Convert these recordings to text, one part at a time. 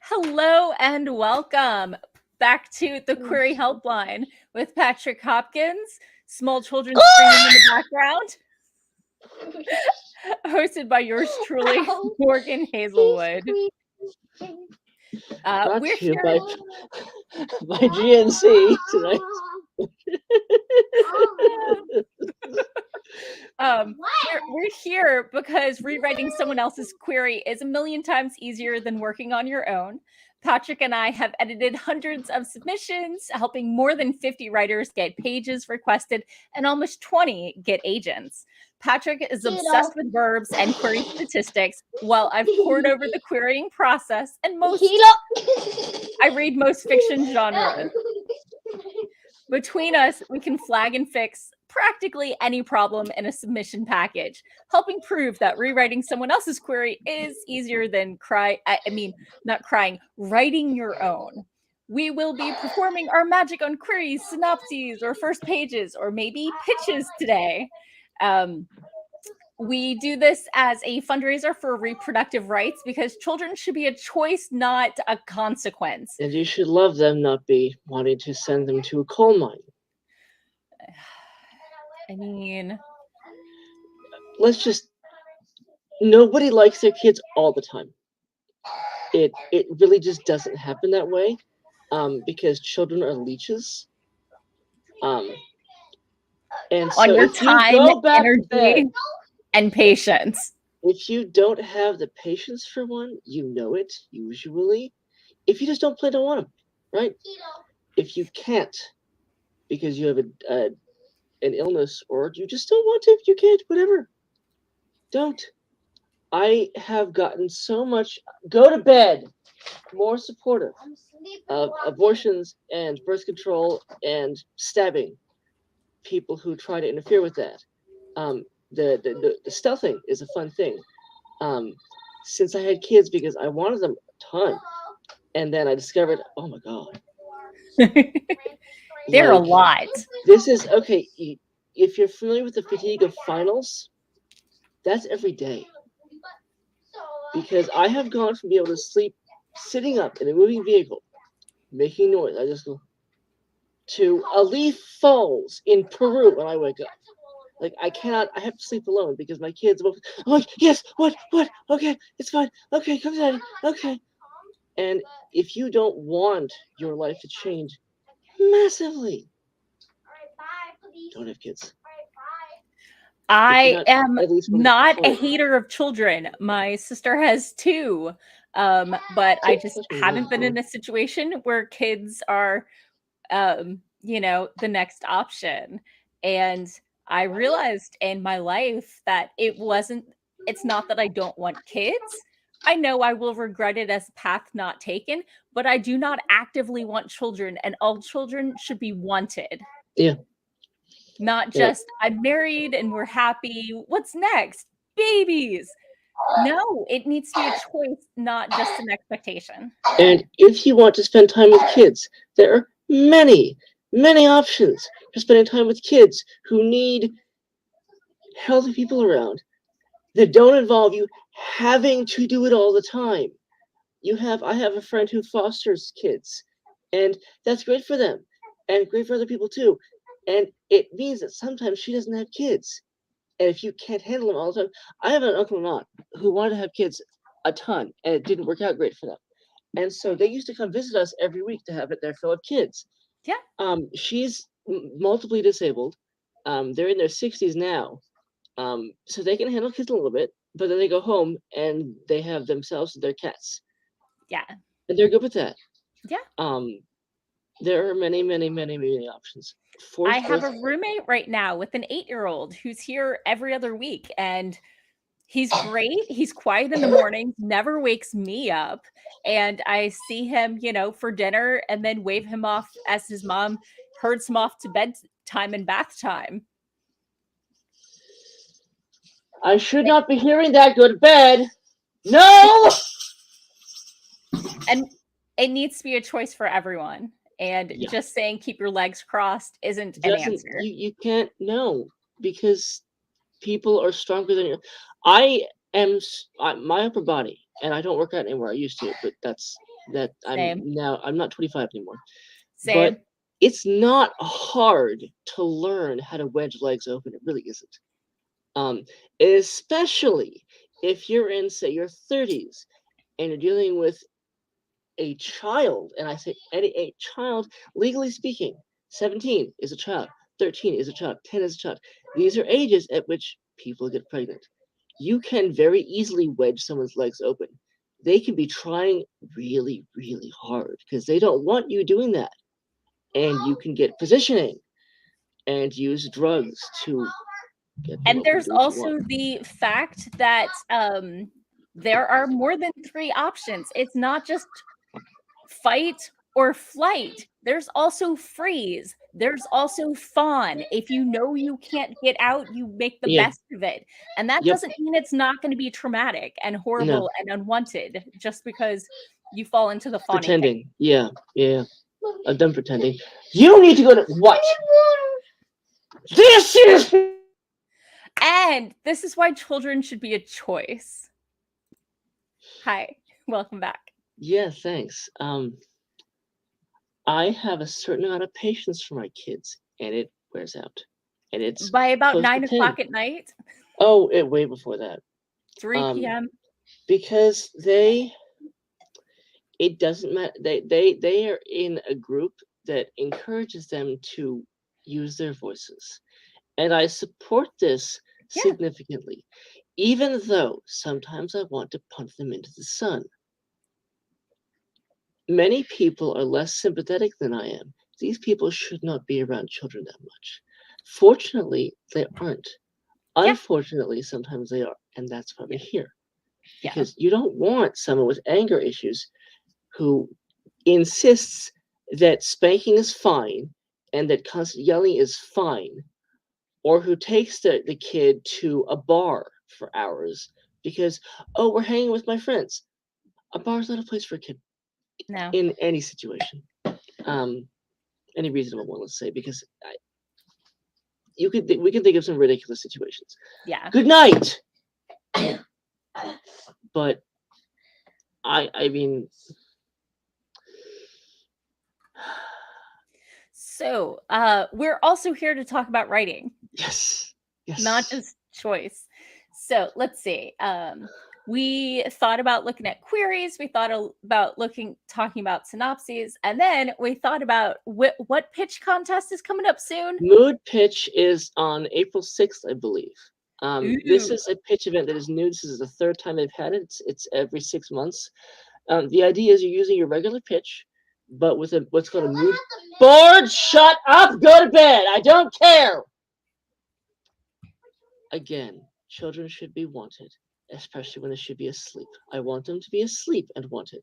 Hello and welcome back to the Queery Helpline with Patrick Hopkins, small children screaming in the background, hosted by yours truly, Morgan Hazelwood. We're here by GNC tonight. We're here because rewriting someone else's query is a million times easier than working on your own. Patrick and I have edited hundreds of submissions, helping more than 50 writers get pages requested and almost 20 get agents. Patrick is obsessed with verbs and query statistics, while I've poured over the querying process and I read most fiction genres. Between us, we can flag and fix practically any problem in a submission package, helping prove that rewriting someone else's query is easier than writing your own. We will be performing our magic on queries, synopses, or first pages, or maybe pitches today. We do this as a fundraiser for reproductive rights because children should be a choice, not a consequence. And you should love them, not be wanting to send them to a coal mine. I mean, nobody likes their kids all the time. It really just doesn't happen that way, because children are leeches. And so on your time, energy, and patience. If you don't have the patience for one, you know it usually. If you just don't plan to want them, right? If you can't, because you have an illness, or you just don't want to, if you can't, whatever. Don't. I have gotten so much go to bed more supportive of abortions and birth control and stabbing people who try to interfere with that. The stealthing is a fun thing. Since I had kids, because I wanted them a ton, and then I discovered, oh my god, they're a lot. This is okay. If you're familiar with the fatigue of finals, that's every day. Because I have gone from being able to sleep sitting up in a moving vehicle, making noise. I just go to a leaf falls in Peru when I wake up. Like, I have to sleep alone because my kids are like, yes, what, okay, it's fine, okay, come daddy, okay. And if you don't want your life to change massively, don't have kids. I am not a hater of children. My sister has 2, but I just haven't been in a situation where kids are, the next option. And I realized in my life that it's not that I don't want kids. I know I will regret it as a path not taken, but I do not actively want children, and all children should be wanted. Yeah. Not just, I'm married and we're happy. What's next? Babies. No, it needs to be a choice, not just an expectation. And if you want to spend time with kids, there are many options for spending time with kids who need healthy people around that don't involve you having to do it all the time. I have a friend who fosters kids, and that's great for them and great for other people too. And it means that sometimes she doesn't have kids. And if you can't handle them all the time, I have an uncle and aunt who wanted to have kids a ton, and it didn't work out great for them. And so they used to come visit us every week to have their fill of kids. Yeah. She's multiply disabled. They're in their 60s now. So they can handle kids a little bit, but then they go home and they have themselves and their cats. Yeah. And they're good with that. Yeah. There are many options. I have a roommate right now with an 8-year-old who's here every other week, and he's great. He's quiet in the mornings, never wakes me up, and I see him, for dinner, and then wave him off as his mom herds him off to bedtime and bath time. I should not be hearing that. Go to bed. No! And it needs to be a choice for everyone. And just saying keep your legs crossed isn't an answer. You can't know, because people are stronger than you. I my upper body, and I don't work out anymore. I used to, but Same. I'm not 25 anymore. Same. But it's not hard to learn how to wedge legs open. It really isn't. Especially if you're in, say, your 30s and you're dealing with a child, and I say a child, legally speaking, 17 is a child, 13 is a child, 10 is a child. These are ages at which people get pregnant. You can very easily wedge someone's legs open. They can be trying really, really hard because they don't want you doing that. And you can get positioning and use drugs to get them And open, there's do what you want. also the fact that there are more than 3 options. It's not just fight or flight. There's also freeze. There's also fawn. If you know you can't get out, you make the Yeah. best of it. And that Yep. doesn't mean it's not going to be traumatic and No. horrible and unwanted just because you fall into the fawning thing. Pretending. Yeah. Yeah. I'm done pretending. You need to go to what? This is. And this is why children should be a choice. Hi, welcome back. Yeah, thanks. I have a certain amount of patience for my kids, and it wears out. And it's by about close 9 to 10. o'clock at night. Oh, way before that. 3 p.m. Because it doesn't matter. They are in a group that encourages them to use their voices, and I support this significantly, even though sometimes I want to punch them into the sun. Many people are less sympathetic than I am. These people should not be around children that much. Fortunately, they aren't. Unfortunately, sometimes they are, and that's why we're here. Because you don't want someone with anger issues who insists that spanking is fine and that constant yelling is fine, or who takes the kid to a bar for hours because, oh, we're hanging with my friends. A bar is not a place for a kid. No. In any situation. Any reasonable one, let's say, because we can think of some ridiculous situations. Yeah. Good night. But I mean. So we're also here to talk about writing. Yes. Not just choice. So let's see. We thought about looking at queries. We thought about talking about synopses, and then we thought about what pitch contest is coming up soon. Mood Pitch is on April 6th, I believe. This is a pitch event that is new. This is the 3rd time they've had it. It's every 6 months. The idea is you're using your regular pitch, but with what's called a mood board. Shut up. Go to bed. I don't care. Again, children should be wanted, especially when they should be asleep. I want them to be asleep and wanted.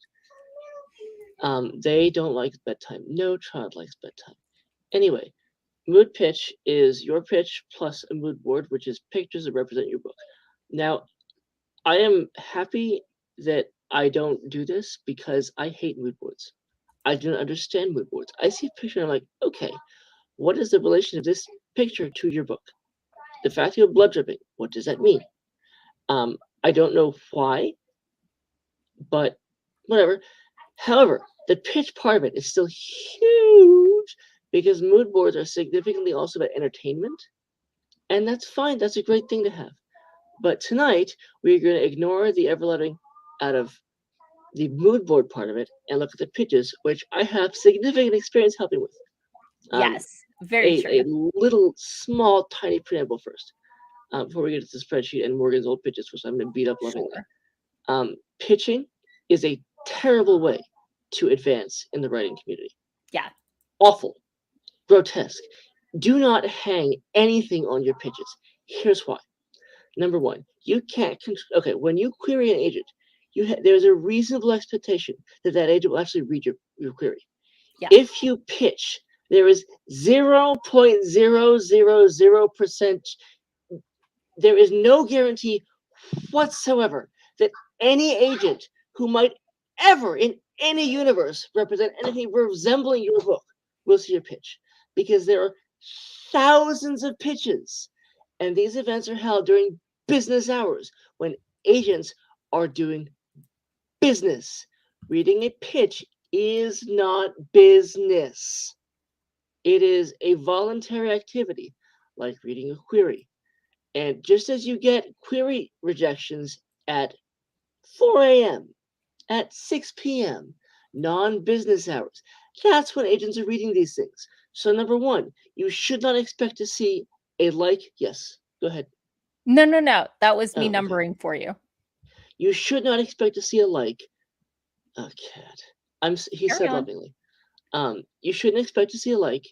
They don't like bedtime. No child likes bedtime. Anyway, Mood Pitch is your pitch plus a mood board, which is pictures that represent your book. Now, I am happy that I don't do this because I hate mood boards. I don't understand mood boards. I see a picture and I'm like, okay, what is the relation of this picture to your book? The fact you have blood dripping, what does that mean? I don't know why, but whatever. However, the pitch part of it is still huge because mood boards are significantly also about entertainment, and that's fine. That's a great thing to have. But tonight, we're going to ignore the ever-loving out of the mood board part of it and look at the pitches, which I have significant experience helping with. Yes, very true. A little, small, tiny preamble first. Before we get to the spreadsheet and Morgan's old pitches, which I'm going to beat up lovingly. Pitching is a terrible way to advance in the writing community. Yeah. Awful. Grotesque. Do not hang anything on your pitches. Here's why. Number one, you can't okay, when you query an agent, there's a reasonable expectation that agent will actually read your query. Yeah. If you pitch, there is 0.000%. There is no guarantee whatsoever that any agent who might ever in any universe represent anything resembling your book will see your pitch, because there are thousands of pitches, and these events are held during business hours when agents are doing business. Reading a pitch is not business. It is a voluntary activity, like reading a query. And just as you get query rejections at 4 a.m., at 6 p.m., non-business hours, that's when agents are reading these things. So number one, you should not expect to see a like. Yes, go ahead. No. That was me numbering for you. You should not expect to see a like. Oh, cat. He said lovingly. You shouldn't expect to see a like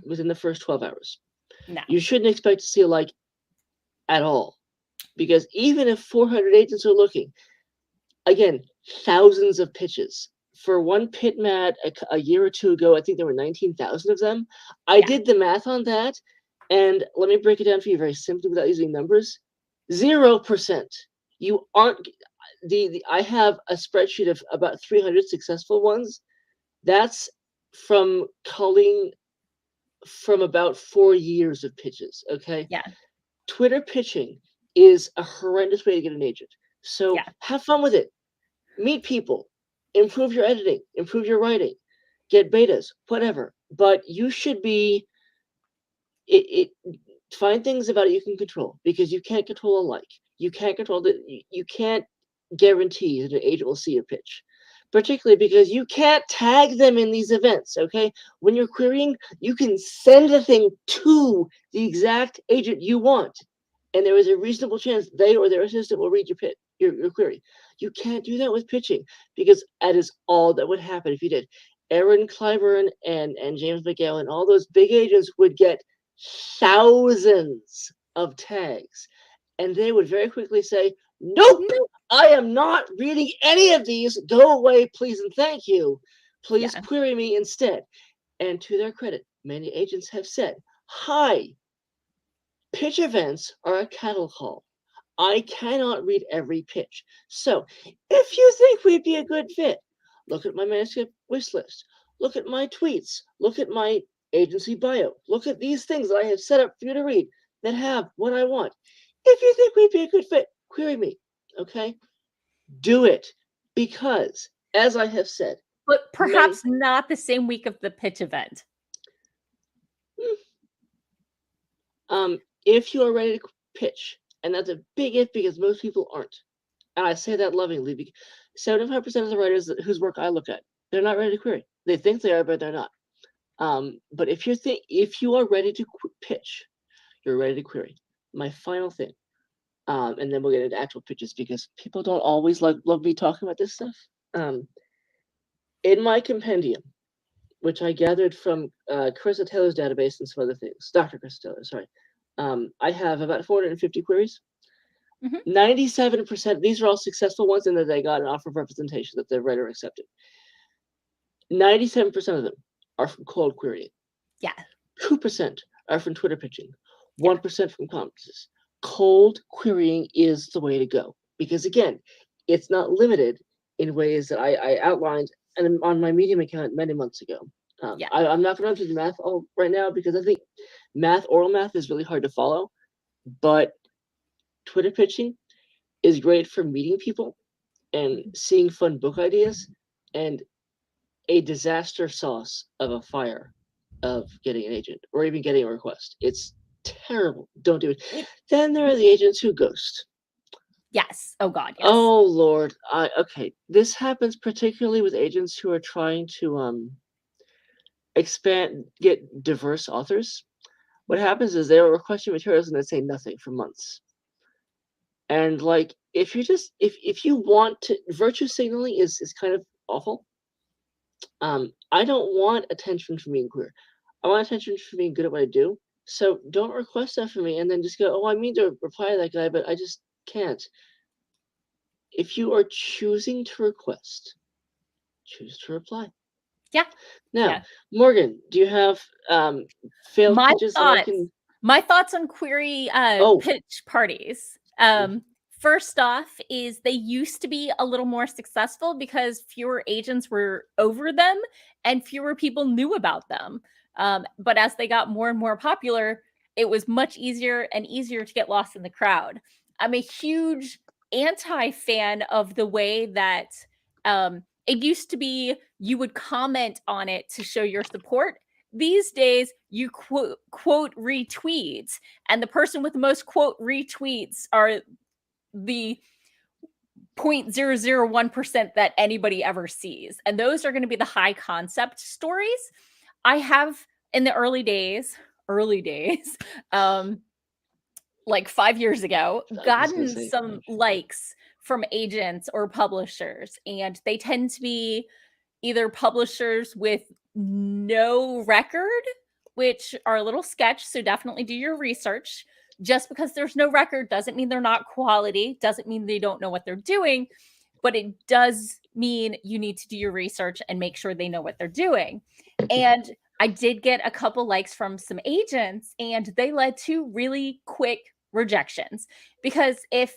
within the first 12 hours. No. You shouldn't expect to see a like at all. Because even if 400 agents are looking, again, thousands of pitches. For one pit mat a year or two ago, I think there were 19,000 of them. I did the math on that, and let me break it down for you very simply without using numbers. 0%. You aren't I have a spreadsheet of about 300 successful ones. That's from culling from about 4 years of pitches, okay? Yeah. Twitter pitching is a horrendous way to get an agent. So have fun with it. Meet people, improve your editing, improve your writing, get betas, whatever. But you should be find things about it you can control, because you can't control a like. You can't control you can't guarantee that an agent will see your pitch, particularly because you can't tag them in these events. Okay, when you're querying, you can send the thing to the exact agent you want, and there is a reasonable chance they or their assistant will read your query. You can't do that with pitching, because that is all that would happen if you did. Aaron Clyburn and James McGowan and all those big agents would get thousands of tags, and they would very quickly say, nope, I am not reading any of these. Go away, please, and thank you. Please query me instead. And to their credit, many agents have said, hi, pitch events are a cattle call. I cannot read every pitch. So if you think we'd be a good fit, look at my manuscript wish list. Look at my tweets. Look at my agency bio. Look at these things that I have set up for you to read that have what I want. If you think we'd be a good fit, query me. Okay? Do it. Because, as I have said, but perhaps not the same week of the pitch event. If you are ready to pitch, and that's a big if, because most people aren't, and I say that lovingly, because 75% of the writers whose work I look at, they're not ready to query. They think they are, but they're not. But if you are ready to pitch, you're ready to query. My final thing, and then we'll get into actual pitches, because people don't always love me talking about this stuff. In my compendium, which I gathered from Carissa Taylor's database and some other things, Dr. Carissa Taylor, sorry, I have about 450 queries. 97%, these are all successful ones, and that they got an offer of representation that the writer accepted. 97% of them are from cold querying. 2% are from Twitter pitching. 1% from conferences. Cold querying is the way to go, because again, it's not limited in ways that I outlined and on my Medium account many months ago. I'm not going to do the math right now, because I think oral math is really hard to follow, but Twitter pitching is great for meeting people and seeing fun book ideas, and a disaster sauce of a fire of getting an agent or even getting a request. It's terrible. Don't do it. Then there are the agents who ghost. Yes. Oh God. Yes. Oh Lord. Okay. This happens particularly with agents who are trying to get diverse authors. What happens is they'll request your materials and they say nothing for months. And like, if you want to, virtue signaling is kind of awful. I don't want attention from being queer. I want attention from being good at what I do. So don't request that from me and then just go, oh, I mean to reply to that guy, but I just can't. If you are choosing to request, choose to reply. Now, Morgan, do you have failed pitches that I can... My thoughts on query pitch parties. First off is they used to be a little more successful because fewer agents were over them and fewer people knew about them. But as they got more and more popular, it was much easier and easier to get lost in the crowd. I'm a huge anti-fan of the way that it used to be you would comment on it to show your support. These days, you quote retweets, and the person with the most quote retweets are the 0.001% that anybody ever sees. And those are going to be the high concept stories. I have in the early days, like 5 years ago, gotten some likes from agents or publishers, and they tend to be either publishers with no record, which are a little sketch, so definitely do your research. Just because there's no record doesn't mean they're not quality, doesn't mean they don't know what they're doing, but it does mean you need to do your research and make sure they know what they're doing. And I did get a couple likes from some agents, and they led to really quick rejections. Because if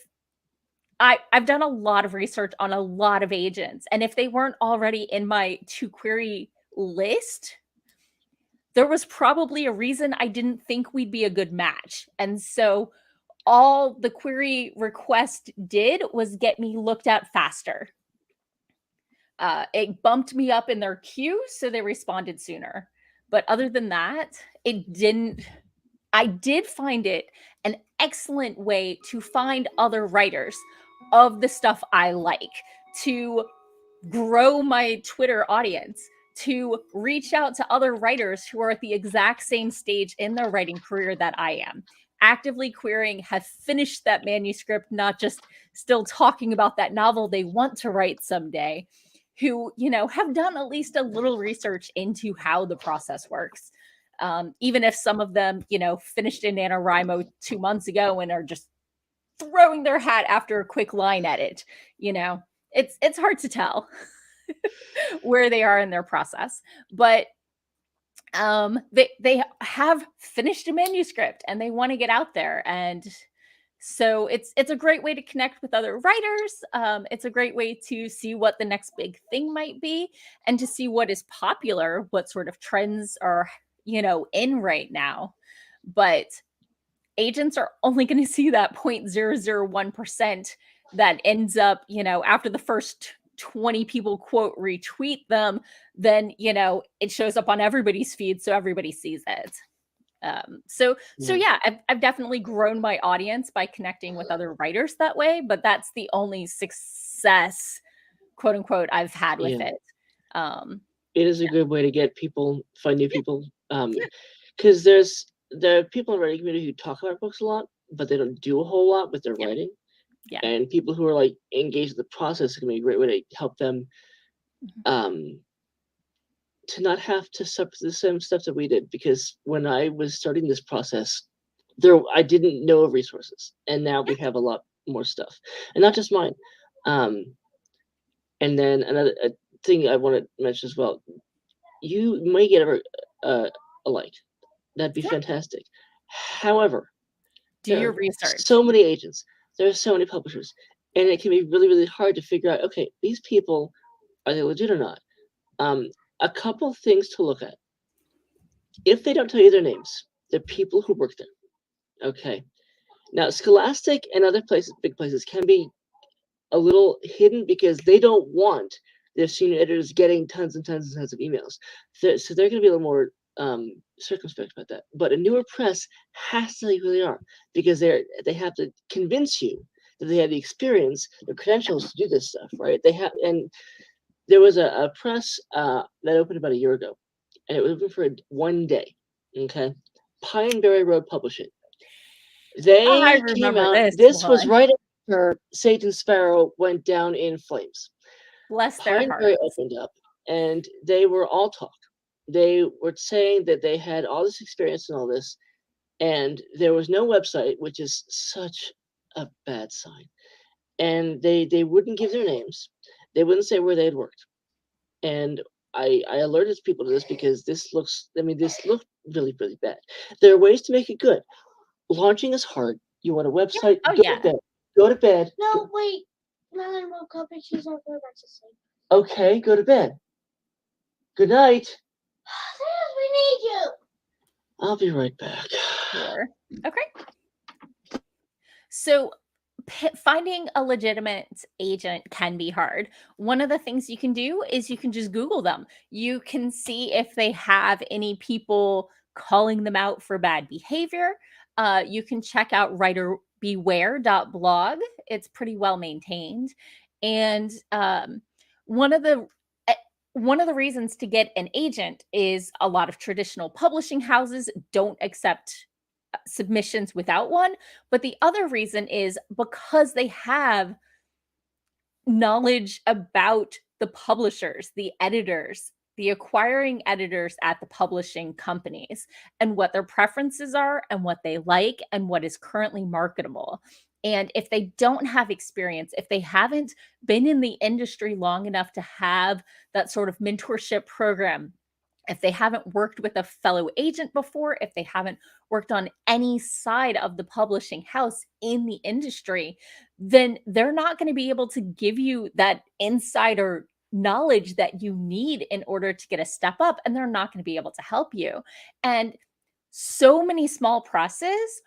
I've done a lot of research on a lot of agents, and if they weren't already in my to query list, there was probably a reason I didn't think we'd be a good match. And so all the query request did was get me looked at faster. It bumped me up in their queue, so they responded sooner. But other than that, it didn't. I did find it an excellent way to find other writers of the stuff I like, to grow my Twitter audience, to reach out to other writers who are at the exact same stage in their writing career that I am. Actively querying, have finished that manuscript, not just still talking about that novel they want to write someday, who, have done at least a little research into how the process works. Even if some of them, finished in NaNoWriMo 2 months ago and are just throwing their hat after a quick line edit, it's hard to tell where they are in their process. But they have finished a manuscript and they want to get out there, and so it's a great way to connect with other writers. It's a great way to see what the next big thing might be, and to see what is popular, what sort of trends are in right now. But agents are only going to see that 0.001% that ends up, after the first 20 people quote retweet them, then it shows up on everybody's feed, so everybody sees it. So yeah, I've definitely grown my audience by connecting with other writers that way, but that's the only success, quote unquote, I've had with it. It is a good way to find new people, because there are people in the writing community who talk about books a lot, but they don't do a whole lot with their writing. Yeah. And people who are like engaged in the process can be a great way to help them to not have to suffer the same stuff that we did. Because when I was starting this process, I didn't know of resources, and now we have a lot more stuff, and not just mine. And then another thing I want to mention as well, you might get a like. That'd be fantastic. However, do your research. So many agents, there are so many publishers, and it can be really, really hard to figure out, okay, these people, are they legit or not? A couple things to look at. If they don't tell you their names, they're people who work there. Okay. Now, Scholastic and other places, big places, can be a little hidden because they don't want their senior editors getting tons and tons and tons of emails. So they're going to be a little more circumspect about that. But a newer press has to tell you who they are, because they have to convince you that they have the experience, the credentials to do this stuff, right? They have, and there was a press that opened about a year ago, and it was open for one day. Okay, Pineberry Road Publishing. They came out. This was right after Sage and Sparrow went down in flames. Bless their hearts. Pineberry opened up, and they were all talk. They were saying that they had all this experience and all this, and there was no website, which is such a bad sign. And they wouldn't give their names. They wouldn't say where they had worked. And I alerted people to this because this looked really, really bad. There are ways to make it good. Launching is hard. You want a website? Yeah. To bed. Go to bed. No, wait. Melanie woke up and she's not going back to sleep. Okay, go to bed. Good night. We need you. I'll be right back. Sure. Okay. So finding a legitimate agent can be hard. One of the things you can do is you can just Google them. You can see if they have any people calling them out for bad behavior. You can check out writerbeware.blog. It's pretty well maintained. And one of the eh, one of the reasons to get an agent is a lot of traditional publishing houses don't accept submissions without one. But the other reason is because they have knowledge about the publishers, the editors, the acquiring editors at the publishing companies, and what their preferences are, and what they like, and what is currently marketable. And if they don't have experience, if they haven't been in the industry long enough to have that sort of mentorship program, if they haven't worked with a fellow agent before, if they haven't worked on any side of the publishing house in the industry, then they're not going to be able to give you that insider knowledge that you need in order to get a step up, and they're not going to be able to help you. And so many small presses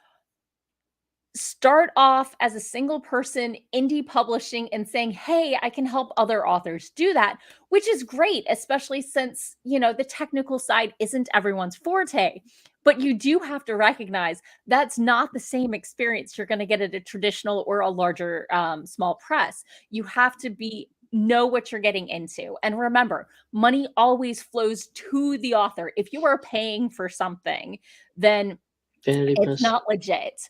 start off as a single person indie publishing and saying, hey, I can help other authors do that, which is great, especially since, the technical side isn't everyone's forte. But you do have to recognize that's not the same experience you're going to get at a traditional or a larger small press. You have to know what you're getting into. And remember, money always flows to the author. If you are paying for something, then it's not legit.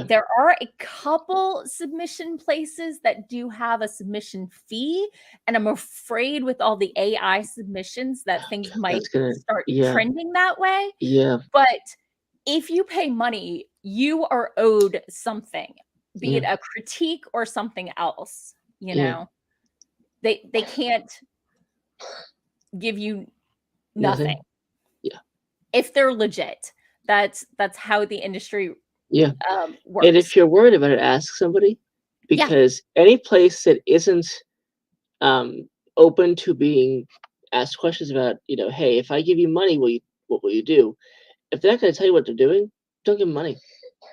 There are a couple submission places that do have a submission fee, and I'm afraid with all the AI submissions that things might start trending that way. Yeah. But if you pay money, you are owed something, be it a critique or something else. They can't give you nothing. Yeah. If they're legit. That's how the industry works. And if you're worried about it, ask somebody, because any place that isn't open to being asked questions about, hey, if I give you money, what will you do? If they're not going to tell you what they're doing, don't give them money.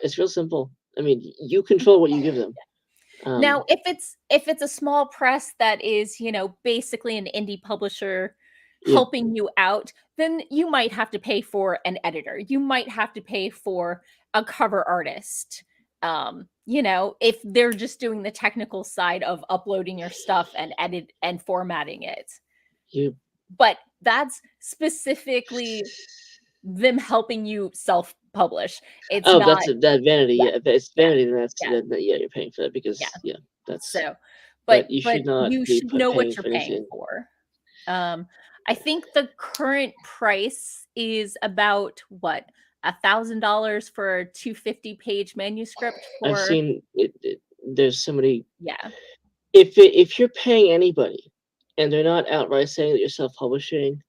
It's real simple. I mean, you control what you give them. Now, if it's a small press that is, basically an indie publisher helping you out, then you might have to pay for an editor. You might have to pay for a cover artist. If they're just doing the technical side of uploading your stuff and edit and formatting it. But that's specifically them helping you self-publish. It's not that's that vanity. Yeah, if it's vanity, then that's you're paying for that, because that's so. But you should not. You should know what you're paying for. I think the current price is about what, $1,000 for a 250-page manuscript. I've seen it. There's so many. Yeah. If you're paying anybody, and they're not outright saying that you're self-publishing,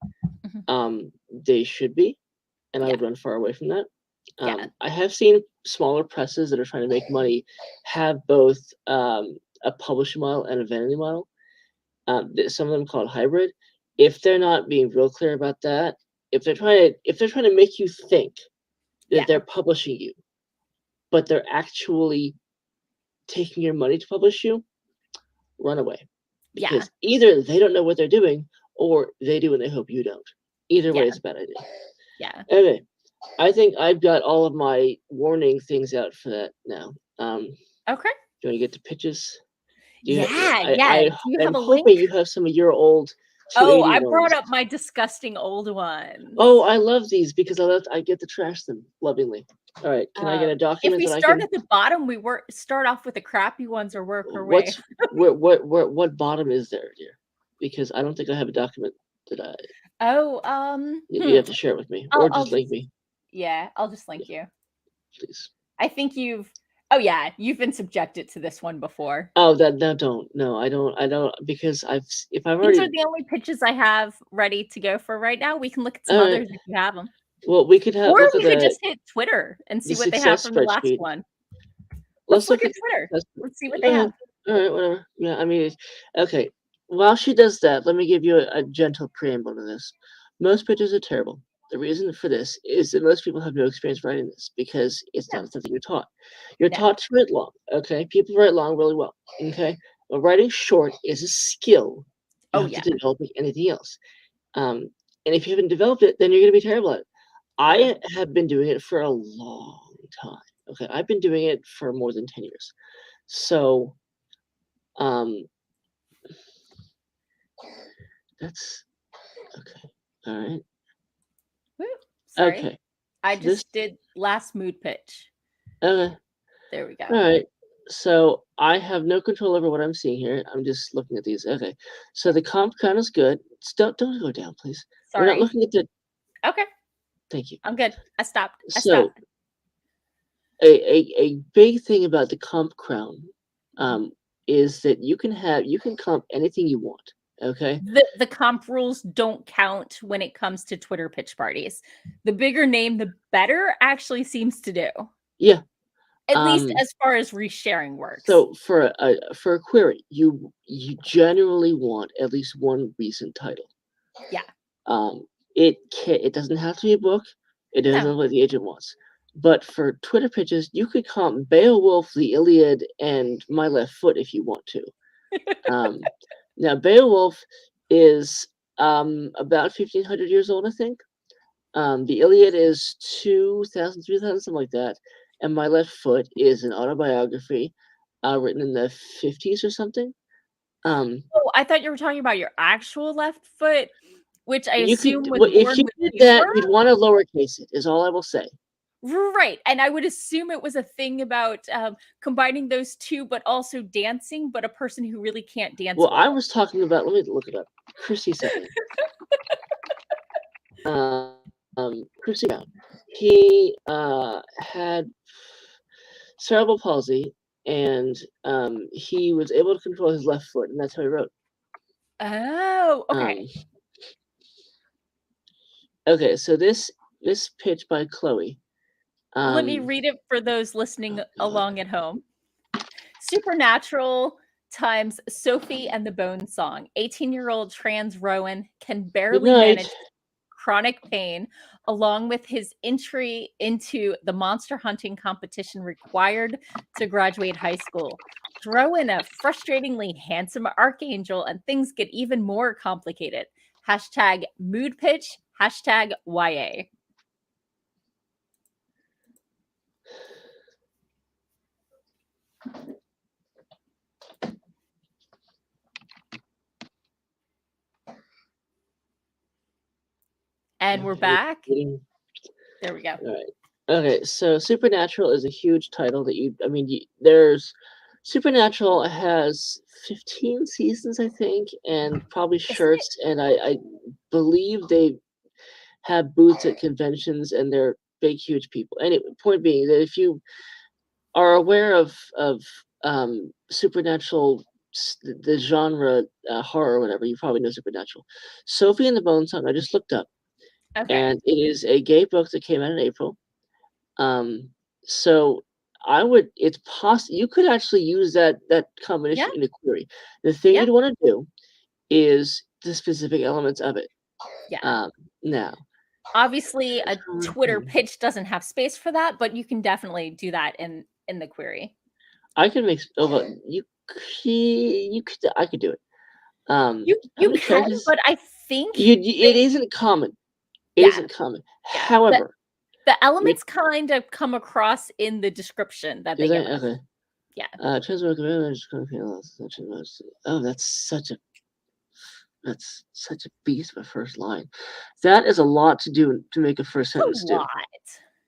they should be, and I would run far away from that. I have seen smaller presses that are trying to make money have both a publishing model and a vanity model. Some of them call it hybrid. If they're not being real clear about that, if they're trying to make you think that they're publishing you, but they're actually taking your money to publish you, run away. Because either they don't know what they're doing, or they do and they hope you don't. Either way, it's a bad idea. Yeah. Anyway, I think I've got all of my warning things out for that now. Okay. Do you want to get to pitches? I'm hoping you have some of your old. I brought up my disgusting old ones. Oh, I love these because I get to trash them lovingly. All right, can I get a document? If we start at the bottom, we start off with the crappy ones or work our way. What bottom is there, dear? Because I don't think I have a document that I. You have to share it with me, or just link me. Yeah, I'll just link you. Please. I think you've been subjected to this one before. Oh, I don't, because if I've already. These are the only pitches I have ready to go for right now. We can look at some others if you have them. Well, we could have. Or we could just hit Twitter and see what they have from the last one. Let's look at Twitter. Let's see what they have. All right, whatever. Yeah, I mean, okay. While she does that, let me give you a gentle preamble to this. Most pitches are terrible. The reason for this is that most people have no experience writing this because it's not something you're taught. You're No. taught to write long, okay? People write long really well, okay? But writing short is a skill. You have to develop like anything else. And if you haven't developed it, then you're going to be terrible at it. I have been doing it for a long time. Okay, I've been doing it for more than 10 years. So, that's okay. All right. Woo, sorry. Okay. I just did last mood pitch. Okay. There we go. All right. So I have no control over what I'm seeing here. I'm just looking at these. Okay. So the comp count is good. Don't go down, please. Sorry. We're not looking at the. Okay. Thank you. I'm good. I stopped. So a big thing about the comp crown is that you can comp anything you want. Okay. The comp rules don't count when it comes to Twitter pitch parties. The bigger name, the better actually seems to do. Yeah. At least as far as resharing works. So for a query, you generally want at least one recent title. Yeah. It doesn't have to be a book. It depends on what the agent wants. But for Twitter pitches, you could comp Beowulf, the Iliad, and My Left Foot if you want to. Now Beowulf is about 1,500 years old, I think. The Iliad is 2,000, 3,000, something like that. And My Left Foot is an autobiography written in the 50s or something. Oh, I thought you were talking about your actual left foot, which I assume was if you did that, you'd want to lowercase it, is all I will say. Right. And I would assume it was a thing about combining those two, but also dancing, but a person who really can't dance. Well, I was talking about, let me look it up. Chrissy said Chrissy Brown. He had cerebral palsy, and he was able to control his left foot, and that's how he wrote. Oh, okay. Okay, so this pitch by Chloe. Let me read it for those listening along at home. Supernatural times Sophie and the Bone Song. 18-year-old trans Rowan can barely manage chronic pain, along with his entry into the monster hunting competition required to graduate high school. Throw in a frustratingly handsome archangel and things get even more complicated. Hashtag mood pitch, hashtag YA. And we're back. There we go. All right. Okay, so Supernatural is a huge title that there's Supernatural has 15 seasons, I think, and probably shirts, and I believe they have booths at conventions, and they're big, huge people. Anyway, point being that if you are aware of Supernatural, the genre horror or whatever, you probably know Supernatural. Sophie and the Bone Song, I just looked up. Okay. And it is a gay book that came out in April. So it's possible you could actually use that combination in a query. The thing you'd want to do is the specific elements of it. Yeah. Now, obviously, a Twitter pitch doesn't have space for that, but you can definitely do that in the query. I can make I could do it. You can, but I think it isn't common. It isn't common. Yeah. However, the elements kind of come across in the description that they give us. Okay. Yeah. Oh, that's such a beast of a first line. That is a lot to do to make a first sentence do.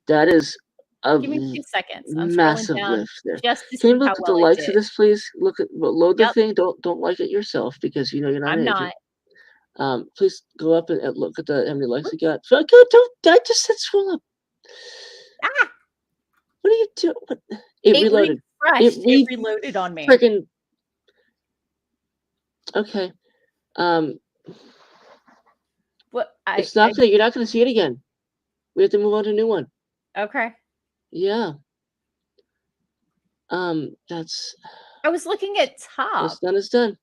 That is a give me 2 seconds. I'm massive down lift there. Just to Can you see look at the likes of this, please? Load the thing. Don't like it yourself because you know you're not an agent. Please go up and look at how many likes you got. I just said scroll up. Ah! What are you doing? It reloaded. It reloaded on me. Freaking. Okay. It's not you're not gonna see it again. We have to move on to a new one. Okay. Yeah. That's. I was looking at top. It's done.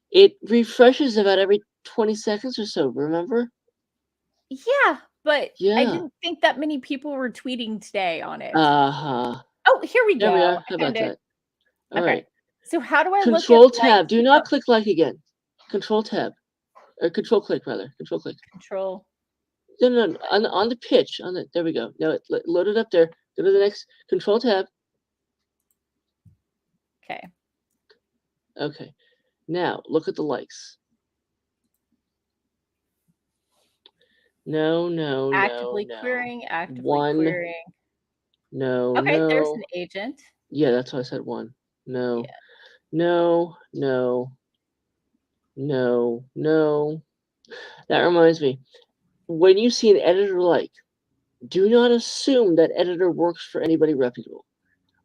It refreshes about every 20 seconds or so, remember? Yeah, but I Yeah. didn't think that many people were tweeting today on it. Uh-huh. Oh, here we There we go. are. How I about found it. that? All Okay. right. So how do I look at Control tab. likes? Do not click like again. Control tab. Or control click, rather. Control click. Control. No. On the pitch. There we go. Now load it up there. Go to the next. Control tab. Okay. Okay. Now look at the likes. No. Actively querying. Actively One. querying. No. Okay, there's an agent. Yeah, that's why I said one. No. Yeah. No. That reminds me. When you see an editor like, do not assume that editor works for anybody reputable.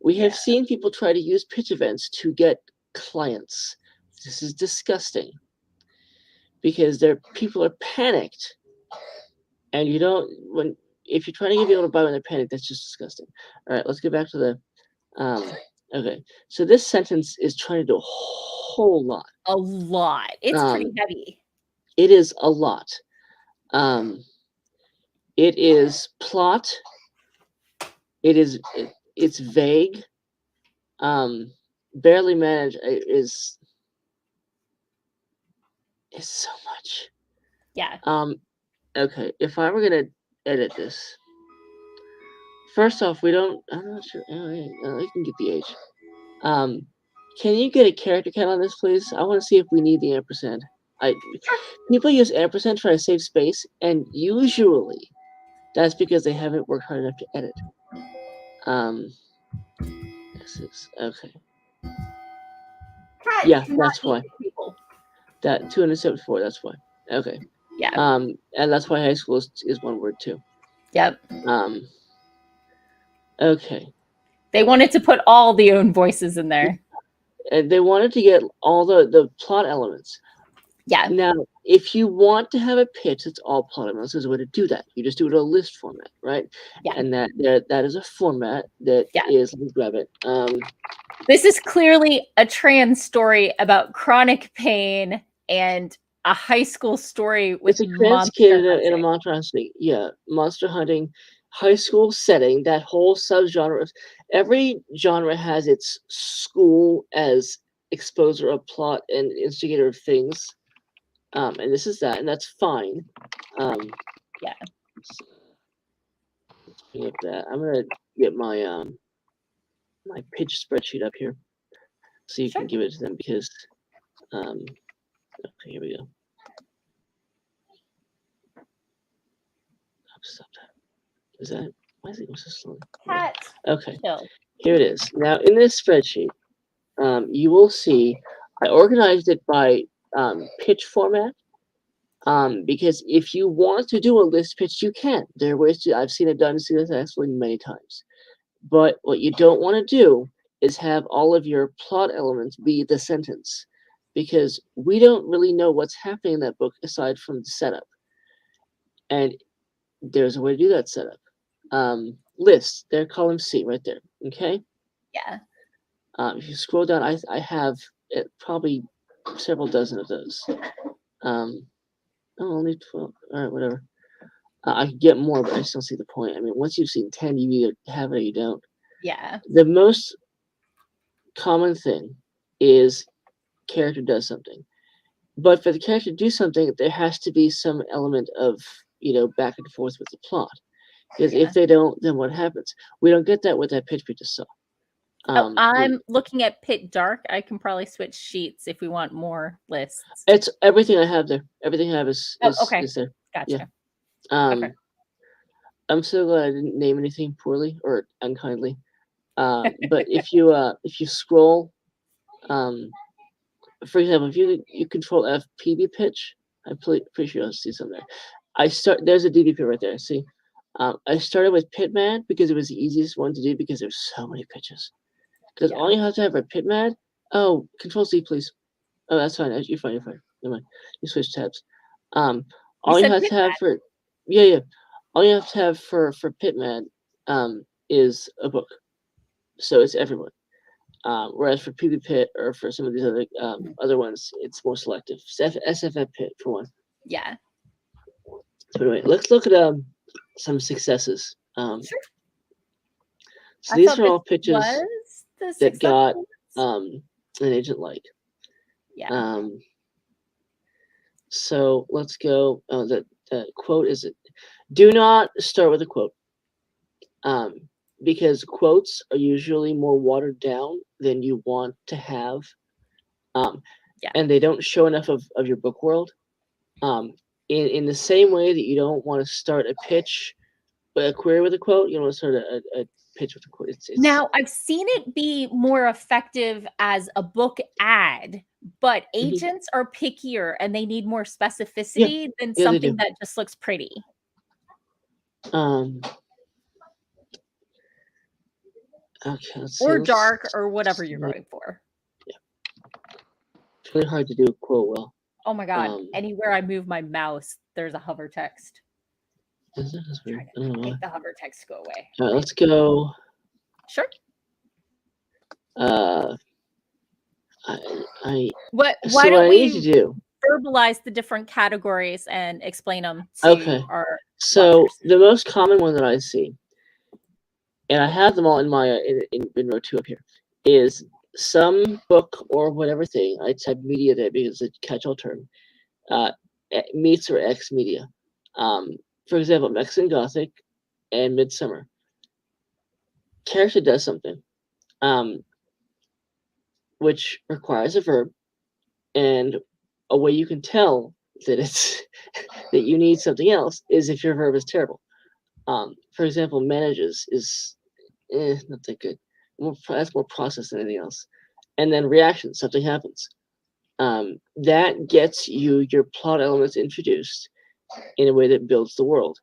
We have seen people try to use pitch events to get clients. This is disgusting because people are panicked, and you don't. If you're trying to get people to buy when they're panicked, that's just disgusting. All right, let's get back to the. Okay, so this sentence is trying to do a whole lot. A lot. It's pretty heavy. It is a lot. It is plot. It's vague. Barely managed is so much. Yeah. Okay, if I were gonna edit this, first off, I'm not sure. I can get the age. Can you get a character count on this, please? I want to see if we need the ampersand. People use ampersand to try to save space, and usually that's because they haven't worked hard enough to edit. This is okay. Yeah, that's why. That 274. That's why. Okay. Yeah. And that's why high school is one word too. Yep. Okay. They wanted to put all the own voices in there. And they wanted to get all the plot elements. Yeah. Now, if you want to have a pitch that's all plot elements, there's a way to do that. You just do it in a list format, right? Yeah. And that is a format that is. Let me grab it. This is clearly a trans story about chronic pain and a high school story with it's a trans kid in a monster hunting. Yeah, monster hunting, high school setting. That whole subgenre. Every genre has its school as exposer of plot and instigator of things. And this is that, and that's fine. Yeah. Let's bring up that. I'm gonna get my my pitch spreadsheet up here, so you can give it to them because. Okay, here we go. Stop that. Is that? Why is it going so slowly? Okay. Here it is. Now in this spreadsheet, you will see I organized it by pitch format. Because if you want to do a list pitch, you can. There are ways to. I've seen it done successfully many times. But what you don't want to do is have all of your plot elements be the sentence, because we don't really know what's happening in that book aside from the setup. And there's a way to do that setup. Lists, there, column C, right there. Okay. Yeah. If you scroll down, I have probably several dozen of those. Only 12. All right, whatever. I could get more, but I just don't see the point. I mean, once you've seen 10, you either have it or you don't. Yeah. The most common thing is character does something. But for the character to do something, there has to be some element of, back and forth with the plot. Because if they don't, then what happens? We don't get that with that pitch we just saw. I'm looking at Pit Dark. I can probably switch sheets if we want more lists. It's everything I have there. Everything I have is there. Gotcha. Yeah. Okay. I'm so glad I didn't name anything poorly or unkindly. But if you scroll, for example, if you control F PB pitch, I'm pretty sure you'll see something there. There's a DB pit right there. See, I started with Pitman because it was the easiest one to do because there's so many pitches. Because all you have to have for Pitman. Oh, Control C, please. Oh, that's fine. You're fine. Never mind. You switch tabs. All you have to have for all you have to have for Pitman is a book. So it's everyone. Whereas for PB Pit or for some of these other ones, it's more selective. SFF Pit for one. Yeah. So anyway, let's look at some successes. Sure. So I these thought are this all pitches was the that successful got ones. an agent like. Yeah. So let's go. The quote is it. Do not start with a quote. Because quotes are usually more watered down than you want to have. Yeah. And they don't show enough of your book world. In the same way that you don't want to start a pitch, a query with a quote, you don't want to start a pitch with a quote. It's Now, I've seen it be more effective as a book ad, but agents are pickier and they need more specificity than Yeah, they something do. that just looks pretty. Okay, let's Or see, dark or whatever you're going for. Yeah. It's really hard to do a quote well. Oh my God. Anywhere I move my mouse, there's a hover text. Is it? That's weird. I don't know make the hover text go away. All right, let's go. Sure. Why don't I we need to do verbalize the different categories and explain them to our so watchers. The most common one that I see, and I have them all in my in row 2 up here, is some book or whatever thing. I type media there because it's a catch-all term. Meets or X media. For example, Mexican Gothic and Midsummer. Character does something, which requires a verb, and a way you can tell that it's that you need something else is if your verb is terrible. For example, manages is not that good. That's more process than anything else. And then reaction, something happens. That gets you your plot elements introduced in a way that builds the world,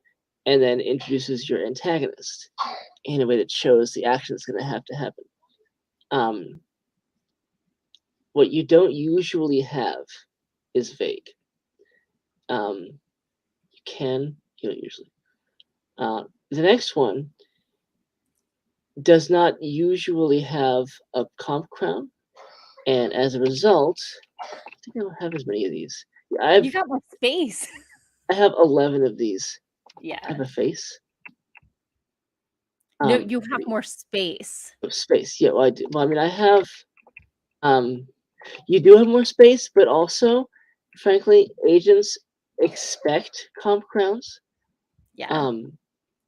and then introduces your antagonist in a way that shows the action that's going to happen. What you don't usually have is vague. You don't usually. The next one does not usually have a comp crown, and as a result, I think I don't have as many of these. You got more space. I have 11 of these. Yeah. I have a face. No, you have more space. Space, yeah. Well, I do. Well, I mean, I have. You do have more space, but also, frankly, agents expect comp crowns. Yeah.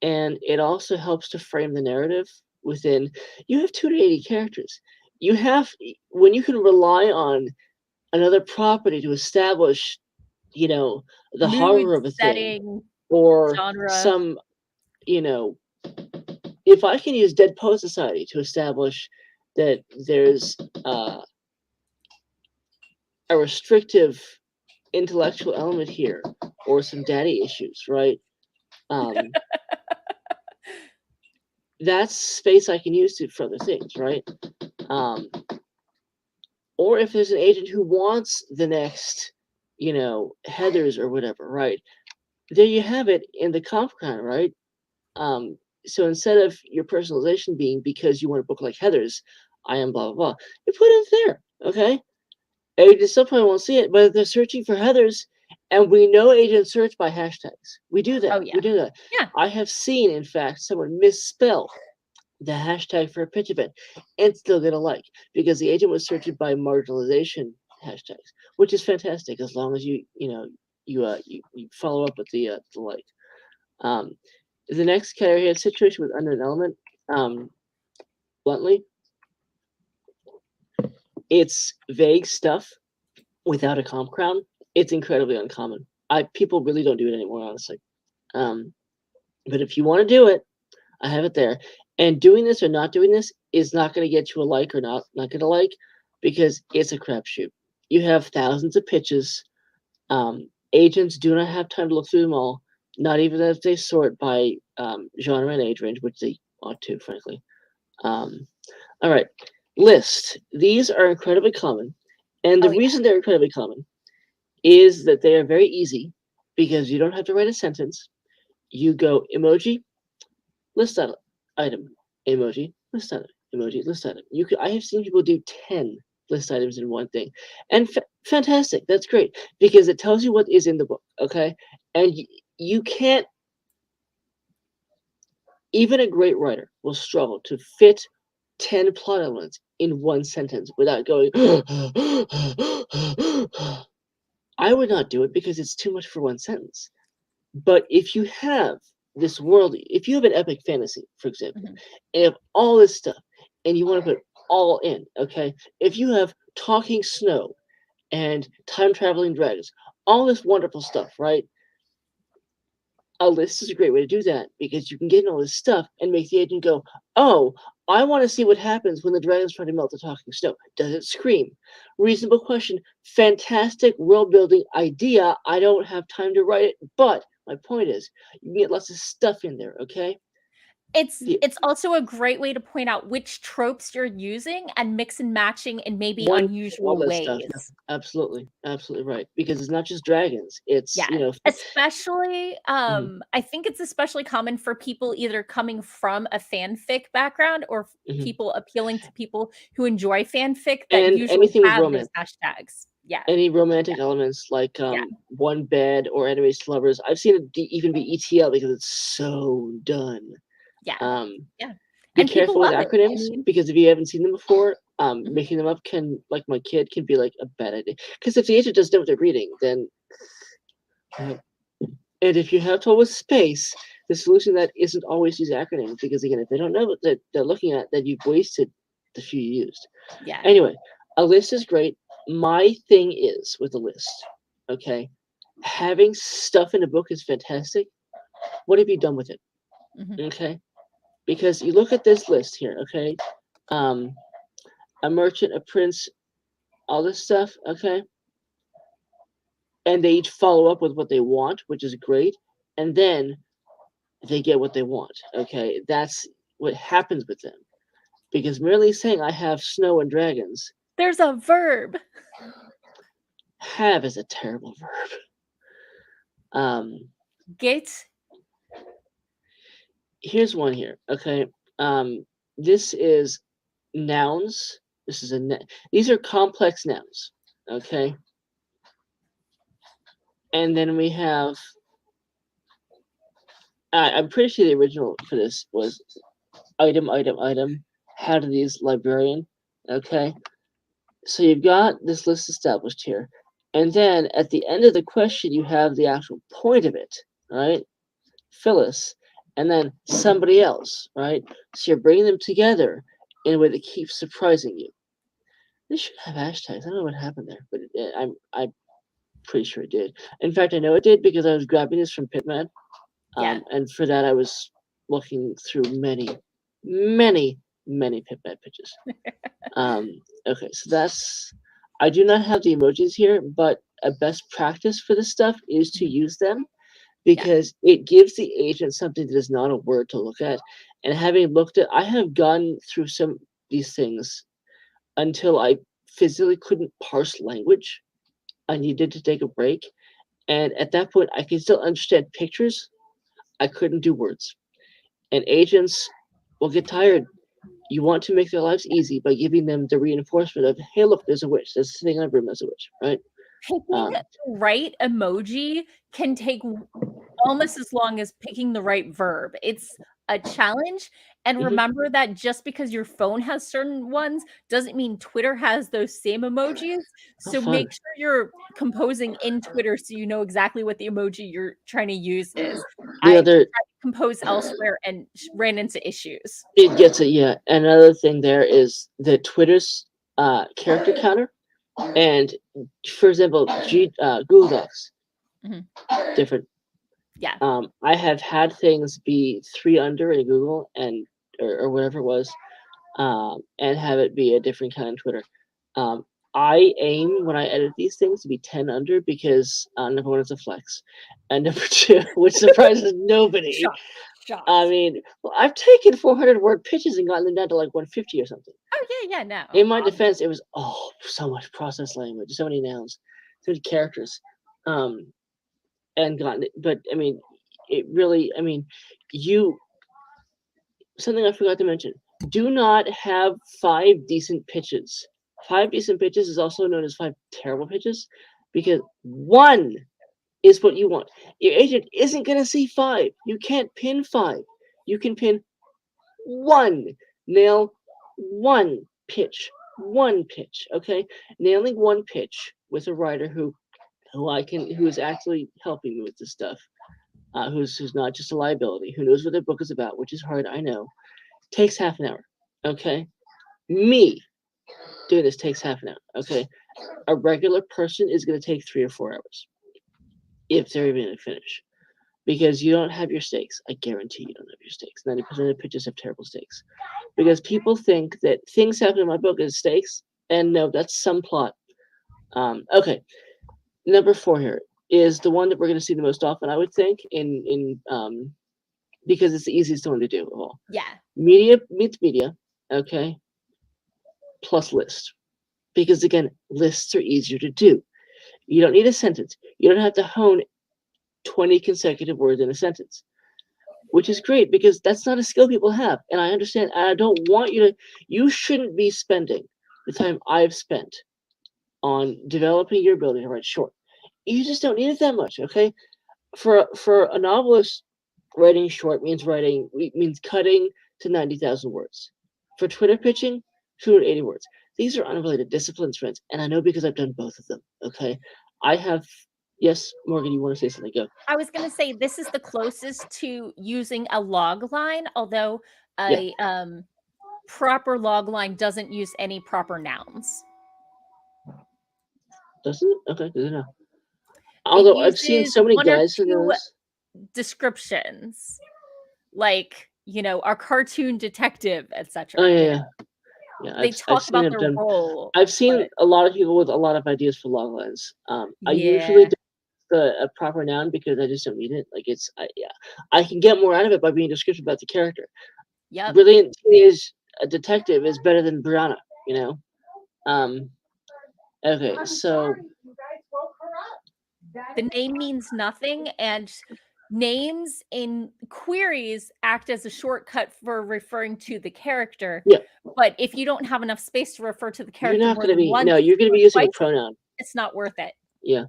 And it also helps to frame the narrative within. You have 280 characters. You have when you can rely on another property to establish, the Mood, horror of a setting, thing, or genre. some, if I can use Dead Poet Society to establish that there's a restrictive intellectual element here, or some daddy issues, right? That's space I can use for other things, right? Or if there's an agent who wants the next, Heathers or whatever, right? There you have it in the comp crown, right? So instead of your personalization being because you want a book like Heathers, I am blah, blah, blah, you put it there, okay? Agents still probably won't see it, but if they're searching for Heathers, and we know agents search by hashtags. We do that. Oh, yeah. We do that. Yeah. I have seen, in fact, someone misspell the hashtag for a pitch event and still get a like because the agent was searching by marginalization hashtags, which is fantastic as long as you follow up with the like. The next category is situation with unknown element. Bluntly, it's vague stuff without a comp crown. It's incredibly uncommon. People really don't do it anymore, honestly. But if you want to do it, I have it there. And doing this or not doing this is not going to get you a like or not going to like, because it's a crapshoot. You have thousands of pitches. Agents do not have time to look through them all, not even if they sort by genre and age range, which they ought to, frankly. All right, list. These are incredibly common. And the reason they're incredibly common is that they are very easy because you don't have to write a sentence. You go emoji, list item, emoji, list item, emoji, list item. I have seen people do 10 list items in one thing, and fantastic. That's great because it tells you what is in the book. Okay, and you can't. Even a great writer will struggle to fit 10 plot elements in one sentence without going. I would not do it because it's too much for one sentence. But if you have this world, if you have an epic fantasy, for example, and you have all this stuff, and you want to put all in, okay? If you have talking snow and time traveling dragons, all this wonderful stuff, right? A list is a great way to do that because you can get in all this stuff and make the agent go, oh, I want to see what happens when the dragons try to melt the talking snow. Does it scream? Reasonable question. Fantastic world building idea. I don't have time to write it, but my point is you can get lots of stuff in there, okay? It's also a great way to point out which tropes you're using and mix and matching in maybe unusual ways. Stuff. Yeah, absolutely right. Because it's not just dragons. It's especially I think it's especially common for people either coming from a fanfic background or people appealing to people who enjoy fanfic that and usually have those hashtags. Yeah. Any romantic elements like one bed or enemies to lovers. I've seen it even be ETL because it's so done. Yeah. Be careful with acronyms because if you haven't seen them before, making them up can, like my kid, can be like a bad idea. Because if the agent doesn't know what they're reading, then and if you have trouble with space, the solution to that isn't always use acronyms because again, if they don't know what they're looking at, then you've wasted the few you used. Yeah. Anyway, a list is great. My thing is with a list, okay, having stuff in a book is fantastic. What have you done with it? Okay. Because you look at this list here, okay? A merchant, a prince, all this stuff, okay? And they each follow up with what they want, which is great. And then they get what they want, okay? That's what happens with them. Because merely saying I have snow and dragons. There's a verb. Have is a terrible verb. Get. Here's one here, okay? This is nouns. This is these are complex nouns, okay? And then we have, I'm pretty sure the original for this was item, how to these librarian, okay? So you've got this list established here. And then at the end of the question, you have the actual point of it, right? Phyllis. And then somebody else, right? So you're bringing them together in a way that keeps surprising you. This should have hashtags. I don't know what happened there, but I'm pretty sure it did. In fact, I know it did because I was grabbing this from Pitman. And for that, I was looking through many Pitman pitches. Okay, so that's... I do not have the emojis here, but a best practice for this stuff is to use them. Because it gives the agent something that is not a word to look at. And having looked at, I have gone through some of these things until I physically couldn't parse language. I needed to take a break. And at that point, I could still understand pictures. I couldn't do words. And agents will get tired. You want to make their lives easy by giving them the reinforcement of, hey, look, there's a witch. There's a thing in my room, there's a witch, right? Picking the right emoji can take almost as long as picking the right verb. It's a challenge. And remember that just because your phone has certain ones doesn't mean Twitter has those same emojis. So make sure you're composing in Twitter so you know exactly what the emoji you're trying to use is. I tried to compose elsewhere and ran into issues. It gets it, yeah. Another thing there is the Twitter's character counter. And for example, Google Docs, different. Yeah. I have had things be 3 under in Google and or whatever it was, and have it be a different kind of Twitter. I aim when I edit these things to be 10 under because number one, it's a flex, and number two, which surprises nobody. Shocked. I mean, well, I've taken 400-word pitches and gotten them down to like 150 or something. Oh yeah, no. In my defense, it was so much process language, so many nouns, so many characters, and gotten it. But I mean, it really. I mean, something I forgot to mention. Do not have 5 decent pitches. 5 decent pitches is also known as 5 terrible pitches, because one is what you want. Your agent isn't going to see 5. You can't pin 5. You can pin 1. Nail 1 pitch. 1 pitch. Okay, nailing 1 pitch with a writer who is actually helping me with this stuff. Who's not just a liability, who knows what their book is about, which is hard, I know, takes half an hour. Okay? Me doing this takes half an hour. Okay? A regular person is going to take 3 or 4 hours if they're even going to finish. Because you don't have your stakes. I guarantee you don't have your stakes. 90% of pitches have terrible stakes. Because people think that things happen in my book is stakes, and no, that's some plot. Okay. Number 4 here is the one that we're going to see the most often, I would think, because it's the easiest one to do of all. Yeah. Media meets media, okay, plus list. Because again, lists are easier to do. You don't need a sentence. You don't have to hone 20 consecutive words in a sentence, which is great because that's not a skill people have. And I understand. And I don't want you shouldn't be spending the time I've spent on developing your ability to write short. You just don't need it that much, okay? For a novelist, writing short means cutting to 90,000 words. For Twitter pitching, 280 words. These are unrelated disciplines, friends, and I know because I've done both of them, okay? Yes, Morgan, you want to say something? Go. I was going to say this is the closest to using a log line, although a proper log line doesn't use any proper nouns. Doesn't it? Okay, good enough. Although I've seen so many guys for those descriptions, like our cartoon detective, etc. Oh yeah. They talk about their role. I've seen a lot of people with a lot of ideas for log lines. I usually do a proper noun because I just don't need it. Like I can get more out of it by being descriptive about the character. Yeah. Brilliant teenage detective is better than Brianna. Okay, so the name means nothing, and names in queries act as a shortcut for referring to the character. Yeah. But if you don't have enough space to refer to the character, you're going to be using a pronoun. It's not worth it. Yeah.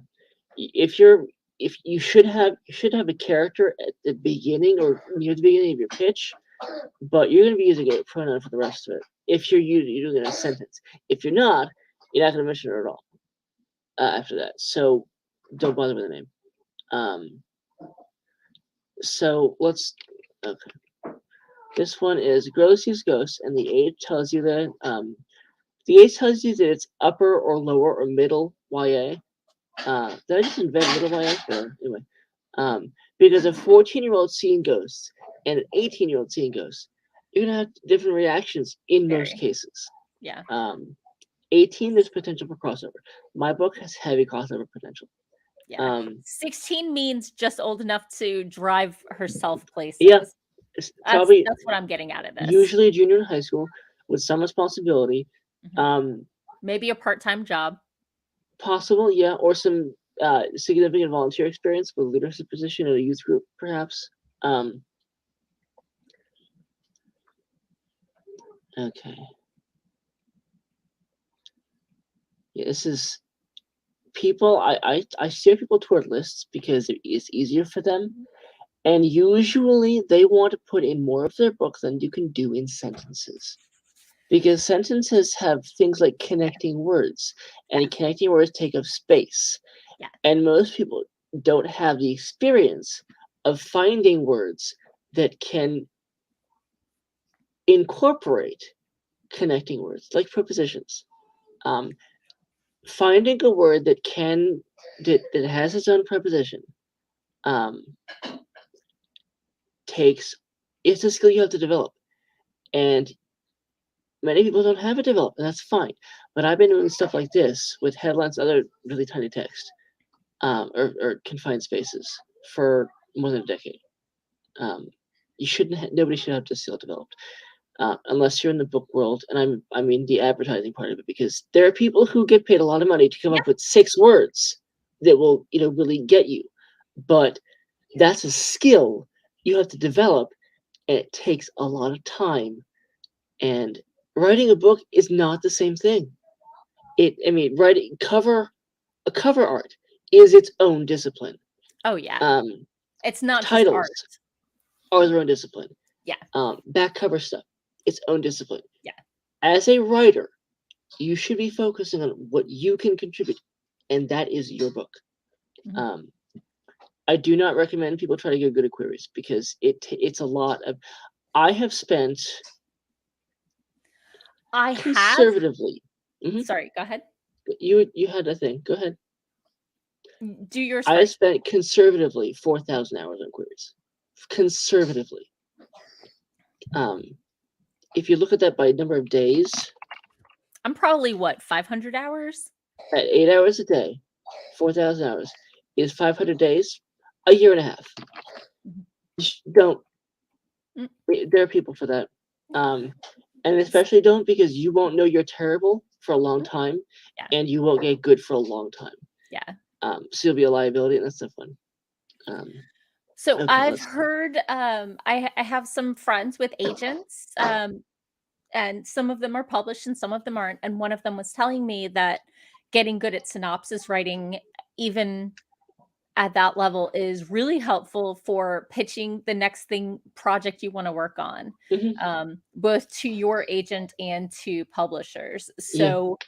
If you should have a character at the beginning or near the beginning of your pitch, but you're going to be using a pronoun for the rest of it. If you're doing it in a sentence. If you're not going to mention it at all after that. So don't bother with the name. So okay. This one is Gross Use Ghost, and the age tells you that it's upper or lower or middle YA. Did I just invent middle YA? Or anyway, because a 14-year-old seeing ghosts and an 18-year-old seeing ghosts, you're gonna have different reactions in most cases. Yeah. 18, there's potential for crossover. My book has heavy crossover potential. Yeah. 16 means just old enough to drive herself places. Yeah. That's what I'm getting out of this. Usually a junior in high school with some responsibility. Mm-hmm. Maybe a part-time job. Possible, yeah, or some significant volunteer experience with leadership position in a youth group, perhaps. Okay. Yeah, this is people. I steer people toward lists because it is easier for them, and usually they want to put in more of their book than you can do in sentences. Because sentences have things like connecting words, and connecting words take up space. Yeah. And most people don't have the experience of finding words that can incorporate connecting words, like prepositions. Finding a word that has its own preposition it's a skill you have to develop. And many people don't have it developed, and that's fine. But I've been doing stuff like this with headlines, other really tiny text, or confined spaces for more than a decade. Nobody should have this skill developed, unless you're in the book world, and I mean the advertising part of it, because there are people who get paid a lot of money to come up with 6 words that will, really get you. But that's a skill you have to develop, and it takes a lot of time. And writing a book is not the same thing. Writing cover art is its own discipline. Oh yeah. It's not just Titles art. are their own discipline. Yeah. Back cover stuff, its own discipline. Yeah. As a writer, you should be focusing on what you can contribute, and that is your book. Mhm. I do not recommend people try to get good at queries because it's a lot of. I have spent conservatively. Sorry, go ahead. You had a thing. Go ahead. Do yours I first. spent conservatively 4,000 hours on queries. Conservatively. If you look at that by number of days, I'm probably what, 500 hours? at 8 hours a day, 4,000 hours is 500 days, a year and a half. Don't. There are people for that. And especially don't, because you won't know you're terrible for a long time, and you won't get good for a long time. Yeah. So you'll be a liability, and that's no fun. So okay, I've heard, I have some friends with agents, and some of them are published and some of them aren't. And one of them was telling me that getting good at synopsis writing, even at that level, is really helpful for pitching the next project you want to work on, both to your agent and to publishers. So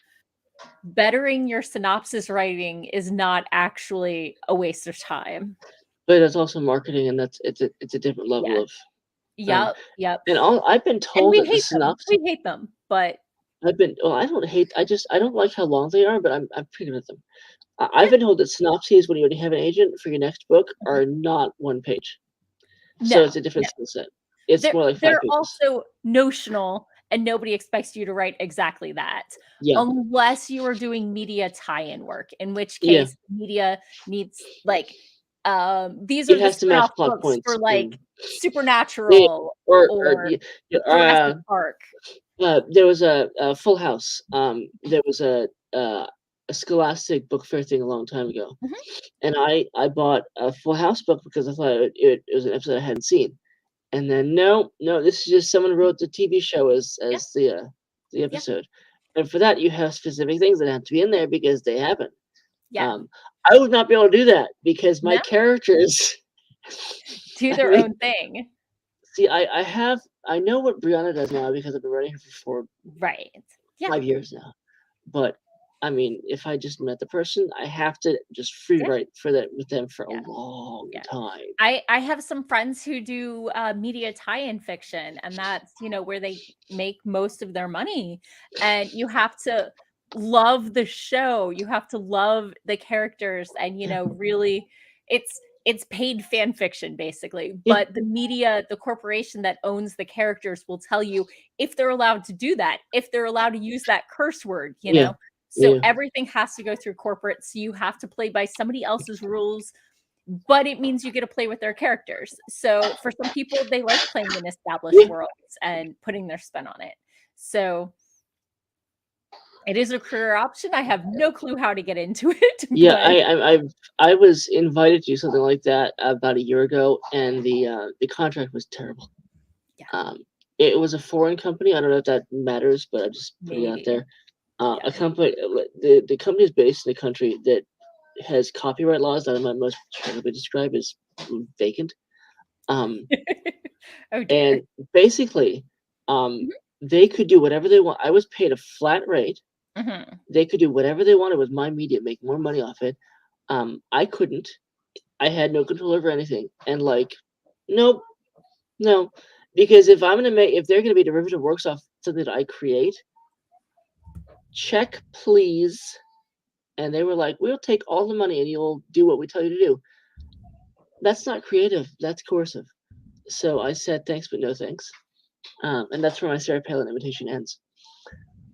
bettering your synopsis writing is not actually a waste of time. But it's also marketing, and it's a different level of. Yep. And I've been told that the synopsis. We hate them, but I don't hate. I don't like how long they are, but I'm pretty good at them. I've been told that synopses, when you already have an agent for your next book, are not one page. So it's a different skill set. It's more like 5 they're pages. also notional, and nobody expects you to write exactly that. Yeah. Unless you are doing media tie-in work, in which case media needs these are the spin-off books for like Supernatural or Jurassic Park. There was a Full House. There was a Scholastic book fair thing a long time ago, and I bought a Full House book because I thought it was an episode I hadn't seen, and then no, this is just someone wrote the TV show as the episode, and for that you have specific things that have to be in there because they happen. I would not be able to do that because my characters do their own thing. See, I know what Brianna does now because I've been writing her for 5 years now. But I mean, if I just met the person, I have to just free write with them for a long time. I have some friends who do media tie-in fiction, and that's where they make most of their money. And you have to love the show, you have to love the characters, and really, it's paid fan fiction basically. But the media, the corporation that owns the characters, will tell you if they're allowed to do that, if they're allowed to use that curse word, So everything has to go through corporate. So you have to play by somebody else's rules, but it means you get to play with their characters. So for some people, they like playing in established worlds and putting their spin on it. So it is a career option. I have no clue how to get into it. Yeah, I was invited to do something like that about a year ago, and the contract was terrible. It was a foreign company. I don't know if that matters, but I just put it out there. A company, the company is based in a country that has copyright laws that I might most charitably describe as vacant. And basically, they could do whatever they want. I was paid a flat rate. They could do whatever they wanted with my media, make more money off it. I couldn't. I had no control over anything. And no, because if they're gonna be derivative works off something that I create, check please. And they were like, we'll take all the money and you'll do what we tell you to do. That's not creative. That's coercive. So I said thanks, but no thanks. And that's where my Sarah Palin invitation ends.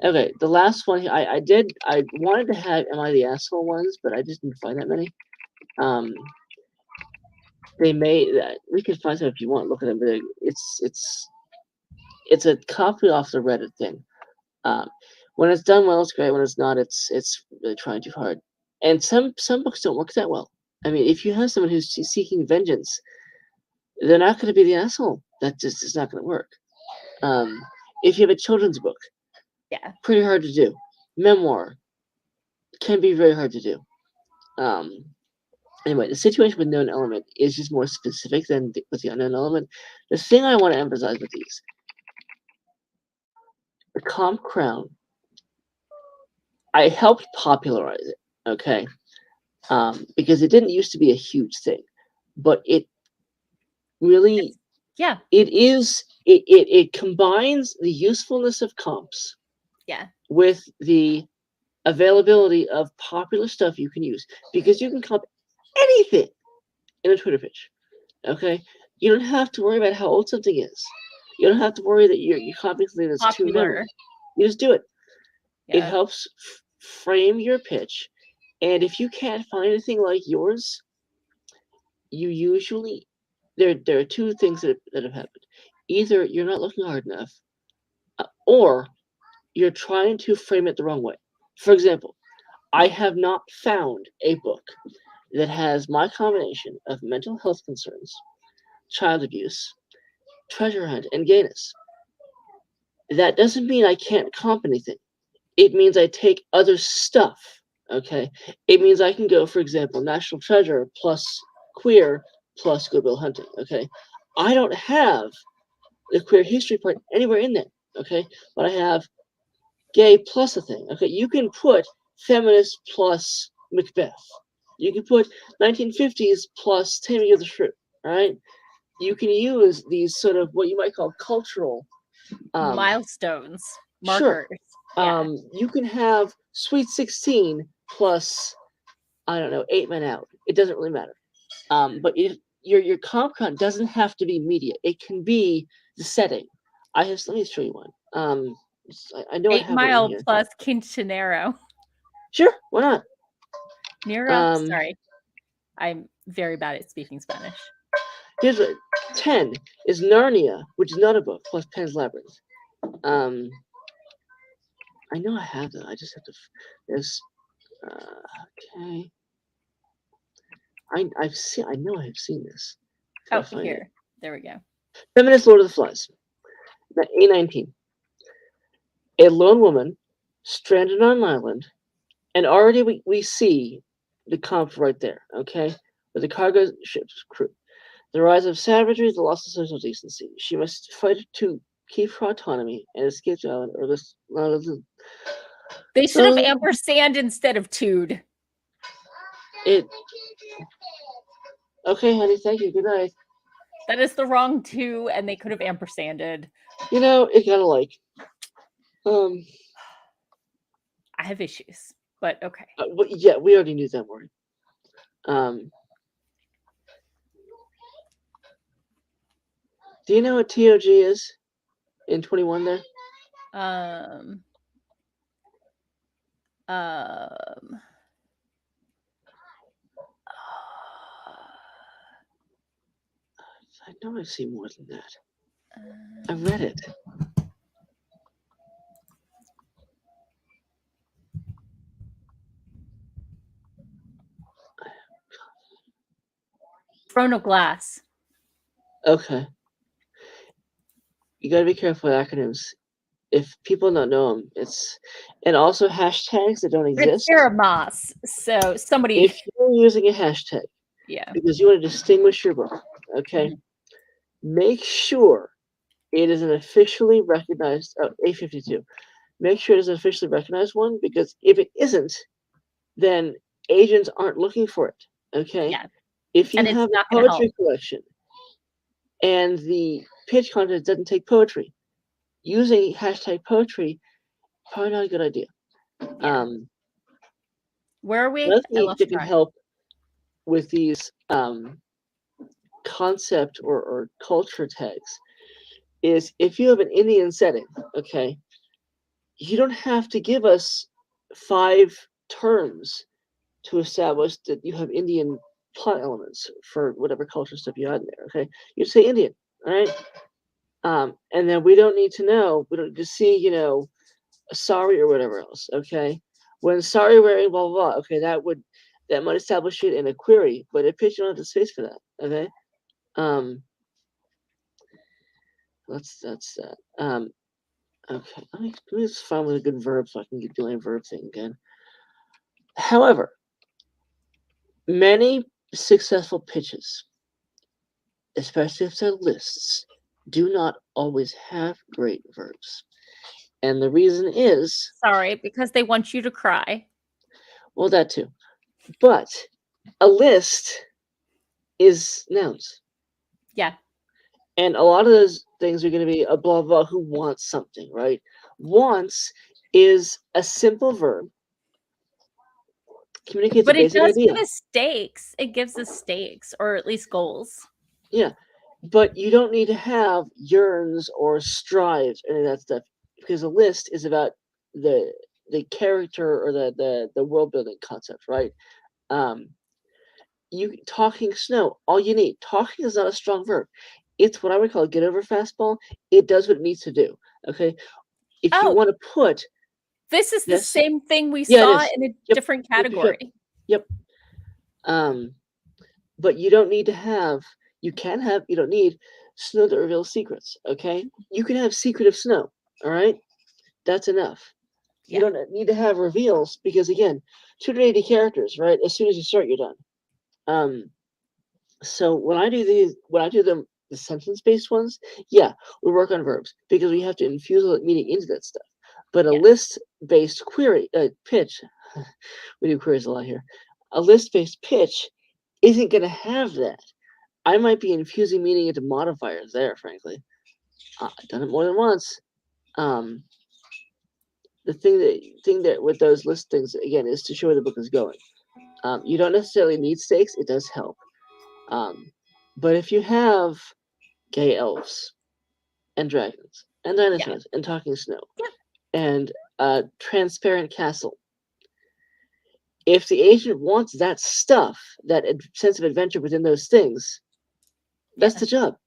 Okay, the last one I wanted to have Am I the Asshole ones, but I just didn't find that many. They made that we can find some if you want. Look at them, but it's a copy off the Reddit thing. When it's done well, it's great. When it's not, it's really trying too hard. And some books don't work that well. I mean, if you have someone who's seeking vengeance, they're not going to be the asshole. That just is not going to work. If you have a children's book, pretty hard to do. Memoir can be very hard to do. Anyway, the situation with known element is just more specific than with the unknown element. The thing I want to emphasize with these, the comp crown, I helped popularize it, okay? Because it didn't used to be a huge thing, but it really, it combines the usefulness of comps with the availability of popular stuff you can use, because you can comp anything in a Twitter pitch, okay? You don't have to worry about how old something is. You don't have to worry that you're comping something that's too new. You just do it. It helps frame your pitch, and if you can't find anything like yours, you usually there are two things that have happened. Either you're not looking hard enough, or you're trying to frame it the wrong way. For example, I have not found a book that has my combination of mental health concerns, child abuse, treasure hunt, and gayness. That doesn't mean I can't comp anything. It means I take other stuff, okay? It means I can go, for example, National Treasure plus queer plus Good Will Hunting, okay? I don't have the queer history part anywhere in there, okay? But I have gay plus a thing, okay? You can put feminist plus Macbeth. You can put 1950s plus Taming of the Shrew, all right? You can use these sort of what you might call cultural milestones, markers. Sure. You can have Sweet 16 plus, I don't know, 8 Men Out. It doesn't really matter. But your comp count doesn't have to be media. It can be the setting. Let me show you one. I know 8 I have Mile one here. plus Quinceanero. Sure, why not? Nero, sorry. I'm very bad at speaking Spanish. Here's what 10 is Narnia, which is not a book, plus Pan's Labyrinth. I know I have that. I just have to. There's okay. I've seen. I know I have seen this. Oh, here. There we go. Feminist Lord of the Flies. A19. A lone woman stranded on an island, and already we see the comp right there. Okay, with the cargo ship's crew, the rise of savagery, the loss of social decency. She must fight to keep her autonomy and escape the island, or this. They should have ampersand instead of tude. Okay, honey, thank you. Good night. That is the wrong two, and they could have ampersanded. You know, it kind of like. I have issues, but okay. Yeah, we already knew that word. Do you know what TOG is in 21 there? I know I've seen more than that. I read it. Throne of Glass. Okay. You gotta be careful with acronyms. If people don't know them, and also hashtags that don't exist. It's Moss. So somebody. If you're using a hashtag, because you want to distinguish your book, okay, make sure it is an officially recognized. A52. Make sure it is an officially recognized one, because if it isn't, then agents aren't looking for it. Okay. Yeah. If you have a poetry collection and the pitch contest doesn't take poetry, using hashtag poetry probably not a good idea. Yeah. Where are we? Another thing that can help with these concept or culture tags is if you have an Indian setting, okay, you don't have to give us 5 terms to establish that you have Indian plot elements for whatever culture stuff you had in there. Okay, you say Indian, all right, and then we don't need to know. We don't need to see, sorry or whatever else. Okay, when sorry wearing blah blah blah. Okay, that might establish it in a query, but a pitch you don't have the space for that. Okay, that's that. Okay, let me just find a good verb so I can get doing a verb thing again. However, many successful pitches, especially if they're lists, do not always have great verbs. And the reason is, Sorry, because they want you to cry. well, that too. But a list is nouns. Yeah. And a lot of those things are going to be a blah blah who wants something, right? Wants is a simple verb. Communicates But a it basic does idea. give us stakes. It gives us stakes, or at least goals. Yeah. But you don't need to have yearns or strives or any of that stuff, because a list is about the character or the world building concept, right? Um, you talking snow, all you need. Talking is not a strong verb. It's what I would call a get over fastball. It does what it needs to do. Okay. If you Oh, want to put this is the yes, same thing we yeah, it saw is. in a Yep. different Yep. category. Yep. But you don't need to have. You can have. You don't need snow that reveals secrets. Okay. You can have secretive snow. All right. That's enough. You Yeah. don't need to have reveals because again, 280 characters, right? As soon as you start, you're done. So when I do the sentence-based ones, yeah, we work on verbs because we have to infuse a meaning into that stuff. But a Yeah. list-based query pitch, we do queries a lot here. A list-based pitch isn't going to have that. I might be infusing meaning into modifiers there, frankly. I've done it more than once. The thing that with those listings again is to show where the book is going. You don't necessarily need stakes; it does help. But if you have gay elves and dragons and dinosaurs and talking snow and a transparent castle, if the agent wants that stuff, that sense of adventure within those things, that's the job.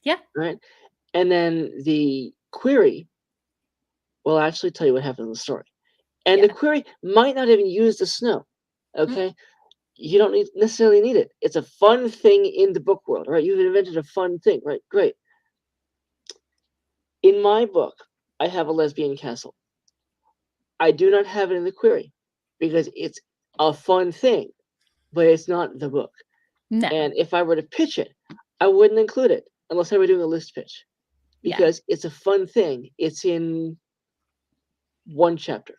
Yeah. Right. And then the query will actually tell you what happened in the story. And the query might not even use the snow. Okay. You don't necessarily need it. It's a fun thing in the book world, right? You've invented a fun thing, right? Great. In my book, I have a lesbian castle. I do not have it in the query because it's a fun thing, but it's not the book. No. And if I were to pitch it, I wouldn't include it unless I were doing a list pitch because it's a fun thing. It's in one chapter.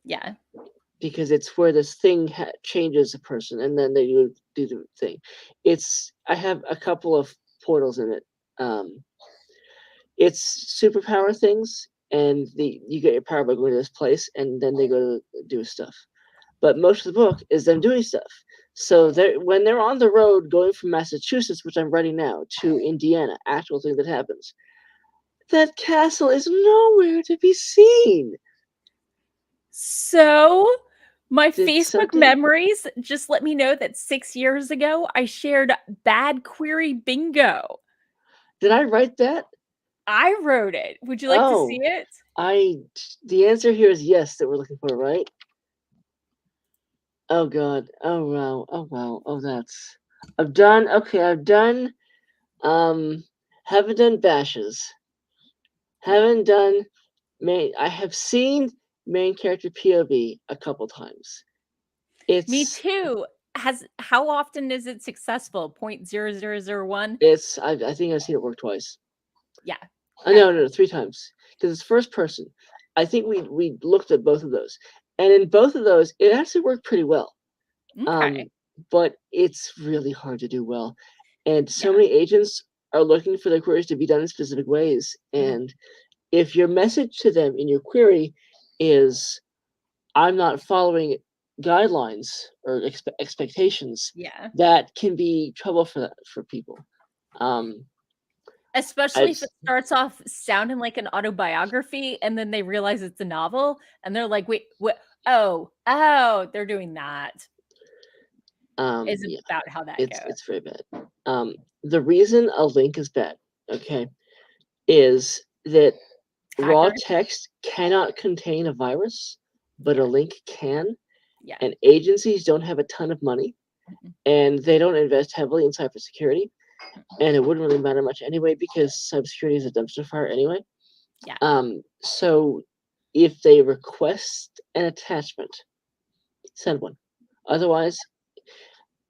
Yeah. Because it's where this thing changes a person and then they do the thing. I have a couple of portals in it. It's superpower things, and you get your power by going to this place, and then they go to do stuff. But most of the book is them doing stuff. So when they're on the road going from Massachusetts, which I'm writing now, to Indiana, actual thing that happens, that castle is nowhere to be seen. So my Facebook memories just let me know that 6 years ago I shared bad query bingo. Did I write that? I wrote it. Would you like to see it? The answer here is yes that we're looking for, right? Oh god. Oh wow. Oh wow. Oh I've done haven't done bashes. Haven't done I have seen main character POV a couple times. Me too. How often is it successful? 0.0001? I think I've seen it work twice. Yeah. No, 3 times. Because it's first person. I think we looked at both of those. And in both of those, it actually worked pretty well. Okay. But it's really hard to do well. And so many agents are looking for their queries to be done in specific ways. And if your message to them in your query is, I'm not following guidelines or expectations, that can be trouble for people. Especially if it starts off sounding like an autobiography and then they realize it's a novel and they're like, wait, what? Oh, they're doing that. Is about how that goes. It's very bad. The reason a link is bad, okay, is that raw text cannot contain a virus, but a link can. Yeah. And agencies don't have a ton of money, and they don't invest heavily in cybersecurity. And it wouldn't really matter much anyway because cybersecurity is a dumpster fire anyway. Yeah. So if they request an attachment, send one. Otherwise,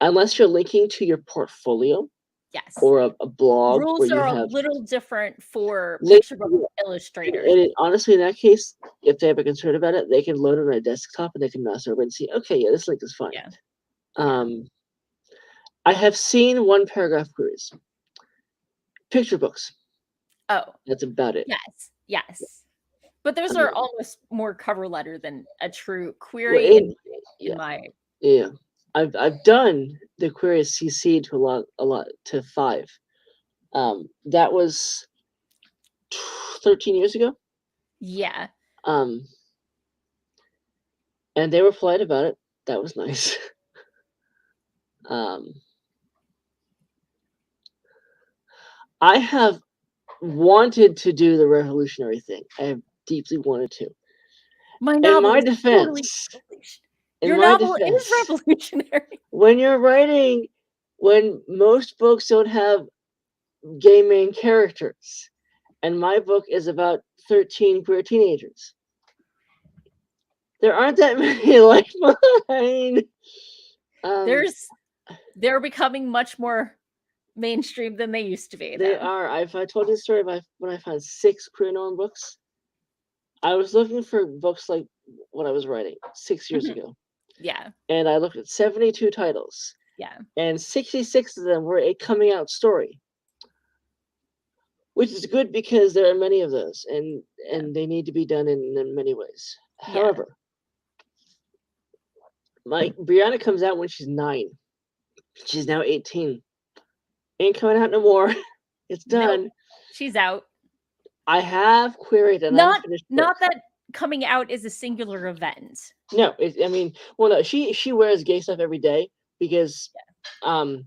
unless you're linking to your portfolio. Yes. Or a blog Rules where you are have a little different for picture book illustrators. And honestly, in that case, if they have a concern about it, they can load it on a desktop and they can mouse over and see, okay, yeah, this link is fine. Yeah. I have seen one paragraph queries. Picture books. Oh. That's about it. Yes. But those are almost more cover letter than a true query in my... Yeah. I've done the queries CC to a lot to 5. That was 13 years ago. Yeah. And they were polite about it. That was nice. I have wanted to do the revolutionary thing. I have deeply wanted to. My novel is totally Your novel is revolutionary. When you're writing, when most books don't have gay main characters, and my book is about 13 queer teenagers, there aren't that many like mine. They're becoming much more mainstream than they used to be. They are. I told you the story about when I found 6 queer known books. I was looking for books like what I was writing 6 years ago. Yeah. And I looked at 72 titles. Yeah. And 66 of them were a coming out story. Which is good because there are many of those and they need to be done in many ways. However, Brianna comes out when she's 9. She's now 18. Ain't coming out no more. It's done. Nope. She's out. I have queried and not that coming out is a singular event. No, no, she wears gay stuff every day because number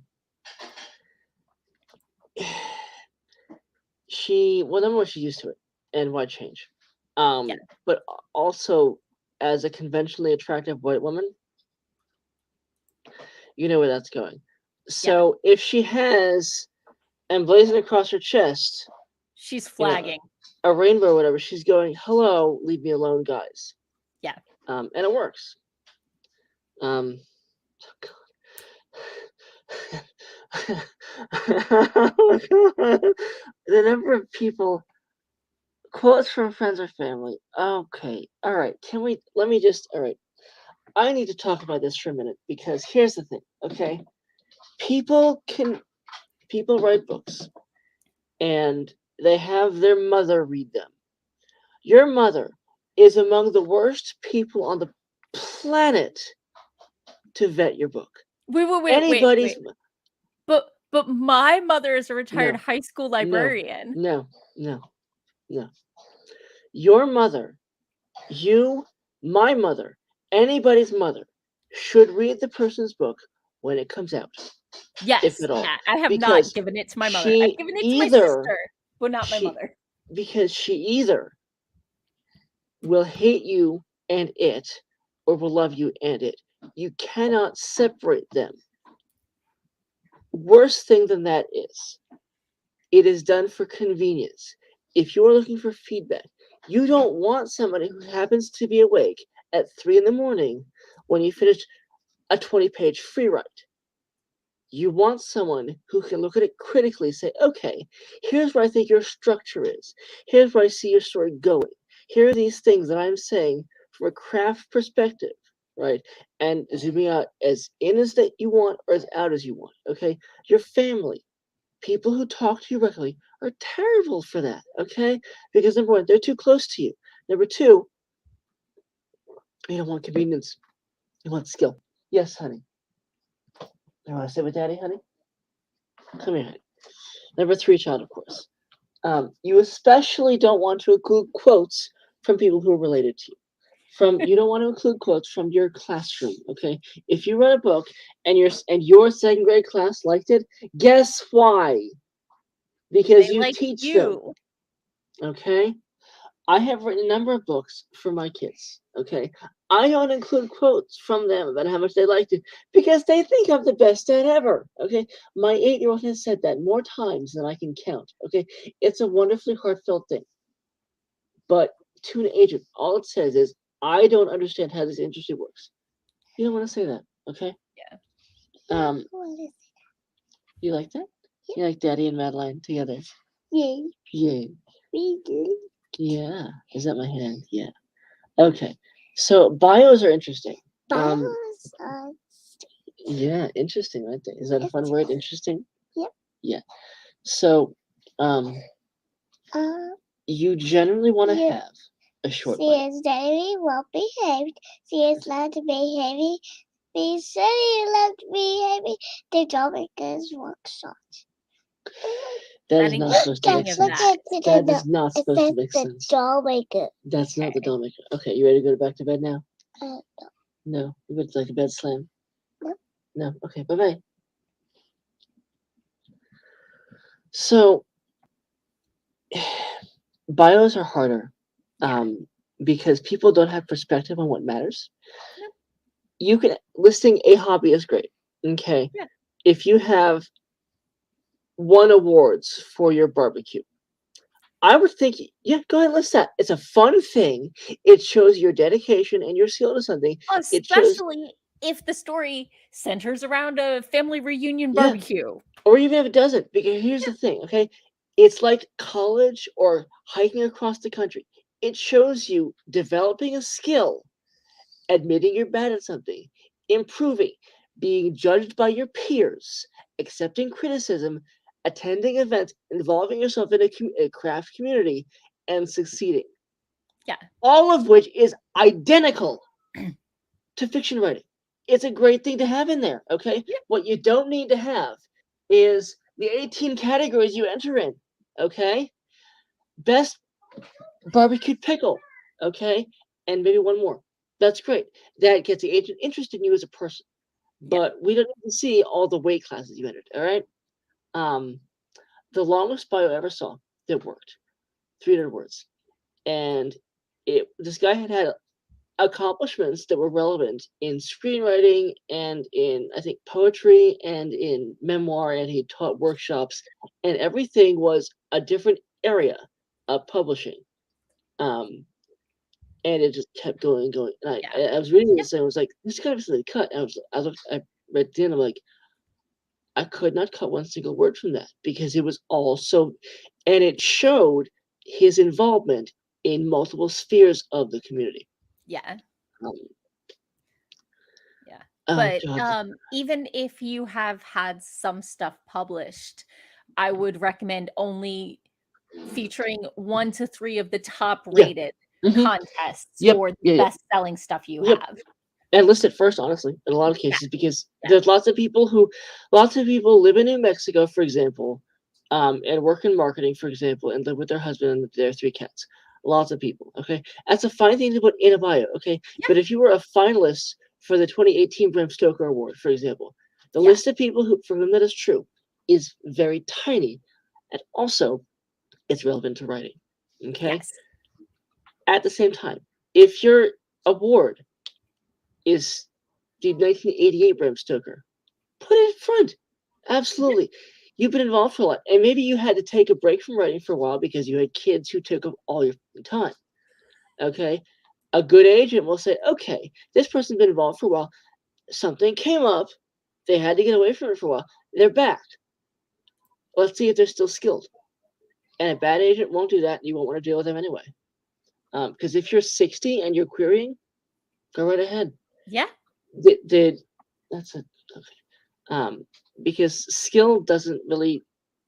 one, she's used to it, and why change? But also as a conventionally attractive white woman, you know where that's going. So if she has emblazoned across her chest, she's flagging a rainbow or whatever, she's going, hello, leave me alone, guys. Yeah. And it works. The number of people, quotes from friends or family. Okay. All right. All right. I need to talk about this for a minute because here's the thing. Okay. People write books and they have their mother read them. Your mother is among the worst people on the planet to vet your book. Wait. But my mother is a retired high school librarian. No. Your mother, my mother, anybody's mother should read the person's book when it comes out. Yes. If at all. Yeah, I have not given it to my mother. I've given it to my sister, but not my mother. Because she either will hate you and it, or will love you and it. You cannot separate them. Worst thing than that is, it is done for convenience. If you're looking for feedback, you don't want somebody who happens to be awake at 3 a.m. when you finish a 20-page free write. You want someone who can look at it critically, say, okay, here's where I think your structure is. Here's where I see your story going. Here are these things that I'm saying from a craft perspective, right? And zooming out as in as that you want or as out as you want, okay? Your family, people who talk to you regularly are terrible for that, okay? Because number one, they're too close to you. Number two, you don't want convenience. You want skill. Yes, honey. You want to sit with daddy, honey? Come here, honey. Number 3, child, of course. You especially don't want to include quotes from people who are related to you. You don't want to include quotes from your classroom, okay? If you write a book and your second grade class liked it, guess why? Because you teach them. Okay? I have written a number of books for my kids, okay? I don't include quotes from them about how much they liked it because they think I'm the best dad ever, okay? My 8-year-old has said that more times than I can count, okay? It's a wonderfully heartfelt thing. But to an agent, all it says is, I don't understand how this industry works. You don't want to say that, okay? Yeah. You like that? You like Daddy and Madeline together? Yay. Yay. We do. Yeah. Is that my hand? Yeah. Okay. So bios are interesting. Bios Yeah, interesting, aren't they? Is that a fun word? Interesting? Yep. Yeah. So you generally want to have a short She is very well behaved. She is allowed to be heavy. Be very allowed to be heavy. The jawbreakers work short. That is not supposed to make sense. That is not supposed to make sense. Jawbreaker. That's not the doll maker. Okay, you ready to go back to bed now? No. No. You would like a bed slam? No. No. Okay, bye-bye. So bios are harder because people don't have perspective on what matters. Yep. You can listing a hobby is great. Okay. Yeah. If you have won awards for your barbecue, I would think, yeah, go ahead and list that. It's a fun thing. It shows your dedication and your skill to something. Especially if the story centers around a family reunion barbecue. Or even if it doesn't, because here's the thing, okay? It's like college or hiking across the country. It shows you developing a skill, admitting you're bad at something, improving, being judged by your peers, accepting criticism, attending events, involving yourself in a craft community, and succeeding. Yeah. All of which is identical to fiction writing. It's a great thing to have in there, okay? Yeah. What you don't need to have is the 18 categories you enter in, okay? Best barbecued pickle, okay? And maybe one more. That's great. That gets the agent interested in you as a person. But we don't need to see all the weight classes you entered, all right? The longest bio I ever saw that worked, 300 words. And this guy had accomplishments that were relevant in screenwriting and in, I think, poetry and in memoir, and he taught workshops, and everything was a different area of publishing. And it just kept going and going. And I was reading this and I was like, this gotta be something to cut. And I read the end, I'm like, I could not cut one single word from that because it was all so, and it showed his involvement in multiple spheres of the community. Yeah. Oh, But God. even if you have had some stuff published, I would recommend only featuring 1 to 3 of the top rated contests for the best-selling stuff you have. And list it first, honestly, in a lot of cases, because there's lots of people live in New Mexico, for example, and work in marketing, for example, and live with their husband and their 3 cats. Lots of people, okay? That's a fine thing to put in a bio, okay? But if you were a finalist for the 2018 Bram Stoker Award, for example, the list of people for whom that is true is very tiny, and also it's relevant to writing, okay? Yes. At the same time, if your award is the 1988 Bram Stoker, put it in front. Absolutely. You've been involved for a lot. And maybe you had to take a break from writing for a while because you had kids who took up all your time. Okay? A good agent will say, okay, this person's been involved for a while. Something came up. They had to get away from it for a while. They're back. Let's see if they're still skilled. And a bad agent won't do that. And you won't want to deal with them anyway. Because if you're 60 and you're querying, go right ahead. Yeah. That's it. Okay. Because skill doesn't really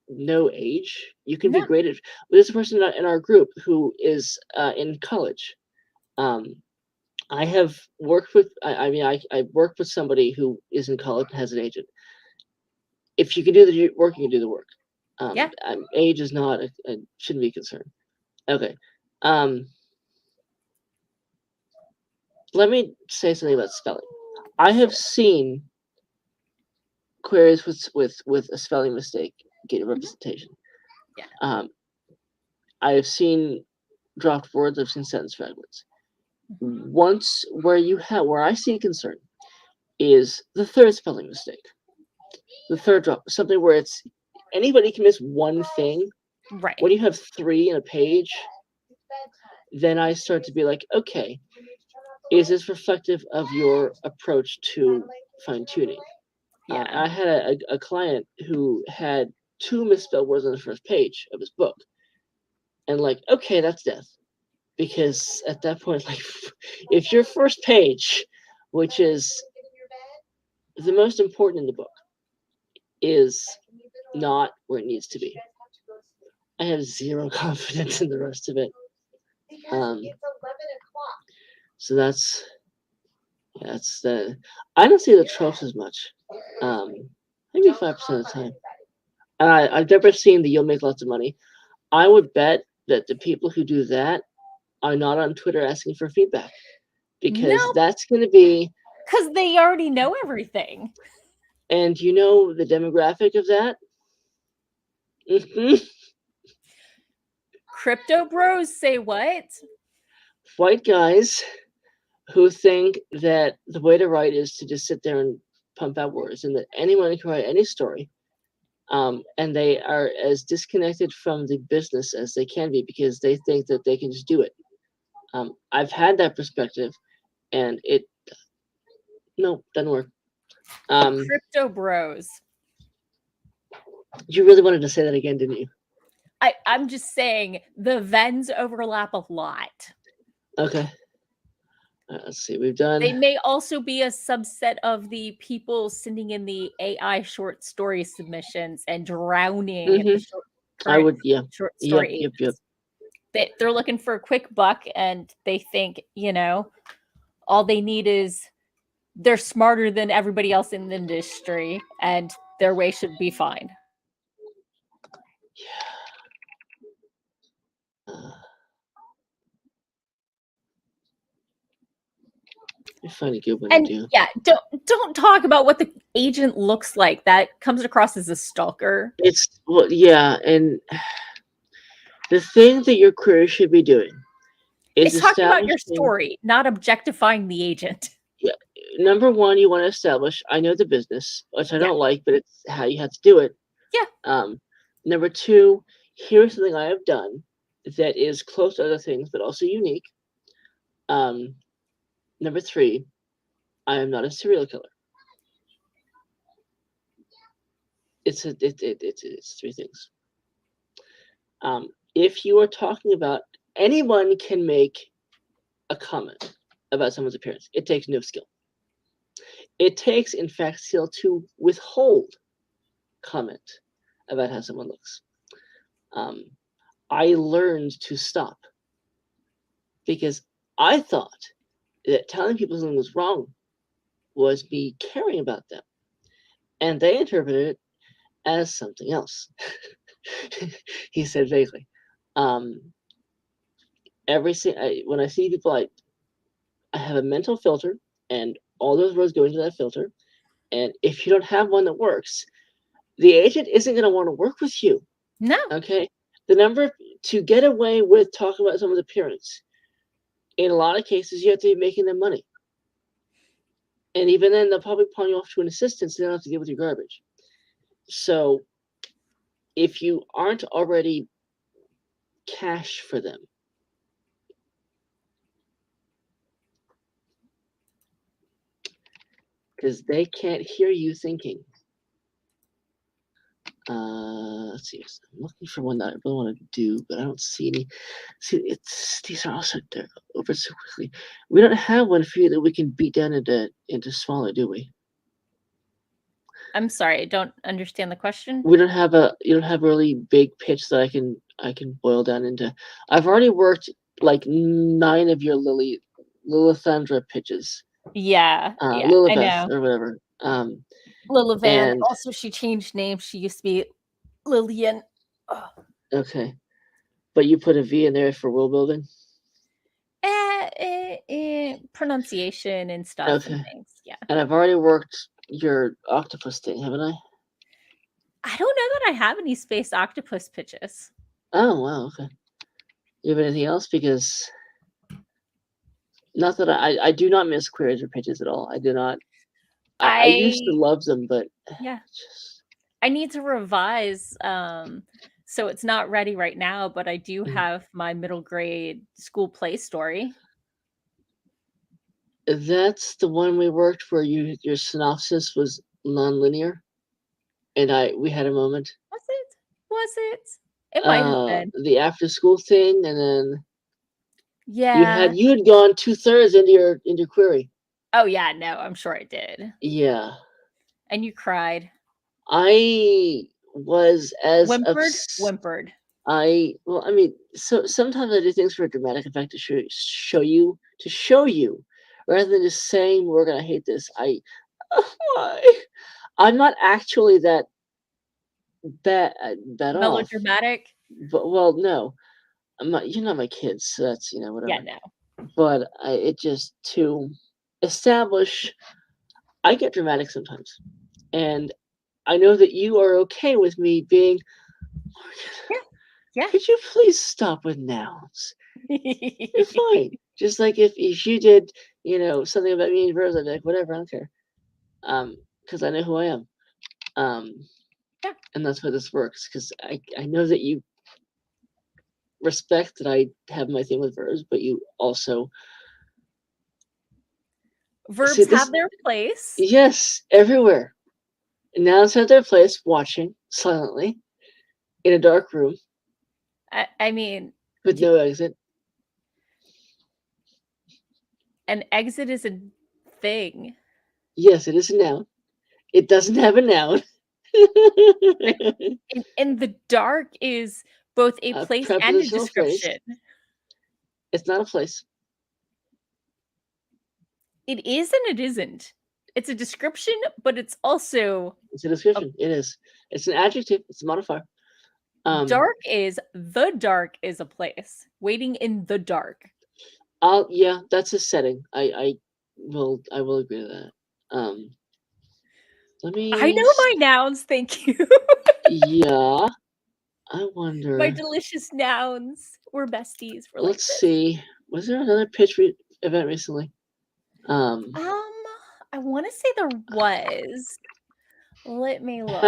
know age. You can be great at. There's a person in our group who is in college. I have worked with. I worked with somebody who is in college and has an agent. If you can do the work, you can do the work. Age is not shouldn't be a concern. Okay. Let me say something about spelling. I have seen queries with a spelling mistake get representation. Yeah. I have seen dropped words. I've seen sentence fragments. Once where I see concern is the third spelling mistake. The third drop, something where it's anybody can miss one thing. Right. When you have 3 in a page, then I start to be like, okay, is this reflective of your approach to fine tuning? Yeah. I had a client who had 2 misspelled words on the first page of his book. And like, okay, that's death. Because at that point, like, if your first page, which is the most important in the book, is not where it needs to be, I have zero confidence in the rest of it. So that's the. I don't see the tropes as much. Maybe 5% of the time. I've never seen the "you'll make lots of money." I would bet that the people who do that are not on Twitter asking for feedback, because that's going to be because they already know everything. And you know the demographic of that? Crypto bros say what? White guys who think that the way to write is to just sit there and pump out words, and that anyone can write any story. And they are as disconnected from the business as they can be, because they think that they can just do it. I've had that perspective, and doesn't work. Crypto bros. You really wanted to say that again, didn't you? I'm just saying the Venns overlap a lot. Okay. Let's see. We've done. They may also be a subset of the people sending in the AI short story submissions and drowning the short. I would, short story. Yep. They're looking for a quick buck, and they think, all they need is they're smarter than everybody else in the industry, and their way should be fine. You find a good one and to do. Yeah, don't talk about what the agent looks like. That comes across as a stalker. And the thing that your query should be doing is talking about your story, not objectifying the agent. Yeah. Number one, you want to establish, I know the business, which I don't like, but it's how you have to do it. Yeah. Number two, here's something I have done that is close to other things, but also unique. Number three, I am not a serial killer. It's 3 things. If you are talking about, anyone can make a comment about someone's appearance. It takes no skill. It takes, in fact, skill to withhold comment about how someone looks. I learned to stop, because I thought that telling people something was wrong was me caring about them, and they interpreted it as something else. He said vaguely. When I see people, I have a mental filter, and all those words go into that filter. And if you don't have one that works, the agent isn't going to want to work with you. No. Okay. The number to get away with talking about someone's appearance, in a lot of cases, you have to be making them money. And even then, they'll probably pawn you off to an assistant, so they don't have to deal with your garbage. So if you aren't already cash for them, because they can't hear you thinking. Let's see. I'm looking for one that I really want to do, but I don't see any. See, these are also over so quickly. We don't have one for you that we can beat down into smaller, do we? I'm sorry, I don't understand the question. You don't have a really big pitch that I can boil down into. I've already worked like 9 of your Lilithandra pitches. Yeah, Lilibeth, I know. or whatever. Lilivan. Also, she changed names. She used to be Lillian. Oh. Okay, but you put a V in there for world building. Pronunciation and stuff and things. Yeah. And I've already worked your octopus thing, haven't I? I don't know that I have any space octopus pitches. Oh wow, okay. You have anything else? Because not that I do not miss queries or pitches at all. I do not. I used to love them, but yeah, I need to revise. So it's not ready right now, but I do have my middle grade school play story. That's the one we worked where your synopsis was non-linear, and we had a moment. Was it? It might have been. The after-school thing, and then yeah, you had gone 2/3 into your query. Oh yeah, no, I'm sure I did. Yeah. And you cried. I was as Whimpered. Well, I mean, so sometimes I do things for a dramatic effect to show you, rather than just saying we're gonna hate this. Why? I'm not actually that off. Melodramatic. But well, no, I'm not. You're not my kids, so that's whatever. Yeah, no. But it just to establish, I get dramatic sometimes, and I know that you are okay with me being. Yeah. Could you please stop with nouns? You're fine. Just like if you did, something about me in verbs, I'd be like, whatever, I don't care. Because I know who I am. Yeah. And that's why this works. Because I know that you respect that I have my thing with verbs, but you also verbs have their place. Yes, everywhere. Nouns have their place watching silently in a dark room. I mean, with no exit. An exit is a thing. Yes, it is a noun. It doesn't have a noun. And the dark is both a place and a description. Phrase. It's not a place. It is and it isn't. It's a description, but it's also... It's a description. It is. It's an adjective. It's a modifier. Dark is a place. Waiting in the dark. Yeah, that's a setting. I will agree to that. I know my nouns, thank you. Yeah. I wonder. My delicious nouns. We're besties. Let's see. Was there another pitch event recently? I want to say there was. Let me look.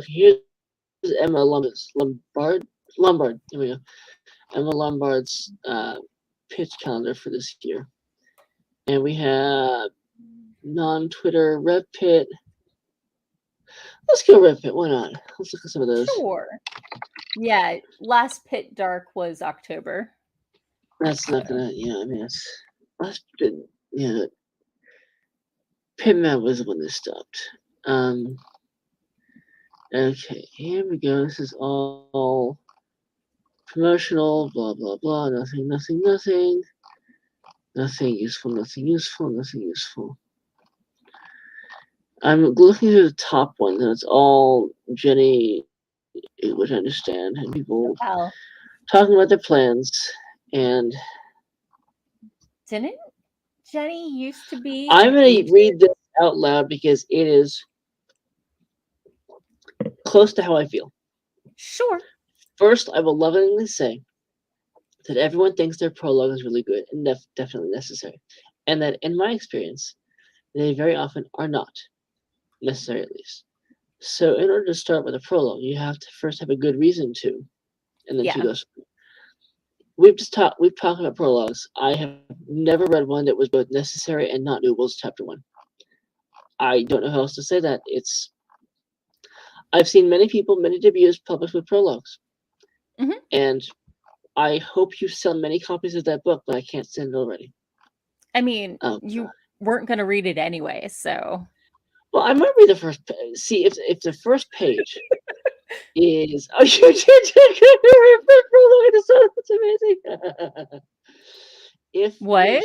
Here's Emma Lombard. Here we go. Emma Lombard's pitch calendar for this year, and we have non-Twitter Rev Pit. Let's go Rev Pit. Why not? Let's look at some of those. Sure. Yeah, last Pit Dark was October. That's not gonna. Yeah, I mean, it's last Pit. Yeah, Pitman was the one that stopped. Okay, here we go. This is all promotional. Blah blah blah. Nothing useful. I'm looking at the top one, and it's all Jenny, which I understand, and people talking about their plans. And didn't Jenny used to be? I'm going to read this out loud because it is close to how I feel. Sure. First, I will lovingly say that everyone thinks their prologue is really good and definitely necessary, and that in my experience, they very often are not necessary, at least. So in order to start with a prologue, you have to first have a good reason to, and then to go. We've talked about prologues. I have never read one that was both necessary and not doable as chapter 1. I don't know how else to say that. I've seen many debuts published with prologues. Mm-hmm. And I hope you sell many copies of that book, but I can't stand it already. I mean, you weren't going to read it anyway, so... Well, I might read the first page. See, if the first page is... Oh, you did! That's amazing! What?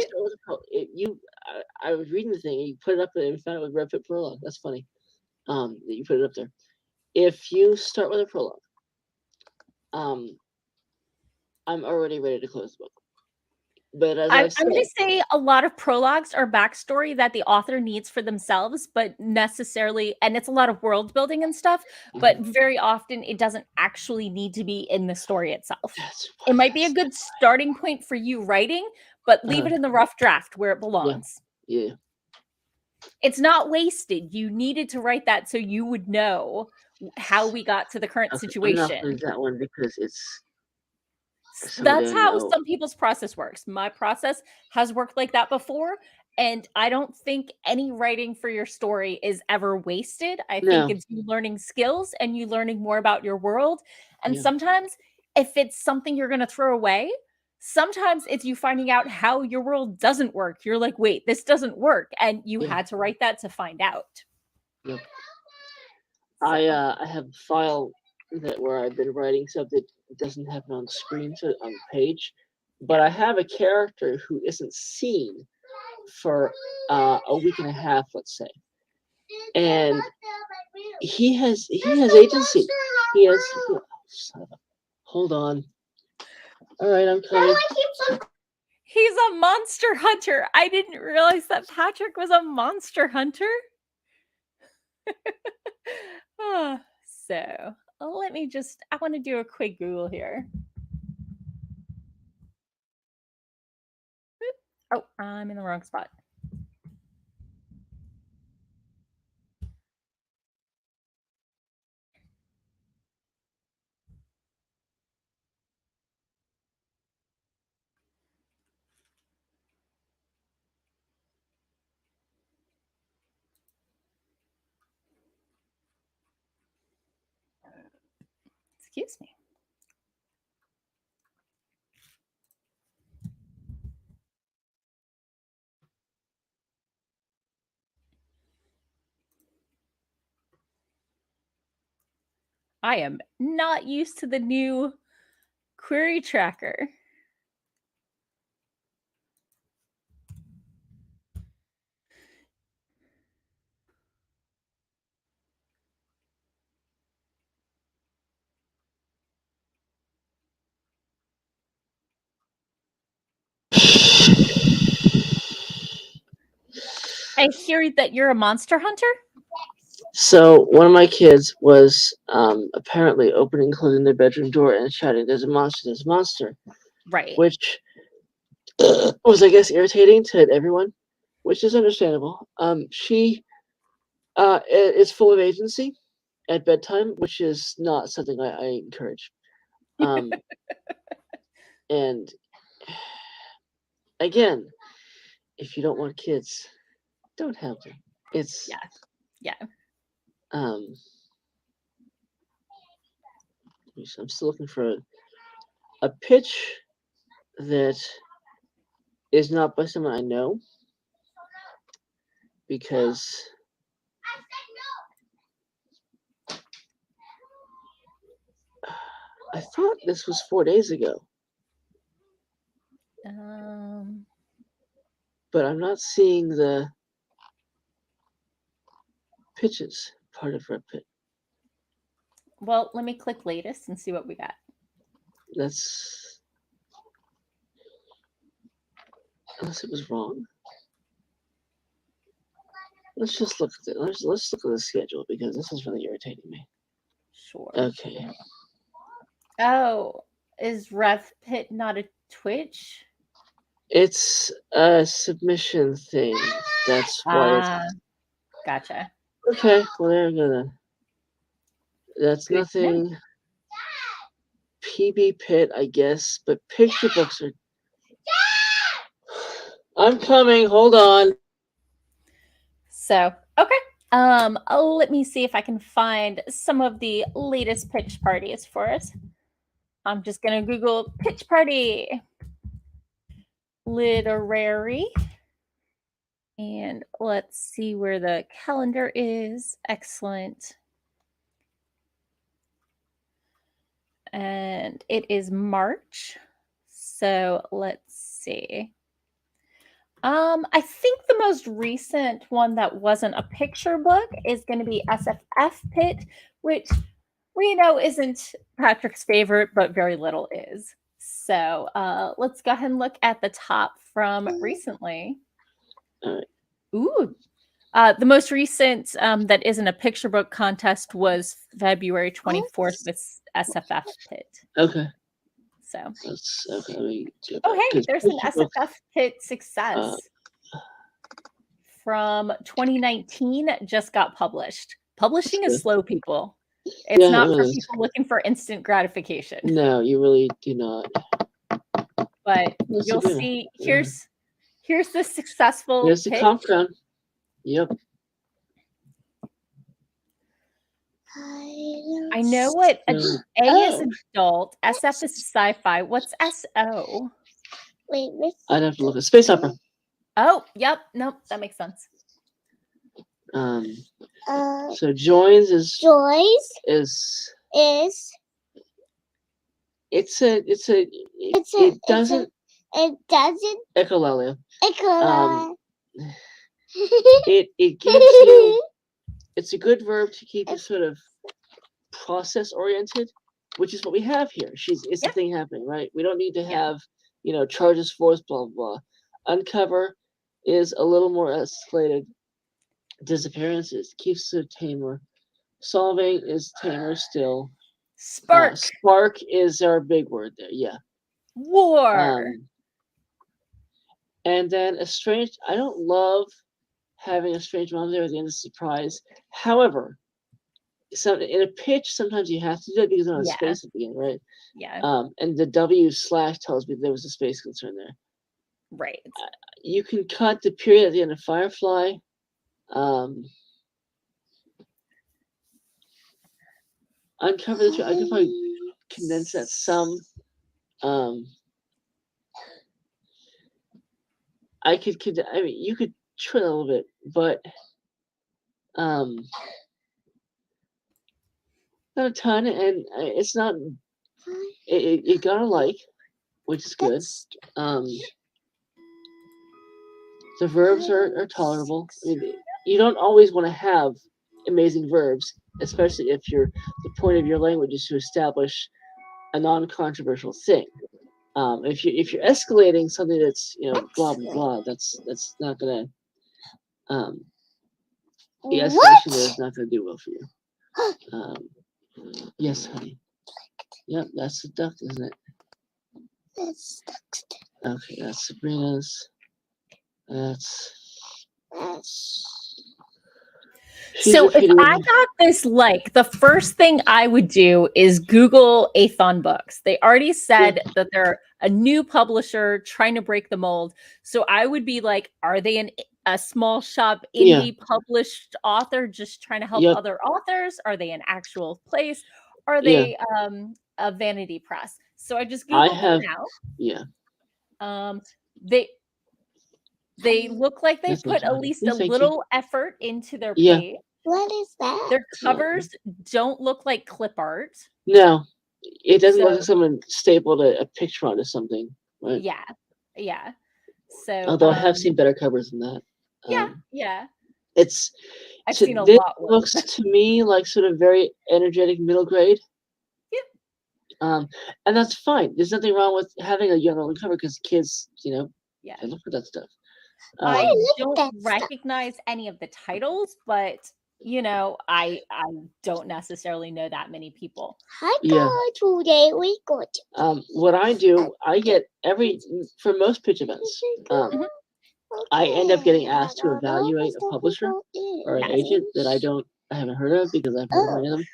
I was reading the thing, and you put it up there and found it with Red Pit Prologue. That's funny. That you put it up there. If you start with a prologue, I'm already ready to close the book. But as I'm going to say a lot of prologues are backstory that the author needs for themselves, but necessarily, and it's a lot of world building and stuff, but very often it doesn't actually need to be in the story itself. It might be a good starting point for you writing, but leave it in the rough draft where it belongs. Yeah. It's not wasted. You needed to write that so you would know how we got to the current situation. I'm not doing that one because it's... That's how some people's process works. My process has worked like that before, And I don't think any writing for your story is ever wasted. I No. think it's you learning skills and you learning more about your world. And Yeah. sometimes if it's something you're going to throw away, sometimes it's you finding out how your world doesn't work. You're like, wait, this doesn't work. And you had to write that to find out. Yep. So. I have a file where I've been writing stuff that doesn't happen on screen, so on the page, but I have a character who isn't seen for a week and a half, let's say, and he has agency. He has. Hold on. All right, I'm coming. He's a monster hunter. I didn't realize that Patrick was a monster hunter. So let me I want to do a quick Google here. Oh, I'm in the wrong spot. Excuse me. I am not used to the new query tracker. I hear that you're a monster hunter? So one of my kids was apparently opening and closing their bedroom door and shouting, "There's a monster! There's a monster!" Right. Which was, I guess, irritating to everyone, which is understandable. She is full of agency at bedtime, which is not something I encourage. And again, if you don't want kids, don't have them. It's yeah. I'm still looking for a pitch that is not by someone I know, because I thought this was 4 days ago. But I'm not seeing the pitches part of Redpit. Well, let me click latest and see what we got. That's unless it was wrong. Let's just look at it. Let's look at the schedule, because this is really irritating me. Sure. Okay. Oh, is RevPit not a Twitch? It's a submission thing. That's why. Gotcha. Okay, well, there we go then. That's Good nothing. PB Pit, I guess, but picture books are. I'm coming. Hold on. So, okay. Let me see if I can find some of the latest pitch parties for us. I'm just gonna Google pitch party literary, and let's see where the calendar is. Excellent. And it is March. So let's see. I think the most recent one that wasn't a picture book is going to be SFF Pit, which we know isn't Patrick's favorite, but very little is. So let's go ahead and look at the top from recently. Ooh. The most recent that isn't a picture book contest was February 24th with SFF Pit. Okay. So. That's okay. Oh, hey, there's an SFF Pit success from 2019. Just got published. Publishing is slow, people. It's not for people looking for instant gratification. No, you really do not. But you'll see. Here's Here's the successful Here's the pitch. comp crown. Yep. I know what A is adult, SF is sci-fi. What's SO? Wait, I'd have to look at space opera. Oh, yep. Nope, that makes sense. So joins is it doesn't echolalia. It gives you, it's a good verb to keep you sort of process oriented, which is what we have here. It's the thing happening, right? We don't need to have, charges, force, blah, blah, blah. Uncover is a little more escalated. Disappearances keeps the tamer. Solving is tamer still. Spark. Spark is our big word there. Yeah. War. And then estranged. I don't love having a strange mom there at the end of the surprise. However, in a pitch, sometimes you have to do it because there's no space at the end, right? Yeah. And the W/ tells me there was a space concern there. Right. You can cut the period at the end of Firefly. Uncover the truth. I could probably condense that some. You could trim a little bit, but not a ton, and it's not. It got a like, which is good. The verbs are tolerable. I mean, you don't always want to have amazing verbs, especially if the point of your language is to establish a non-controversial thing. If you're escalating something that's blah blah blah, that's not gonna the escalation there is not gonna do well for you. Yes, honey. Yep, that's the duck, isn't it? That's duck's. Okay, that's Sabrina's. That's. So if I got this, the first thing I would do is Google Athon Books. They already said that they're a new publisher trying to break the mold. So I would be like, are they a small shop indie published author just trying to help other authors? Are they an actual place? Are they a vanity press? So I just Googled them now. Yeah. They look like they put at least a little effort into their page. What is that? Their covers don't look like clip art. No, it doesn't look like someone stapled a picture onto something. Right? Yeah. So, although I have seen better covers than that. Yeah. I've seen a lot worse. Looks to me like sort of very energetic middle grade. Yeah. And that's fine. There's nothing wrong with having a young adult cover because kids, they look for that stuff. I don't recognize any of the titles, but I don't necessarily know that many people. Today we got. What I do, I get for most pitch events, I end up getting asked to evaluate a publisher or an agent that I haven't heard of because I've heard of many of them.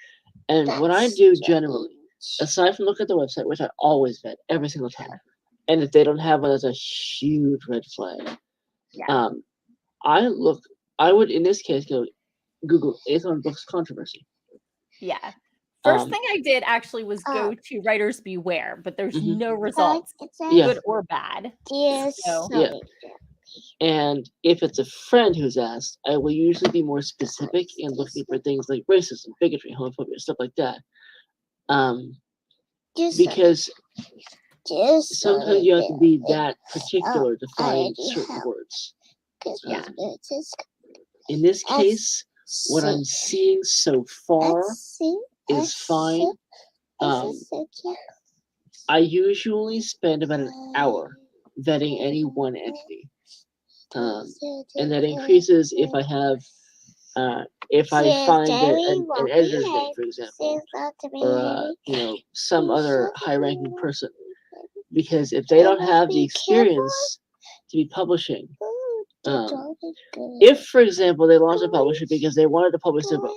And what I do generally, aside from look at the website, which I always vet every single time, and if they don't have one, that's a huge red flag. Yeah. I would in this case go Google Athon Books controversy. Yeah. First thing I did actually was go to Writers Beware, but there's no results, good or bad. Yeah. And if it's a friend who's asked, I will usually be more specific in looking for things like racism, bigotry, homophobia, stuff like that. Because sometimes you have to be that particular to find certain words. In this case, what I'm seeing so far is fine. I usually spend about an hour vetting any one entity. And that increases if I have if I find an editor's name, for example, or some other high-ranking person, because if they don't have the experience to be publishing, if, for example, they launch a publisher because they wanted to publish their book,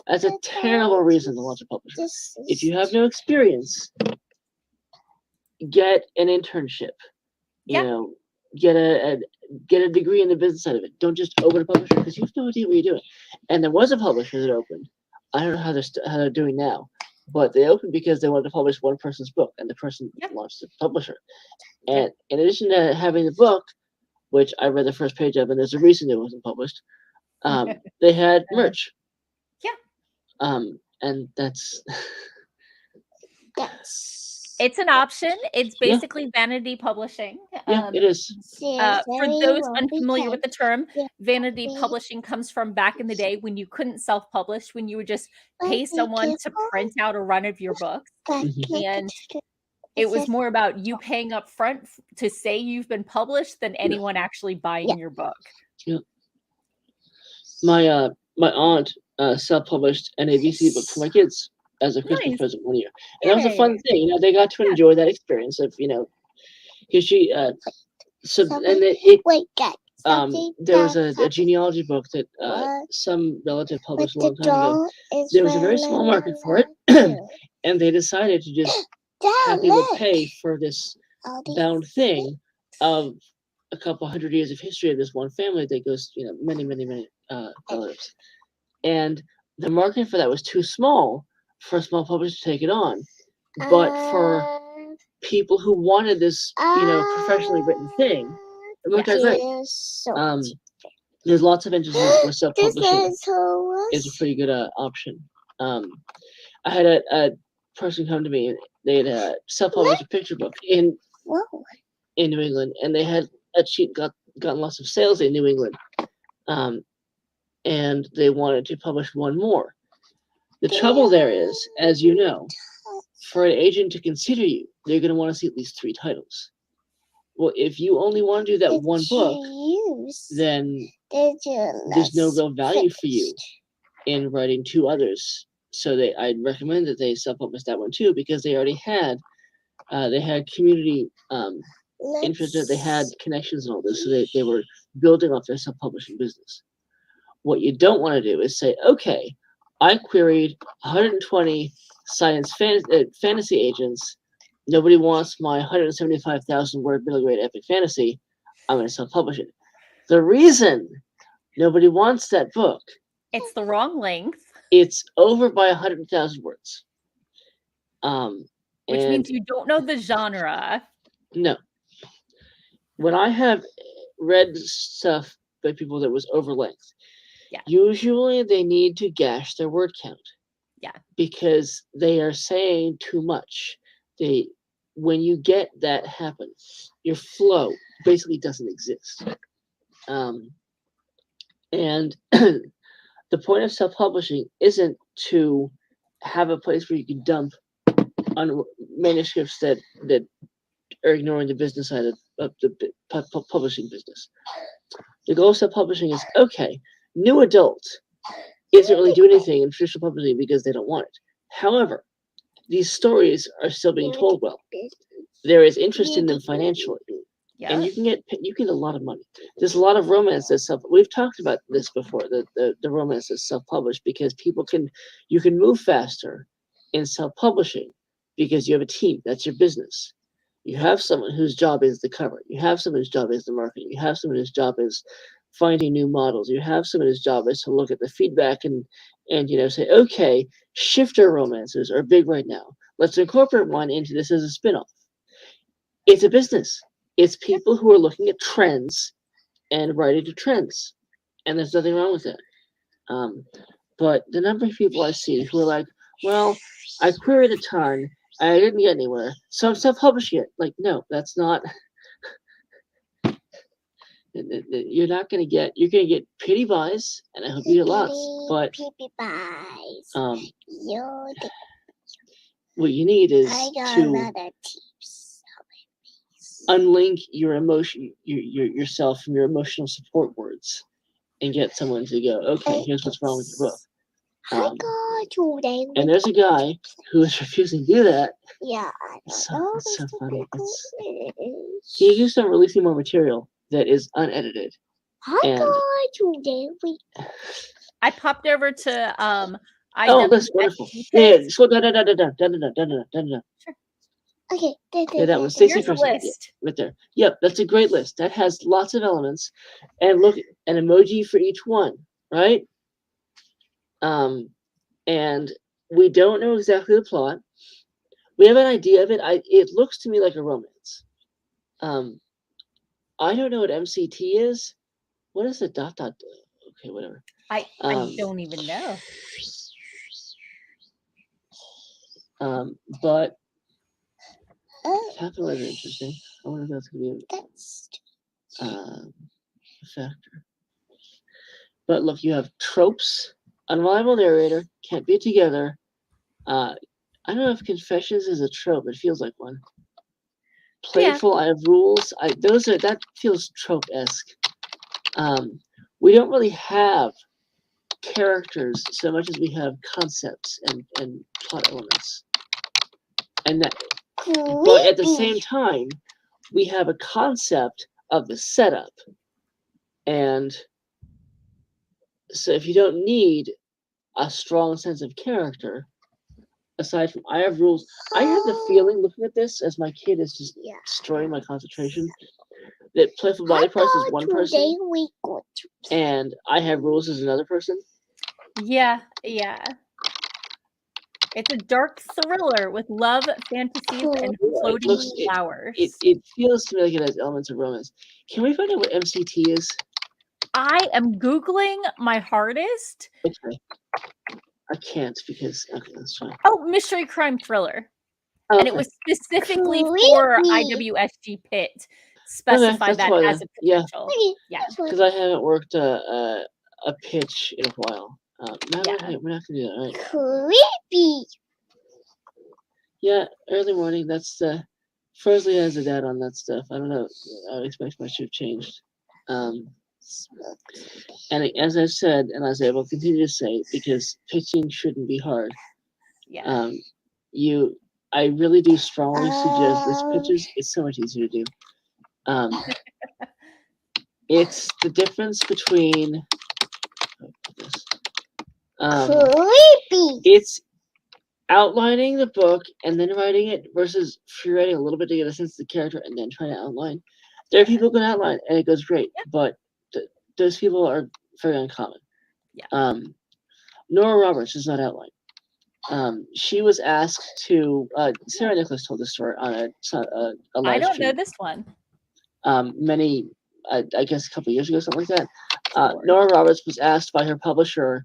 that's a terrible reason to launch a publisher. If you have no experience, get an internship. get a degree in the business side of it. Don't just open a publisher because you have no idea what you're doing. And there was a publisher that opened. I don't know how they're doing now, but they opened because they wanted to publish one person's book, and the person launched the publisher. And in addition to having the book, which I read the first page of, and there's a reason it wasn't published, they had merch. And that's it's an option. It's basically vanity publishing. It is. For those unfamiliar with the term, vanity publishing comes from back in the day when you couldn't self-publish, when you would just pay someone to print out a run of your books. And it was more about you paying up front to say you've been published than anyone actually buying your book. My aunt self-published an ABC book for my kids as a Christmas present one year, and that was a fun thing. They got to enjoy that experience of because she there was a genealogy book that some relative published a long time ago. There was a very small market for it, and they decided to just have people pay for this bound thing of a couple hundred years of history of this one family that goes many relatives, and the market for that was too small for a small publisher to take it on, but for people who wanted this professionally written thing, it worked out great. There's lots of instances where self-publishing is a pretty good option. I had a person come to me, and they had self-published a picture book in New England, and they had gotten lots of sales in New England, and they wanted to publish one more. The trouble there is, as you know, for an agent to consider you, they're going to want to see at least 3 titles. Well, if you only want to do that one book, then there's no real value for you in writing 2 others. So I'd recommend that they self-publish that one too, because they already had community interest, they had connections and all this, so they were building off their self-publishing business. What you don't want to do is say, okay, I queried 120 science fantasy agents. Nobody wants my 175,000 word middle grade epic fantasy. I'm going to self-publish it. The reason nobody wants that book, it's the wrong length. It's over by 100,000 words. Which means you don't know the genre. No. When I have read stuff by people that was over length, usually they need to gash their word count. Because they are saying too much. When you get that happen, your flow basically doesn't exist. And the point of self-publishing isn't to have a place where you can dump on manuscripts that are ignoring the business side of the publishing business. The goal of self-publishing is, okay, new adult isn't really doing anything in traditional publishing because they don't want it. However, these stories are still being told well. There is interest in them financially. And you can get a lot of money. There's a lot of romance that's we've talked about this before, the romance that's self-published, because you can move faster in self-publishing because you have a team. That's your business. You have someone whose job is the cover. You have someone whose job is the marketing. You have someone whose job is finding new models. You have someone whose job is to look at the feedback and say, okay, shifter romances are big right now. Let's incorporate one into this as a spin-off. It's a business. It's people who are looking at trends and writing to trends. And there's nothing wrong with that. But the number of people I see who are like, well, I queried a ton, I didn't get anywhere, so I'm self-publishing it. Like, no, that's not. You're going to get pity buys, and I hope you get lots. But pity buys. What you need is to unlink your emotion, yourself from your emotional support words, and get someone to go, okay, here's what's wrong with your book. And there's a guy who is refusing to do that. Yeah, it's so funny. He used to releasing more material that is unedited. I popped over to that's wonderful. Yeah, so Okay. Yeah, that one. Stacy Here's a Person. list. Yeah, right there. Yep, that's a great list. That has lots of elements, and look, an emoji for each one, right? And we don't know exactly the plot. We have an idea of it. It looks to me like a romance. I don't know what MCT is. What is the dot? Okay, whatever. I don't even know. But capital letter interesting. I wonder if that's gonna be a factor. But look, you have tropes, unreliable narrator, can't be together. I don't know if confessions is a trope. It feels like one. Playful. I have rules. That feels trope-esque. We don't really have characters so much as we have concepts and plot elements. And that, but at the same time, we have a concept of the setup. And so if you don't need a strong sense of character, aside from I have rules, I have the feeling looking at this as my kid is just destroying my concentration, that Playful Body Parts is one person and I have rules as another person. Yeah. It's a dark thriller with love, fantasies, and floating flowers. It feels to me like it has elements of romance. Can we find out what MCT is? I am Googling my hardest. Okay. I can't because that's fine. Oh, mystery crime thriller. Okay. And it was specifically for IWSG Pitt. Specified that as a potential. Yeah. Because I haven't worked a pitch in a while. We're not gonna do that, right? Creepy. Yeah, early morning. That's Frosley has a dad on that stuff. I don't know. I would expect much to have changed. And as I've said, and as I will continue to say, because pitching shouldn't be hard. Yeah. I really do strongly suggest this pitches. It's so much easier to do. It's the difference between creepy. It's outlining the book and then writing it versus free writing a little bit to get a sense of the character and then trying to outline. There are people who can outline and it goes great, but those people are very uncommon. Yeah. Nora Roberts does not outline. She was asked to. Sarah Nicholas told this story on a live I don't stream. know this one. Many, I guess, a couple of years ago, something like that. Nora Roberts was asked by her publisher.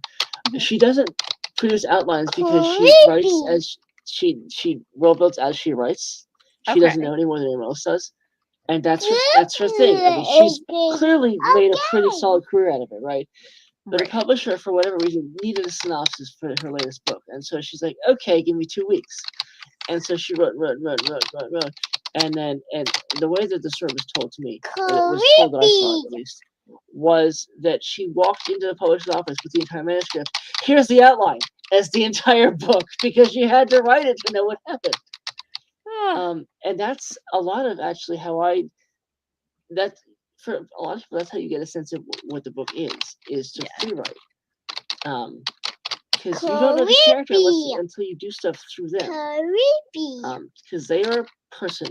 Mm-hmm. She doesn't produce outlines because she writes as she world builds as she writes. She doesn't know any more than anyone else does, and that's her thing. I mean, she's clearly made a pretty solid career out of it, right? But her publisher, for whatever reason, needed a synopsis for her latest book. And so she's like, okay, give me 2 weeks. And so she wrote. And the way that the story was told to me, and it was told that I saw it at least, was that she walked into the publisher's office with the entire manuscript. Here's the outline as the entire book, because she had to write it to know what happened. And that's a lot of actually how for a lot of people, that's how you get a sense of what the book is to free write. Because you don't know the character until you do stuff through them. Because they are a person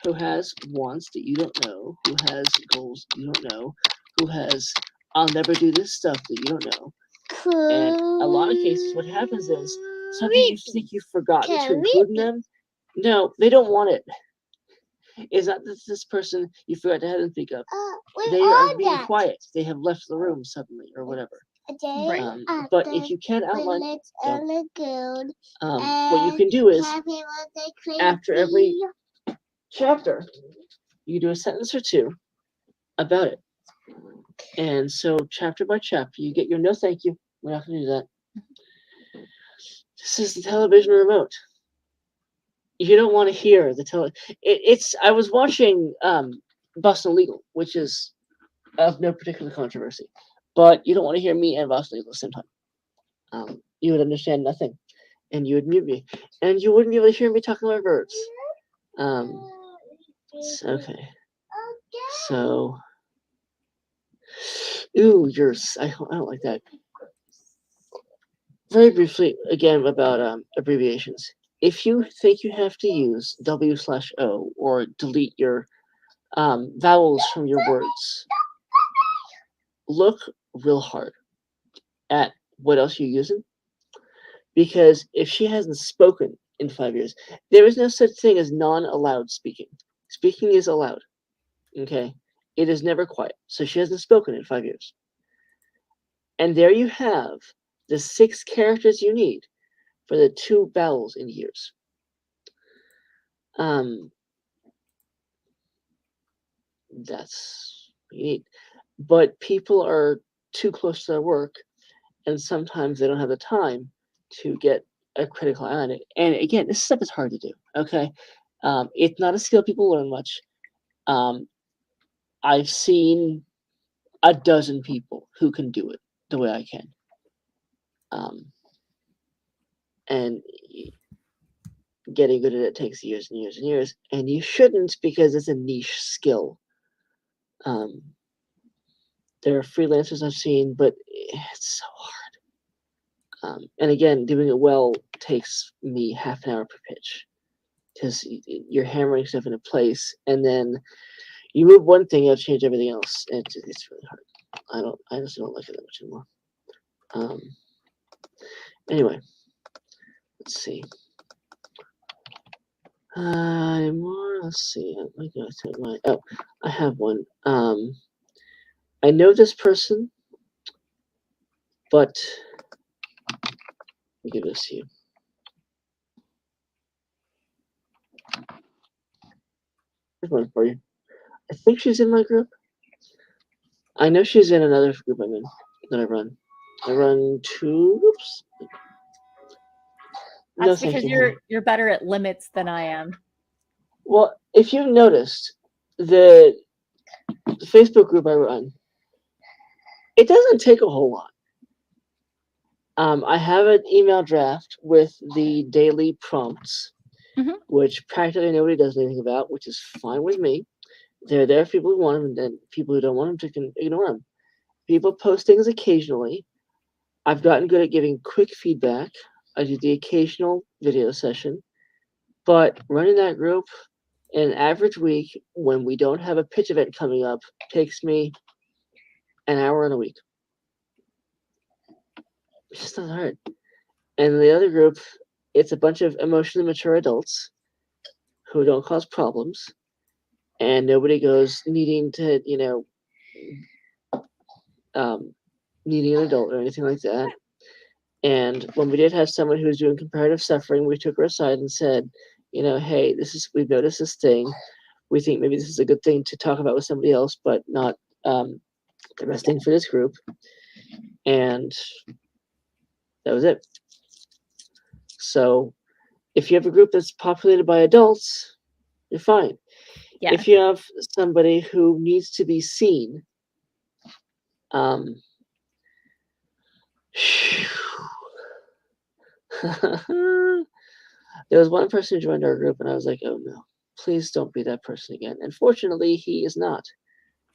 who has wants that you don't know, who has goals you don't know, who has I'll never do this stuff that you don't know. And a lot of cases, what happens is something you think you've forgotten to include in them. No, they don't want it. It's not that this person you forgot to have them think of. They are being quiet. They have left the room suddenly or whatever. But if you can outline, what you can do is after every chapter, you do a sentence or two about it. And so chapter by chapter, you get your no thank you. We're not going to do that. This is the television remote. You don't want to hear the I was watching Boston Legal, which is of no particular controversy, but you don't want to hear me and Boston Legal at the same time. You would understand nothing, and you would mute me, and you wouldn't be able to hear me talking about verbs. Okay. So, I don't like that. Very briefly, again, about abbreviations. if you think you have to use W/O or delete your vowels from your words, look real hard at what else you're using. Because if she hasn't spoken in 5 years, there is no such thing as non-allowed speaking. Speaking is allowed. Okay? It is never quiet. So she hasn't spoken in 5 years. And there you have the 6 characters you need for the 2 vowels in years. That's what you need. But people are too close to their work, and sometimes they don't have the time to get a critical eye on it. And again, this stuff is hard to do. Okay, it's not a skill people learn much. I've seen a dozen people who can do it the way I can, and getting good at it takes years and years and years. And you shouldn't, because it's a niche skill. There are freelancers I've seen, but it's so hard. And again, doing it well takes me half an hour per pitch, because you're hammering stuff into place, and then you move one thing, you'll change everything else. It's really hard. I just don't like it that much anymore. Anyway, let's see. Let's see. I have one. I know this person, but I'll give this to you. Here's one for you. I think she's in my group. I know she's in another group I'm in that I run. I run 2 groups. That's because you're better at limits than I am. Well, if you've noticed, the Facebook group I run, it doesn't take a whole lot. I have an email draft with the daily prompts, which practically nobody does anything about, which is fine with me. They're there for people who want them, and then people who don't want them can ignore them. People post things occasionally. I've gotten good at giving quick feedback. I do the occasional video session. But running that group in an average week, when we don't have a pitch event coming up, takes me an hour in a week. It's just not hard. And the other group, it's a bunch of emotionally mature adults who don't cause problems. And nobody goes needing to, needing an adult or anything like that. And when we did have someone who was doing comparative suffering, we took her aside and said, hey, we've noticed this thing. We think maybe this is a good thing to talk about with somebody else, but not the best thing for this group. And that was it. So if you have a group that's populated by adults, you're fine. Yeah. If you have somebody who needs to be seen, there was one person who joined our group, and I was like, oh no, please don't be that person again. And fortunately, he is not.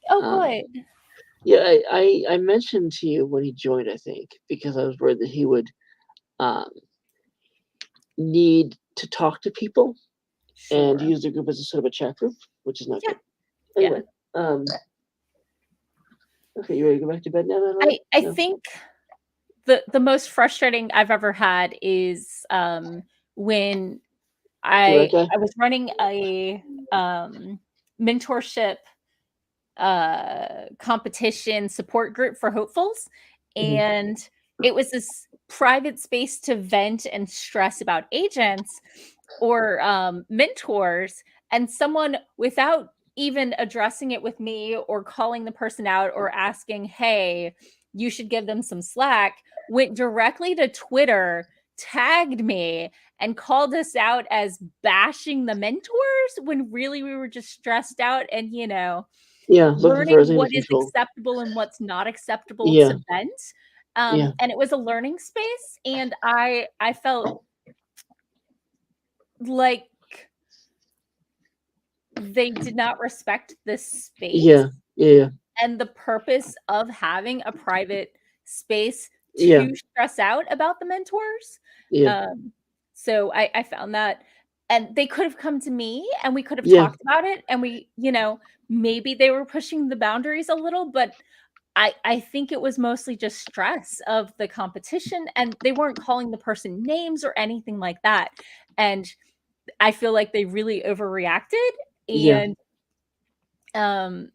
Oh, good. Yeah, I mentioned to you when he joined, I think, because I was worried that he would need to talk to people and use the group as a sort of a chat group, which is not good. Anyway, okay, you ready to go back to bed now? I think the most frustrating I've ever had is when I was running a mentorship competition support group for hopefuls, and it was this private space to vent and stress about agents or mentors, and someone, without even addressing it with me or calling the person out or asking, hey, you should give them some slack, went directly to Twitter, tagged me, and called us out as bashing the mentors, when really we were just stressed out and, learning what is acceptable and what's not acceptable to vent. And it was a learning space, and I felt like they did not respect this space. Yeah. And the purpose of having a private space to stress out about the mentors. So I found that, and they could have come to me and we could have Yeah. talked about it, and we, maybe they were pushing the boundaries a little, but I think it was mostly just stress of the competition, and they weren't calling the person names or anything like that. And I feel like they really overreacted Yeah. and um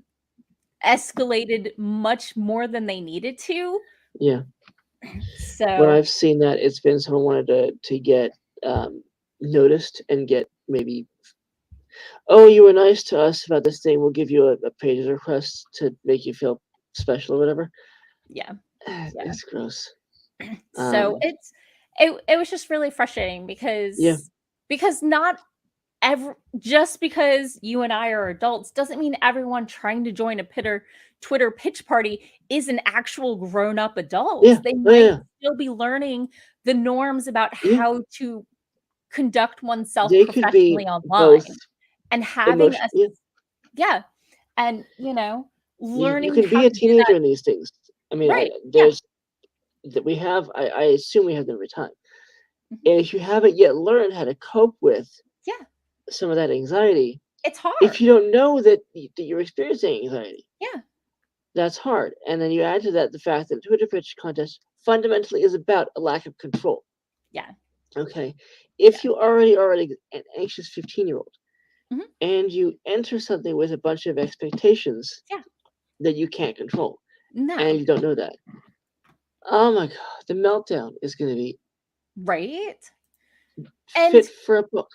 escalated much more than they needed to. Yeah. When So, I've seen that, it's been someone wanted to get noticed and get maybe, oh, you were nice to us about this thing. We'll give you a pages request to make you feel special or whatever. yeah. Yeah. It's gross. So it was just really frustrating Yeah. because not just because you and I are adults doesn't mean everyone trying to join a Twitter pitch party is an actual grown-up adult. Yeah. They Oh, might yeah. still be learning the norms about Yeah. how to conduct oneself They could be professionally both online, and having emotion. a Yeah. yeah, and, You learning can how be to a do that. teenager in these things. I mean, Right, yeah. there's that we have. I assume we have them every time. Mhm. And if you haven't yet learned how to cope with Yeah, some of that anxiety, it's if hard. you don't know that you're experiencing anxiety, Yeah, that's hard. And then you add to that the fact that a Twitter pitch contest fundamentally is about a lack of control. yeah, Okay. yeah. If you already an anxious 15-year-old Mhm. and you enter something with a bunch of expectations Yeah. that you can't control and No. you don't know that, oh my God, the meltdown is going to be Right? And fit for a book.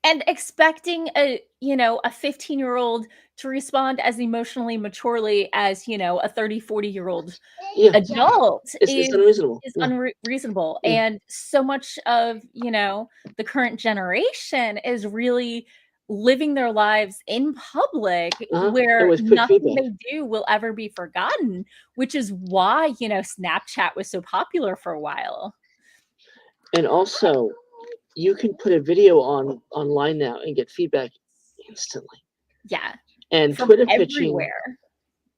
expecting a 15-year-old to respond as emotionally maturely as, a 30, 40-year-old Yeah. adult It's unreasonable. is Yeah. unreasonable. Yeah. And so much of, the current generation is really living their lives in public And where with quick nothing feedback. they do will ever be forgotten, which is why, Snapchat was so popular for a while. And also, you can put a video online now and get feedback instantly. Yeah. And From Twitter pitching everywhere.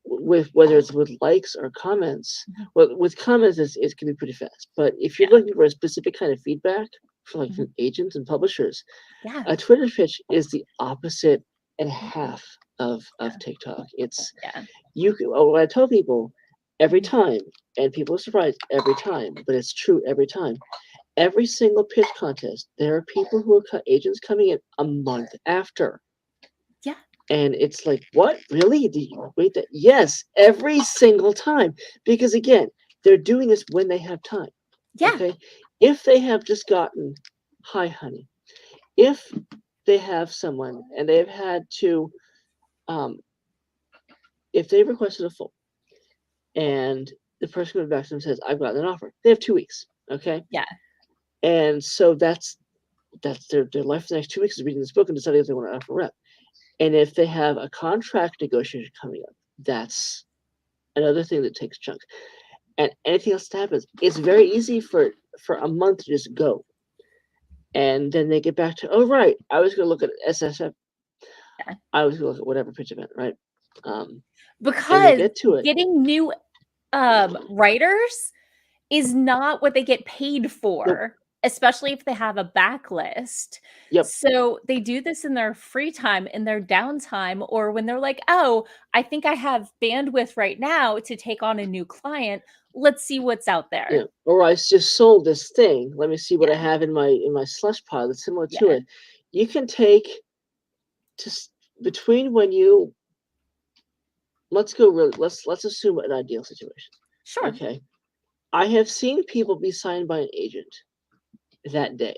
with whether it's with likes or comments, Mhm. well, with comments it can be pretty fast. But if you're Yeah. looking for a specific kind of feedback from Mhm. from agents and publishers, Yeah. a Twitter pitch is the opposite and half of Yeah. TikTok. It's Yeah. what I tell people every Mhm. time, and people are surprised every time, but it's true every time. Every single pitch contest, there are people who are agents coming in a month after. Yeah. And it's like, what? Really? Did you wait that? Yes, every single time. Because again, they're doing this when they have time. Yeah. Okay. If they have just gotten, hi, honey. If they have someone and they've had to, if they requested a full and the person comes back to them and says, I've gotten an offer, they have 2 weeks. Okay. Yeah. And so that's their life for the next 2 weeks is reading this book and deciding if they want to offer rep. And if they have a contract negotiation coming up, that's another thing that takes chunk. And anything else that happens, it's very easy for a month to just go. And then they get back to, oh right, I was gonna look at SSF. Yeah. I was gonna look at whatever pitch event, right? And they Because get to it. getting new writers is not what they get paid Nope. for, especially if they have a backlist. Yep. So they do this in their free time, in their downtime, or when they're like, "Oh, I think I have bandwidth right now to take on a new client. Let's see what's out Yeah. there." Or I just sold this thing. Let me see what I Yeah. have in my slush pile that's similar to Yeah. it. You can take just between when you let's assume an ideal situation. Sure. Okay. I have seen people be signed by an agent that day.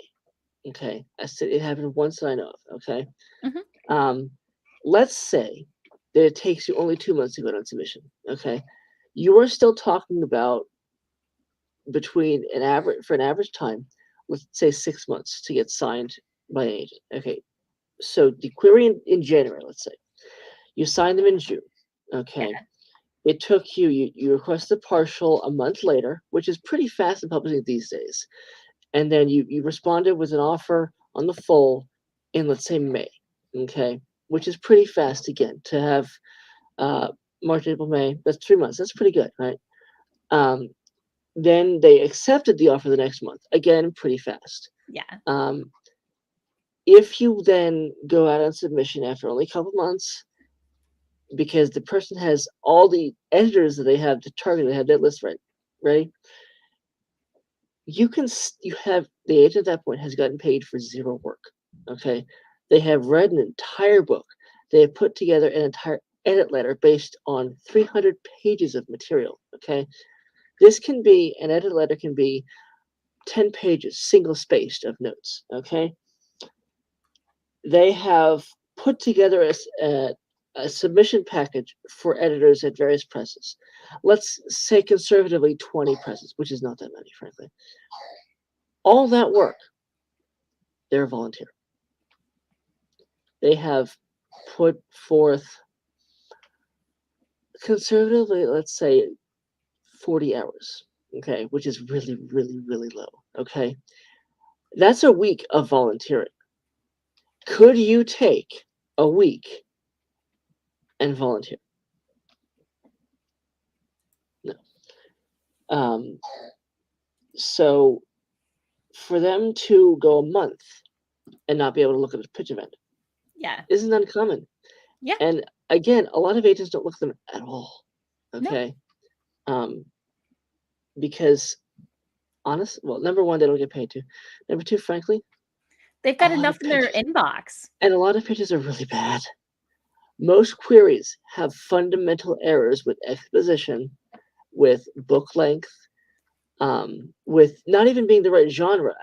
Okay. I said it happened once that I know of. Okay. Mhm. Let's say that it takes you only 2 months to go on submission. Okay. You are still talking about between an average time, let's say 6 months to get signed by an agent. Okay. So the query in January, let's say. You signed them in June. Okay. Yeah. It took you requested partial a month later, which is pretty fast in publishing these days. And then you responded with an offer on the full in, let's say, May. Okay. Which is pretty fast again to have March, April, May. That's 3 months. That's pretty good, right? Then they accepted the offer the next month. Again, pretty fast. Yeah. If you then go out on submission after only a couple months, because the person has all the editors that they have to target, they have that list ready. You have the agent at that point has gotten paid for zero work. Okay, they have read an entire book. They have put together an entire edit letter based on 300 pages of material. Okay, an edit letter can be 10 pages, single spaced of notes. Okay, they have put together a submission package for editors at various presses. Let's say conservatively 20 presses, which is not that many, frankly. All that work, they're a volunteer. They have put forth conservatively, let's say 40 hours, okay, which is really, really, really low, okay? That's a week of volunteering. Could you take a week and volunteer? No. So for them to go a month and not be able to look at a pitch event, isn't uncommon. Yeah. And again, a lot of agents don't look at them at all. Okay. No. Because number one, they don't get paid to. Number two, frankly, they've got enough in their inbox. And a lot of pitches are really bad. Most queries have fundamental errors with exposition, with book length, with not even being the right genre.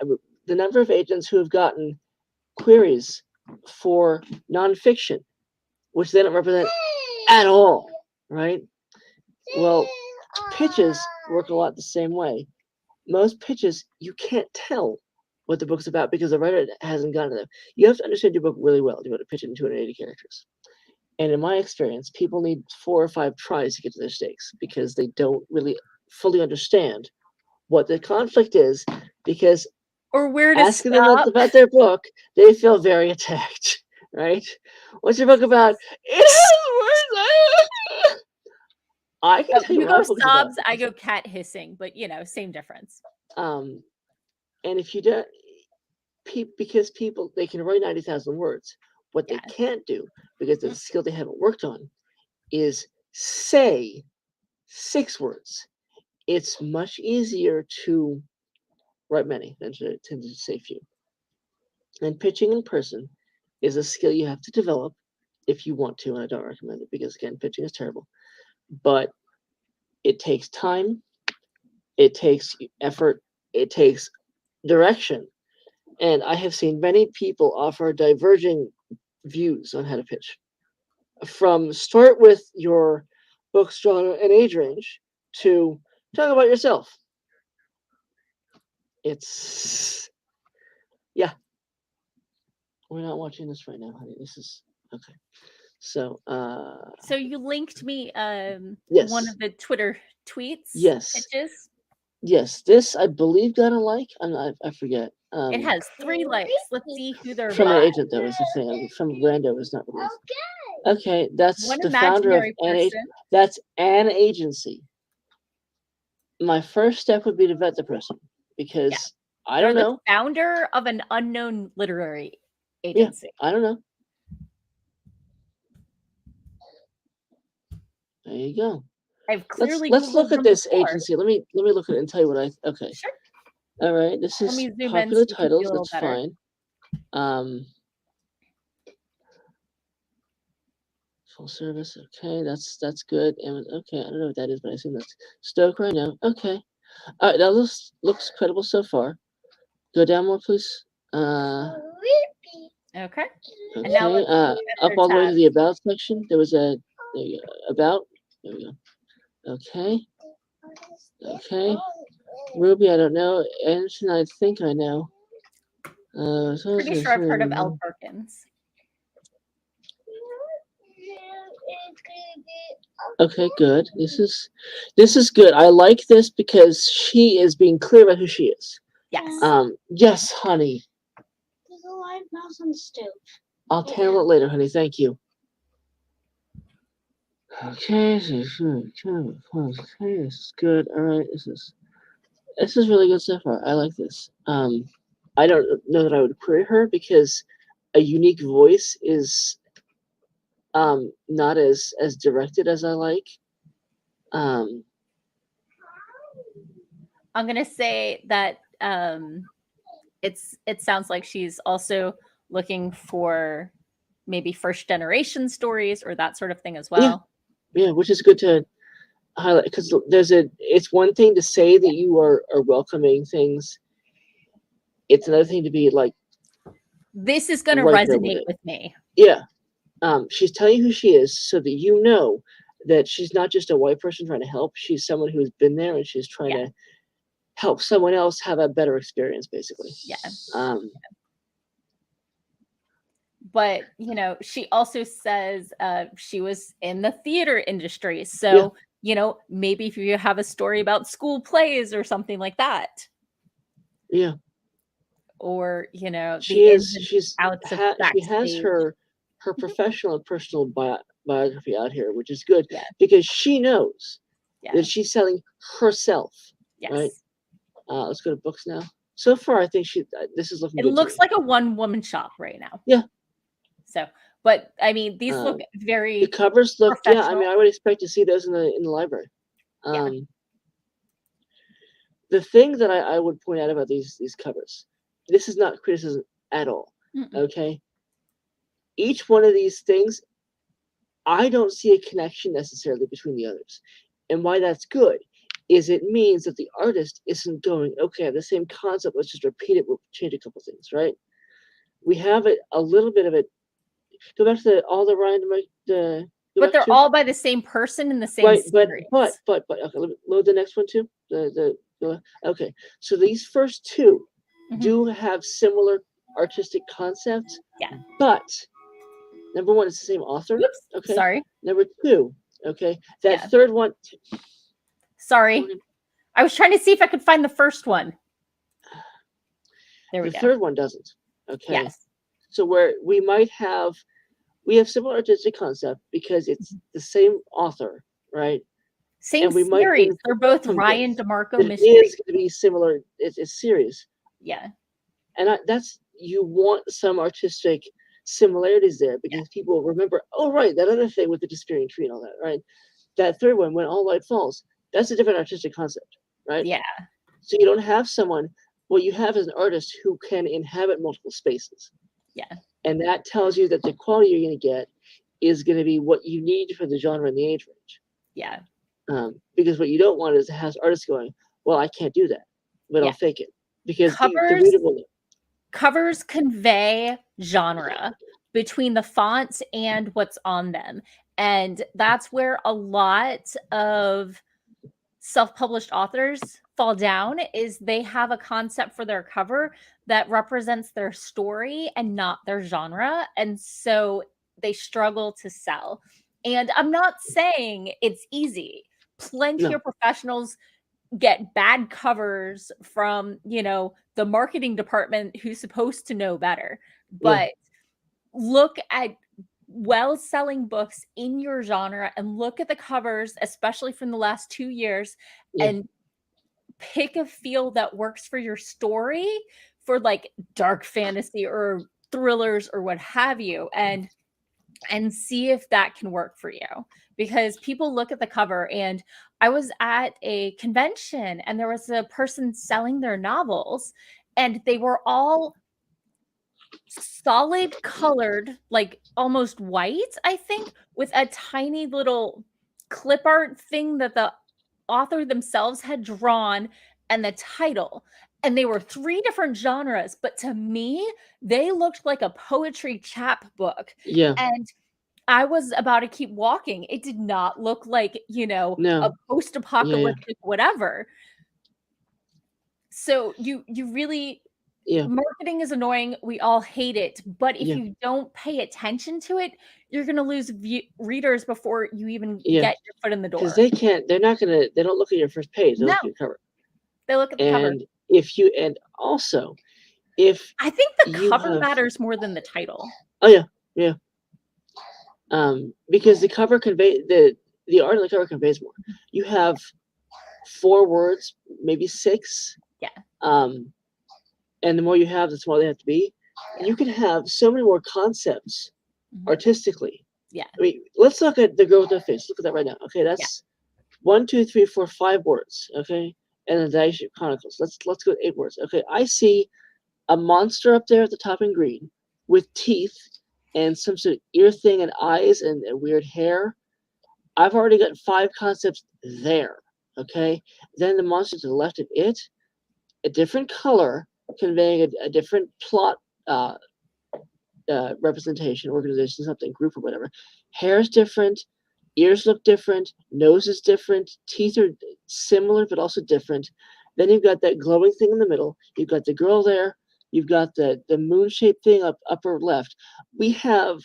The number of agents who have gotten queries for nonfiction, which they don't represent at all, right? Well, pitches work a lot the same way. Most pitches, you can't tell what the book's about because the writer hasn't gotten to them. You have to understand your book really well to be able to pitch it in 280 characters. And in my experience, people need 4 or 5 tries to get to their stakes because they don't really fully understand what the conflict is, because or where to asking them about their book, they feel very attacked, right? What's your book about? It has words. I can tell you go sobs, I go cat hissing, but same difference. And if you don't, because people, they can write 90,000 words. What they can't do, because it's a skill they haven't worked on, is say 6 words. It's much easier to write many than to say few. And pitching in person is a skill you have to develop if you want to, and I don't recommend it because, again, pitching is terrible. But it takes time, it takes effort, it takes direction. And I have seen many people offer diverging views on how to pitch. From start with your book's genre and age range to talk about yourself. It's, yeah. We're not watching this right now, honey. This is, okay. So you linked me yes. one of the Twitter tweets. Yes. Pitches. Yes, this I believe got a like. I forget. It has 3 likes. Let's see who they're from an agent though. Is the thing from Rando is not released. Okay, that's one the founder of that's an agency. My first step would be to vet the person because I don't know. The founder of an unknown literary agency. Yeah, I don't know. There you go. I've clearly let's look at this agency. Let me look at it and tell you what okay. Sure. All right, this is popular titles. That's fine. Full service. Okay, that's good. Okay, I don't know what that is, but I assume that's Stoke right now. Okay. All right, that looks credible so far. Go down more, please. Okay. And now up all the way to the about section. There was a about. There we go. Okay. Okay. Ruby, I don't know. Anderson, I think I know. Pretty sure I've heard of L. Perkins. Okay, good. This is good. I like this because she is being clear about who she is. Yes. Yes, honey. There's a live mouse on the stove. I'll handle it later, honey. Thank you. Okay, this is good. All right, this is really good so far. I like this. I don't know that I would query her because a unique voice is not as directed as I like. I'm gonna say that it sounds like she's also looking for maybe first generation stories or that sort of thing as well. Yeah, which is good to highlight because it's one thing to say that you are welcoming things. It's another thing to be like, this is going to resonate with me. Yeah. She's telling you who she is so that you know that she's not just a white person trying to help. She's someone who's been there and she's trying to help someone else have a better experience, basically. Yeah. But, you know, she also says she was in the theater industry. So, you know, maybe if you have a story about school plays or something like that. Yeah. Or, you know, she has her professional and personal biography out here, which is good because she knows that she's selling herself. Right. Let's go to books now. So far, I think this is looking. It looks like a one-woman shop right now. Yeah. So, but I mean, these look very. The covers look. Yeah, I mean, I would expect to see those in the library. The thing that I would point out about these covers, this is not criticism at all. Okay. Each one of these things, I don't see a connection necessarily between the others, and why that's good is it means that the artist isn't going, okay, the same concept, let's just repeat it, we'll change a couple things, right? We have a little bit of it. Go back to all the Ryan. But they're all by the same person in the same series. But okay, let me load the next one too. Okay, so these first two do have similar artistic concepts. Yeah. But number one, it's the same author. Oops, okay. Sorry. Number two, okay. That third one. Sorry. I was trying to see if I could find the first one. There we go. The third one doesn't. Okay. Yes. So where we have similar artistic concept because it's the same author, right? Same series. They're both Ryan DeMarco mysteries. It is going to be similar. It's serious. Yeah. And you want some artistic similarities there because people remember, oh, right, that other thing with the disappearing tree and all that, right? That third one, When All Light Falls, that's a different artistic concept, right? Yeah. So you don't have someone, what you have is an artist who can inhabit multiple spaces. Yeah. And that tells you that the quality you're going to get is going to be what you need for the genre and the age range. Yeah. Because what you don't want is to have artists going, well, I can't do that, but I'll fake it. Because the reader will know. Covers convey genre between the fonts and what's on them. And that's where a lot of self-published authors fall down, is they have a concept for their cover that represents their story and not their genre. And so they struggle to sell. And I'm not saying it's easy. Plenty of professionals get bad covers from, you know, the marketing department who's supposed to know better. But look at well-selling books in your genre and look at the covers, especially from the last 2 years, and pick a feel that works for your story, for like dark fantasy or thrillers or what have you, and see if that can work for you. Because people look at the cover, and I was at a convention and there was a person selling their novels and they were all solid colored, like almost white, I think, with a tiny little clip art thing that the author themselves had drawn and the title. And they were 3 different genres, but to me, they looked like a poetry chapbook. Yeah. And I was about to keep walking. It did not look like, you know, a post-apocalyptic whatever. So you really, marketing is annoying. We all hate it. But if you don't pay attention to it, you're going to lose readers before you even get your foot in the door. Because they don't look at your first page. They look at your cover. They look at the cover. And also, if I think the cover matters more than the title. Oh, yeah. Yeah. Because the cover the art of the cover conveys more. You have 4 words, maybe 6. Yeah. and the more you have, the smaller they have to be. Yeah. You can have so many more concepts artistically. Yeah. I mean, let's look at the girl with no face. Look at that right now. Okay, that's 1, 2, 3, 4, 5 words. Okay, and the Daisha Chronicles. Let's go 8 words. Okay, I see a monster up there at the top in green with teeth and some sort of ear thing and eyes and weird hair. I've already got 5 concepts there. Okay, then the monster to the left of it, a different color conveying a different plot representation, organization, something, group or whatever. Hair is different, ears look different, nose is different, teeth are similar but also different. Then you've got that glowing thing in the middle. You've got the girl there. You've got the moon-shaped thing up upper left. We have,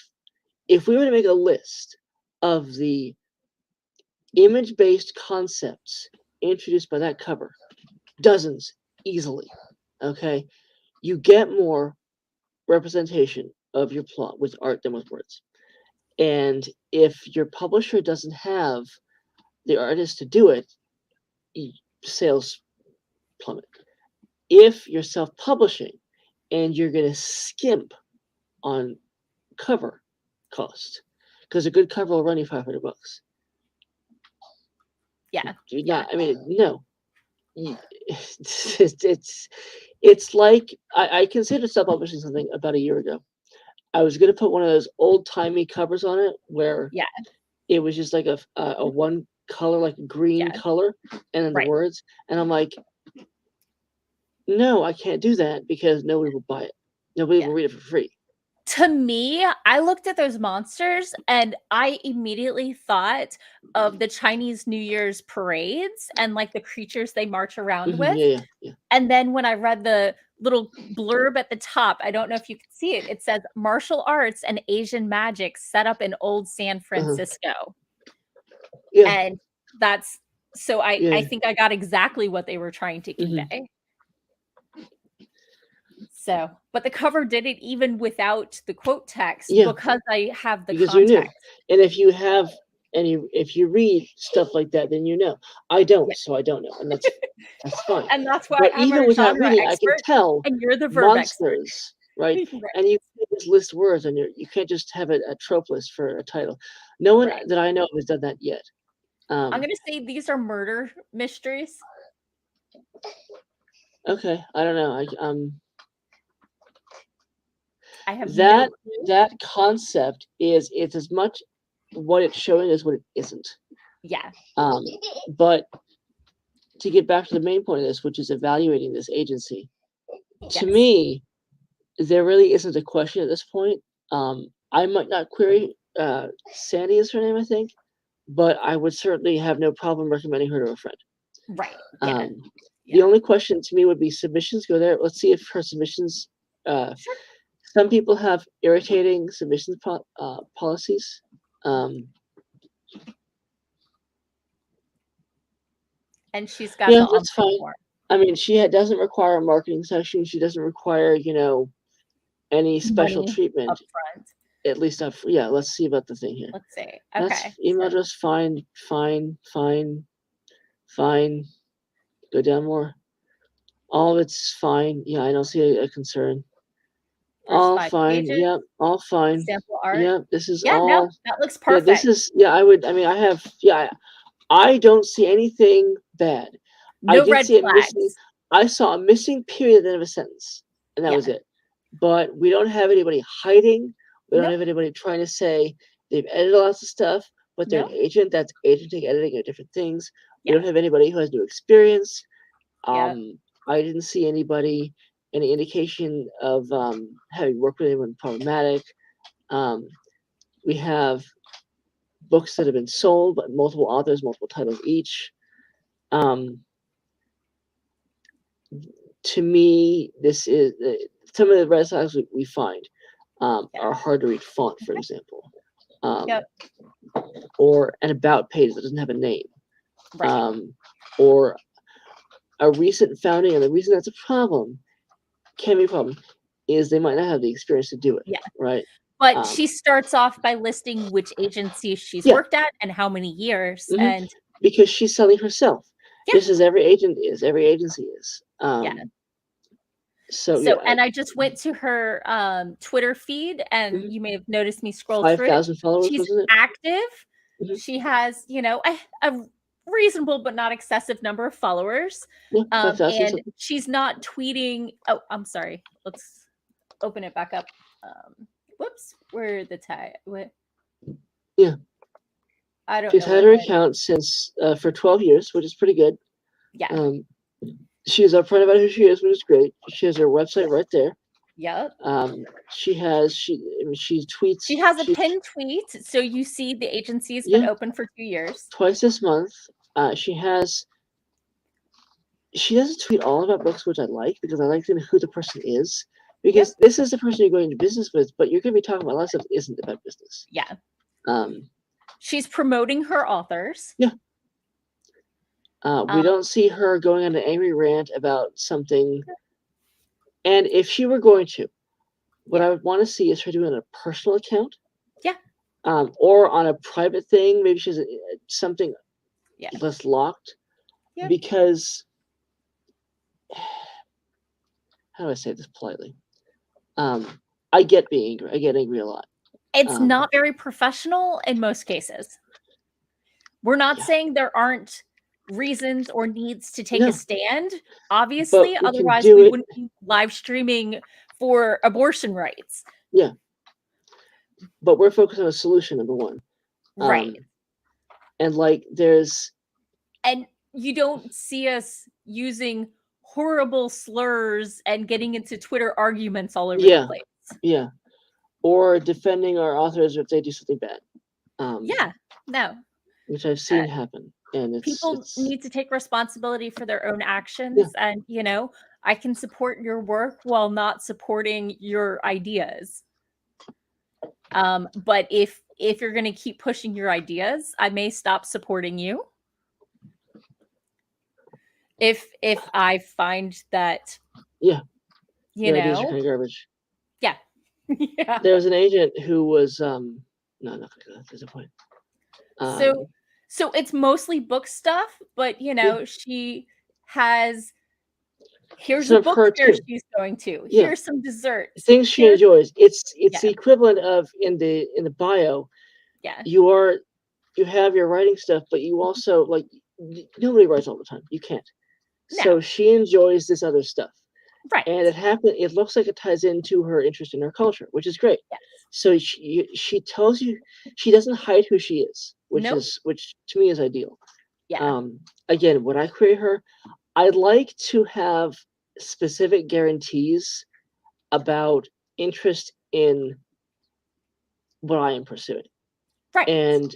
if we were to make a list of the image-based concepts introduced by that cover, dozens easily. Okay, you get more representation of your plot with art than with words. And if your publisher doesn't have the artist to do it, sales plummet. If you're self-publishing and you're going to skimp on cover cost, because a good cover will run you $500. Yeah. I mean, no. It's like I considered self-publishing something about a year ago. I was going to put one of those old-timey covers on it where it was just like a one color, like green color, and then the words. And I'm like, no, I can't do that because nobody will buy it. Nobody will read it for free. To me, I looked at those monsters and I immediately thought of the Chinese New Year's parades and like the creatures they march around with. Yeah. And then when I read the little blurb at the top, I don't know if you can see it. It says martial arts and Asian magic set up in old San Francisco. Yeah. And that's so I think I got exactly what they were trying to convey. So, but the cover did it even without the quote text because I have the context. You knew. And if you have if you read stuff like that, then you know. I don't, so I don't know, and that's fine. And that's why but I'm even a without genre reading, expert, I can tell and you're the verb monsters, expert. right? And you can't just list words, and you can't just have a trope list for a title. No one that I know of has done that yet. I'm going to say these are murder mysteries. Okay, I don't know. I have that concept it's as much what it's showing as what it isn't. Yeah. But to get back to the main point of this, which is evaluating this agency, to me, there really isn't a question at this point. I might not query Sandy is her name, I think, but I would certainly have no problem recommending her to a friend. Right. The only question to me would be submissions. Go there. Let's see if her submissions. Some people have irritating submissions policies. And she's got the that's fine. I mean, she doesn't require a marketing section. She doesn't require, any special treatment. Up front. At least let's see about the thing here. Let's see. Okay. That's email address, fine. Go down more. All of it's fine. Yeah, I don't see a concern. All fine. Pages. Yep. All fine. Sample art. Yep. This is all. No, that looks perfect. This is. I would. I mean, I have. I don't see anything bad. No red flags. I saw a missing period at the end of a sentence, and that was it. But we don't have anybody hiding. We don't have anybody trying to say they've edited lots of stuff, but they're an agent. That's agenting, editing, or different things. We don't have anybody who has no experience. I didn't see any indication of having worked with anyone problematic. We have books that have been sold, but multiple authors, multiple titles each. To me, this is some of the red flags we find are hard to read font, for example, or an about page that doesn't have a name, or a recent founding. And the reason that's a problem, can be a problem, is they might not have the experience to do it. Right. But she starts off by listing which agencies she's worked at and how many years, and because she's selling herself, just as every agent is, every agency is. So and I just went to her Twitter feed, and you may have noticed me scroll through it. 5,000 followers, She's wasn't it? active. She has, a reasonable but not excessive number of followers. Yeah, 5,000 and something. she's not tweeting. Oh, I'm sorry. Let's open it back up. Whoops, where are the tag? What? Yeah. I don't She's know. had her account since for 12 years, which is pretty good. Yeah. She's upfront about who she is, which is great. She has her website right there. Yep. She tweets. She has a pinned tweet, so you see the agency's been open for 2 years. Twice this month. She doesn't tweet all about books, which I like, because I like to know who the person is. Because this is the person you're going into business with, but you're going to be talking about a lot of stuff that isn't about business. Yeah. She's promoting her authors. Yeah. We don't see her going on an angry rant about something. And if she were going to, what I would want to see is her doing a personal account. Yeah. Or on a private thing. Maybe she has something less locked. Yeah. Because, how do I say this politely? I get being angry. I get angry a lot. It's not very professional in most cases. We're not saying there aren't reasons or needs to take a stand, obviously, otherwise we wouldn't be live streaming for abortion rights. Yeah. But we're focused on a solution, number one. Right. And and you don't see us using horrible slurs and getting into Twitter arguments all over the place. Yeah. Or defending our authors if they do something bad. No. Which I've seen happen. And people need to take responsibility for their own actions. And, I can support your work while not supporting your ideas. But if you're going to keep pushing your ideas, I may stop supporting you. If I find that, your ideas are kind of garbage. Yeah. Yeah. There was an agent who was no, I'm not gonna. There's a point. So it's mostly book stuff, but she has. Here's a book fair she's going to. Here's some desserts. Things she enjoys. It's the equivalent of in the bio. Yeah. You have your writing stuff, but you also nobody writes all the time. You can't. No. So she enjoys this other stuff. Right. And it looks like it ties into her interest in her culture, which is great. Yes. So she tells you she doesn't hide who she is, which to me is ideal. Yeah. Again, when I query her, I'd like to have specific guarantees about interest in what I am pursuing. Right. And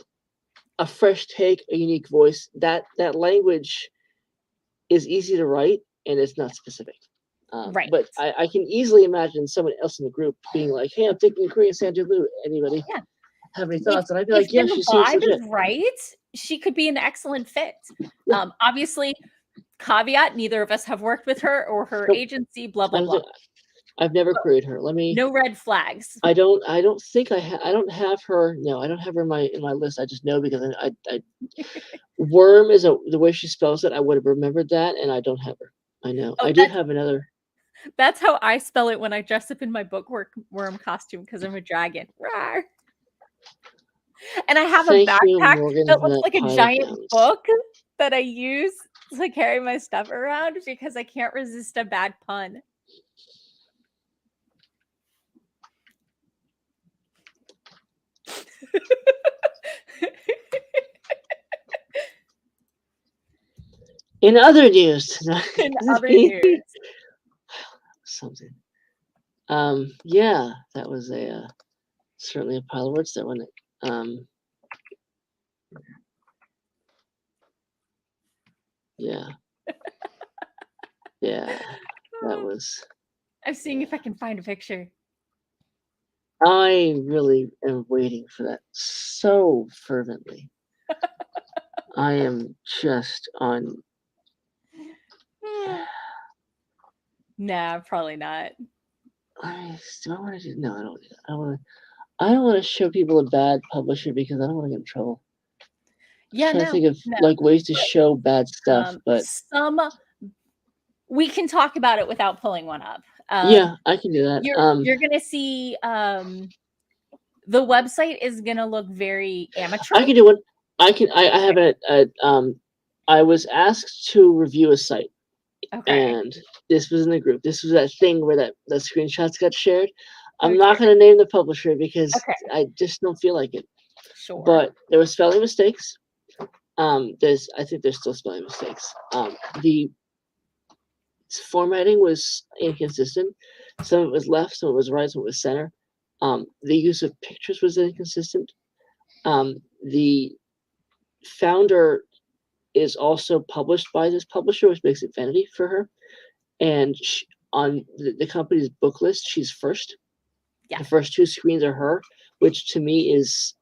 a fresh take, a unique voice. That language is easy to write and it's not specific. Right. But I can easily imagine someone else in the group being like, "Hey, I'm thinking Korean Santa Lu. Anybody have any thoughts?" And I'd be like, "Yeah, she seems legit." Right. She could be an excellent fit. Yeah. Obviously, caveat: neither of us have worked with her or her agency. Blah blah blah. I've never queried her. No red flags. I don't think I don't have her. No, I don't have her in my list. I just know because I Worm is the way she spells it. I would have remembered that, and I don't have her. I know. I do have another. That's how I spell it when I dress up in my bookworm costume because I'm a dragon. Rawr. And I have a backpack that looks like a giant book that I use to carry my stuff around because I can't resist a bad pun. In other news tonight. Something. Yeah, that was certainly a pile of words there, wasn't it? Yeah. Yeah, that was. I'm seeing if I can find a picture. I really am waiting for that so fervently. I am just on. Nah, probably not. Do I want to do? No, I don't. I don't want to show people a bad publisher because I don't want to get in trouble. Yeah, I think of ways to show bad stuff, but we can talk about it without pulling one up. Yeah, I can do that. You're gonna see the website is gonna look very amateur. I can do one. I have I was asked to review a site, Okay. and this was in the group. This was that thing where the screenshots got shared. I'm Oh, not dear. going to name the publisher because Okay. I just don't feel like it. Sure. But there were spelling mistakes. I think there's still spelling mistakes. The formatting was inconsistent. Some of it was left, some of it was right, some of it was center. The use of pictures was inconsistent. The founder is also published by this publisher, which makes it vanity for her. And on the company's book list, she's first. Yeah. The first two screens are her, which to me is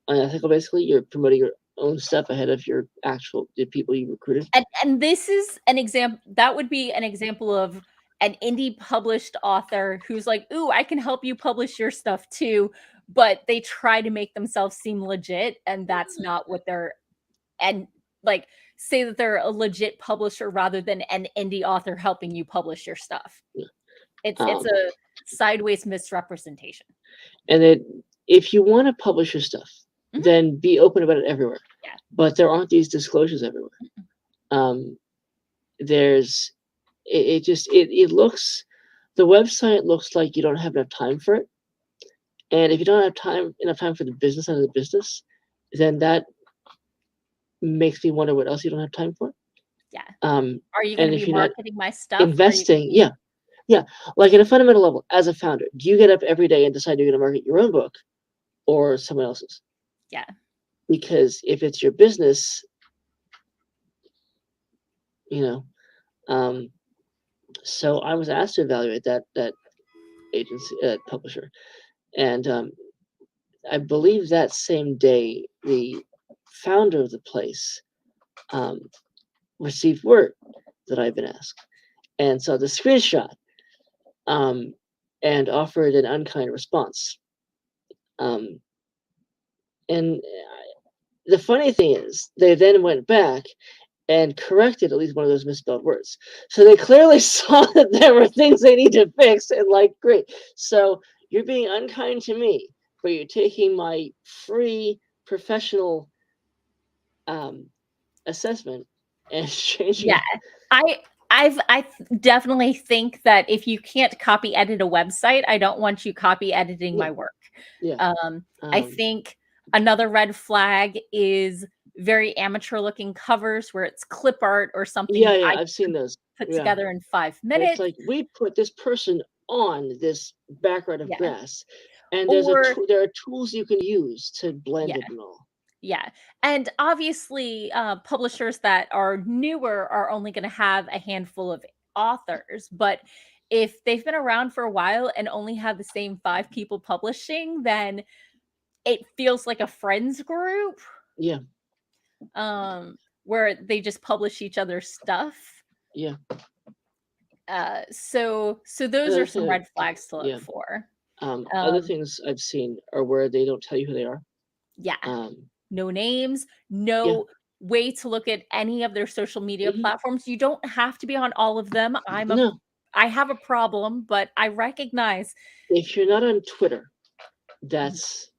unethical. Basically, you're promoting your own stuff ahead of the people you recruited. And this is an example. That would be an example of an indie published author who's like, "Ooh, I can help you publish your stuff too," but they try to make themselves seem legit, and that's not what they're and like say that they're a legit publisher rather than an indie author helping you publish your stuff. Yeah. It's a sideways misrepresentation. And then if you want to publish your stuff, then be open about it everywhere. Yeah. But there aren't these disclosures everywhere. There's it looks, the website looks like you don't have enough time for it. And if you don't have enough time for the business side of the business, then that makes me wonder what else you don't have time for. Yeah. Are you going to be marketing my stuff? Investing, yeah. Like at a fundamental level, as a founder, do you get up every day and decide you're going to market your own book or someone else's? Yeah. Because if it's your business, so I was asked to evaluate that agency, publisher, and I believe that same day the founder of the place received word that I've been asked, and saw the screenshot, and offered an unkind response. And the funny thing is, they then went back and corrected at least one of those misspelled words. So they clearly saw that there were things they need to fix, and great. So you're being unkind to me, but you're taking my free professional assessment and changing. Yeah. I definitely think that if you can't copy edit a website, I don't want you copy editing my work. Yeah. I think another red flag is very amateur looking covers where it's clip art or something. Yeah, I've seen those put together in 5 minutes. It's like we put this person on this background of grass, and there are tools you can use to blend it and all. Yeah. And obviously, publishers that are newer are only going to have a handful of authors. But if they've been around for a while and only have the same 5 people publishing, then it feels like a friends group. Yeah. Where they just publish each other's stuff. Yeah. So those are some red flags to look for. Other things I've seen are where they don't tell you who they are. Yeah. No names, no way to look at any of their social media platforms. You don't have to be on all of them. I have a problem, but I recognize if you're not on Twitter, that's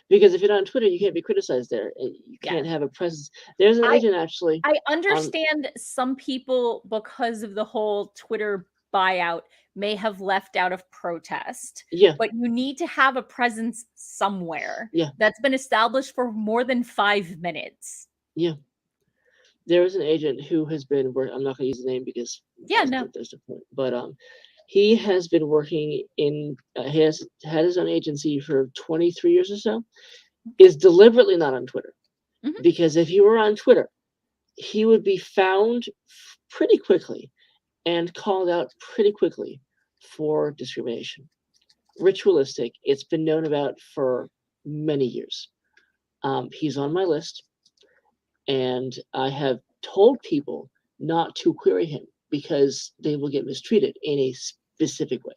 because if you're not on Twitter, you can't be criticized there. You can't have a presence. There's an agent actually. I understand some people, because of the whole Twitter buyout, may have left out of protest. Yeah. But you need to have a presence somewhere. Yeah. That's been established for more than 5 minutes. Yeah. There is an agent who has been working. I'm not going to use the name because there's no point. But he has been working in. He has had his own agency for 23 years or so. Is deliberately not on Twitter, because if he were on Twitter, he would be found pretty quickly and called out pretty quickly for discrimination. Ritualistic. It's been known about for many years. He's on my list, and I have told people not to query him because they will get mistreated in a specific way.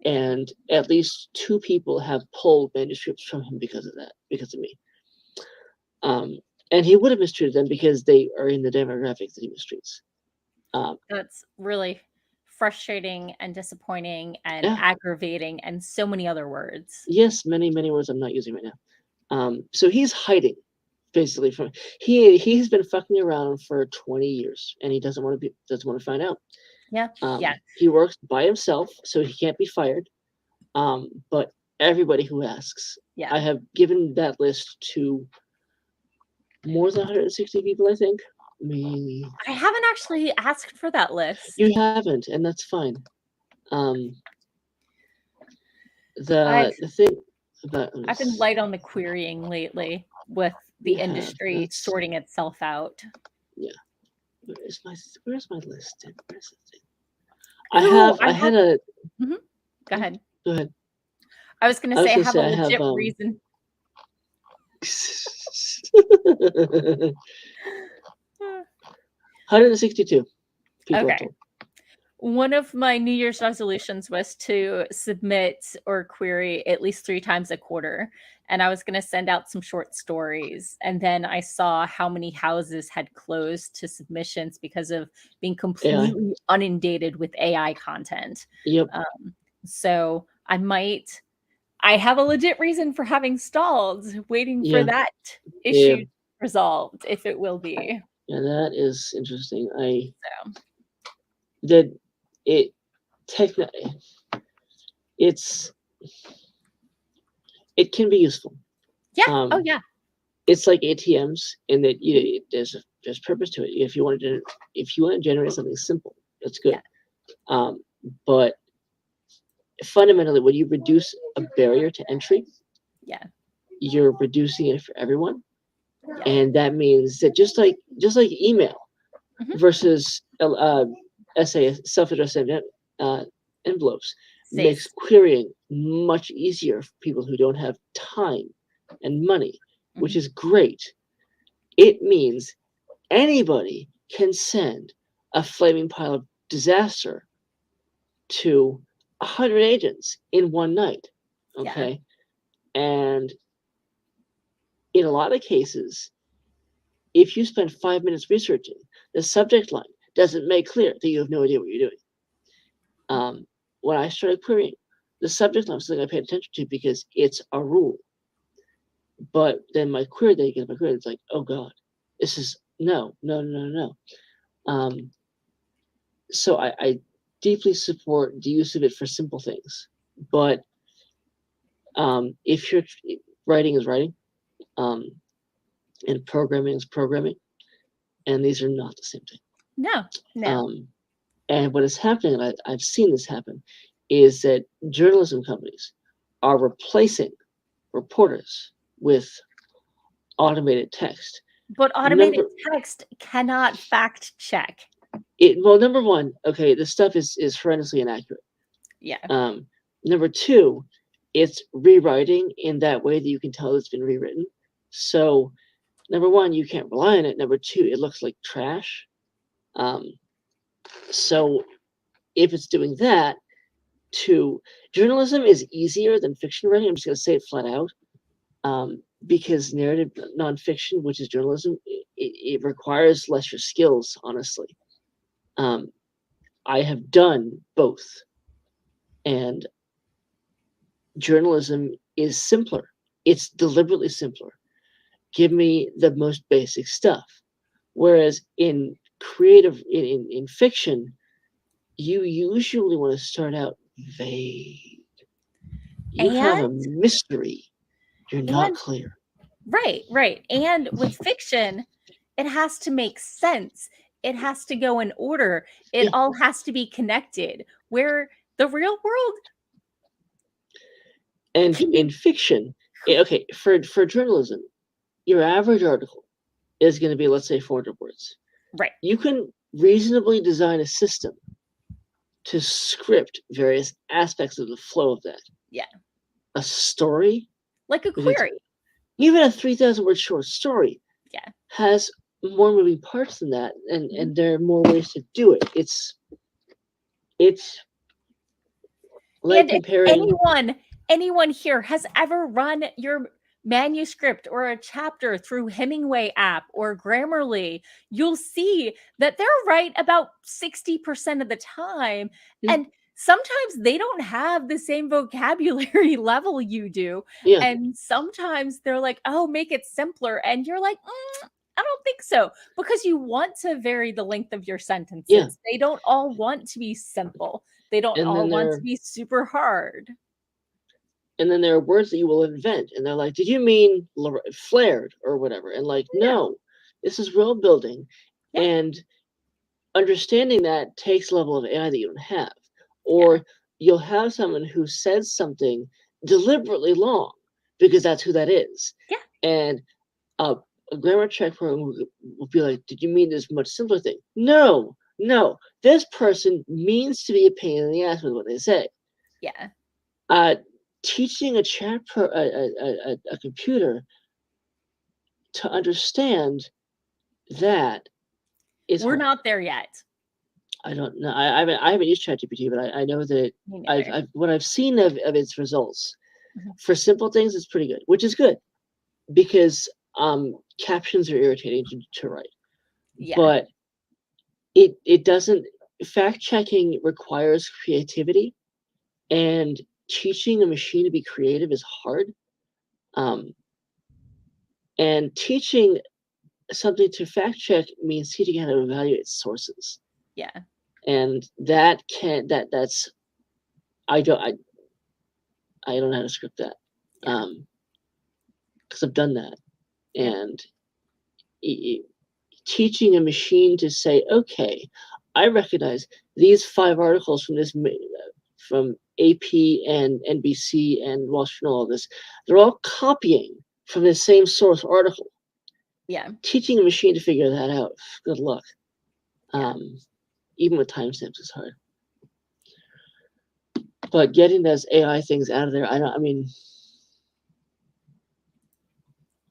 And at least 2 people have pulled manuscripts from him because of that, because of me. And he would have mistreated them because they are in the demographics that he mistreats. That's really frustrating and disappointing and aggravating and so many other words. Yes, many words I'm not using right now. So he's hiding basically from he's been fucking around for 20 years and he doesn't want to find out. Yeah. He works by himself, so he can't be fired. But everybody who asks, I have given that list to more than 160 people, I think. Maybe. I haven't actually asked for that list. You haven't, and that's fine. The thing about I've been light on the querying lately with the industry sorting itself out. Yeah. Where's my list? Where's the thing? I had a. Mm-hmm. Go ahead. Go ahead. I was going to say I have a legit reason. 162 people. Okay. One of my New Year's resolutions was to submit or query at least 3 times a quarter. And I was going to send out some short stories. And then I saw how many houses had closed to submissions because of being completely inundated with AI content. Yep. So I have a legit reason for having stalled, waiting for that issue resolved, if it will be. Yeah, that is interesting. It can be useful. Yeah. It's like ATMs in that there's purpose to it. If you want to generate something simple, that's good. Yeah. But fundamentally, when you reduce a barrier to entry, you're reducing it for everyone. Yeah. And that means that just like email versus self-addressed envelopes makes querying much easier for people who don't have time and money, which is great. It means anybody can send a flaming pile of disaster to 100 agents in one night. Okay. Yeah. And in a lot of cases, if you spend 5 minutes researching, the subject line doesn't make clear that you have no idea what you're doing. When I started querying, the subject line was something I paid attention to because it's a rule. But then my query, it's like, oh God, this is no. So I deeply support the use of it for simple things. But if your writing is writing, and programming is programming, and these are not the same thing. No. And what is happening, and I've seen this happen, is that journalism companies are replacing reporters with automated text. But automated text cannot fact check. Number one, okay, this stuff is horrendously inaccurate. Yeah. Number two, it's rewriting in that way that you can tell it's been rewritten. So, number one, you can't rely on it. Number two, it looks like trash. So, if it's doing that, journalism is easier than fiction writing. I'm just going to say it flat out. Because narrative nonfiction, which is journalism, it requires lesser skills, honestly. I have done both. And journalism is simpler. It's deliberately simpler. Give me the most basic stuff. Whereas in in fiction, you usually want to start out vague. You have a mystery. You're not clear. Right. And with fiction, it has to make sense. It has to go in order. It all has to be connected. Where the real world. And in fiction, okay, for journalism, your average article is going to be, let's say, 400 words. Right. You can reasonably design a system to script various aspects of the flow of that. Yeah. A story. Like a query. Even a 3,000 word short story has more moving parts than that, and there are more ways to do it. It's like and comparing. Anyone here has ever run your manuscript or a chapter through Hemingway app or Grammarly, you'll see that they're right about 60% of the time. Yeah. And sometimes they don't have the same vocabulary level you do. Yeah. And sometimes they're like, oh, make it simpler. And you're like, I don't think so, because you want to vary the length of your sentences. Yeah. They don't all want to be simple. They don't all want to be super hard. And then there are words that you will invent, and they're like, did you mean flared or whatever? And like, no, this is world building. Yeah. And understanding that takes a level of AI that you don't have. Or you'll have someone who says something deliberately long because that's who that is. Yeah. And a grammar check program will be like, did you mean this much simpler thing? No. This person means to be a pain in the ass with what they say. Yeah. Teaching a computer to understand that is we're hard. Not there yet. I don't know. I haven't used ChatGPT, but I know that what I've seen of its results for simple things is pretty good, which is good because captions are irritating to write. Yeah. But it doesn't. Fact checking requires creativity, and teaching a machine to be creative is hard. And teaching something to fact check means teaching how to evaluate sources. Yeah. And that's I don't know how to script that. Because I've done that. And teaching a machine to say, okay, I recognize these 5 articles from AP and NBC and Wall Street and all this, they're all copying from the same source article. Yeah. Teaching a machine to figure that out, good luck. Even with timestamps is hard. But getting those AI things out of there,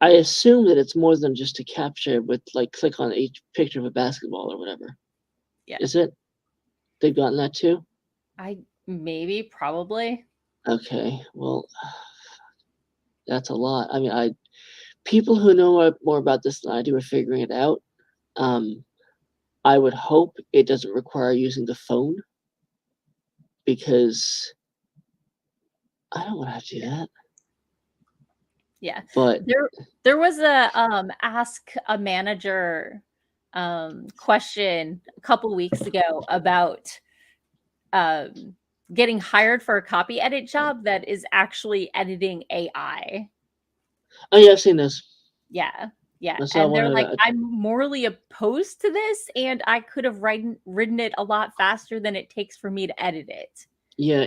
I assume that it's more than just a capture with like click on each picture of a basketball or whatever. Yeah. Is it? They've gotten that too? Probably. Okay. Well, that's a lot. People who know more about this than I do are figuring it out. I would hope it doesn't require using the phone because I don't want to have to do that. Yeah. But there was a ask a manager question a couple weeks ago about getting hired for a copy edit job that is actually editing AI. Oh yeah, I've seen this. Yeah. And they're like, I'm morally opposed to this, and I could have written it a lot faster than it takes for me to edit it. Yeah,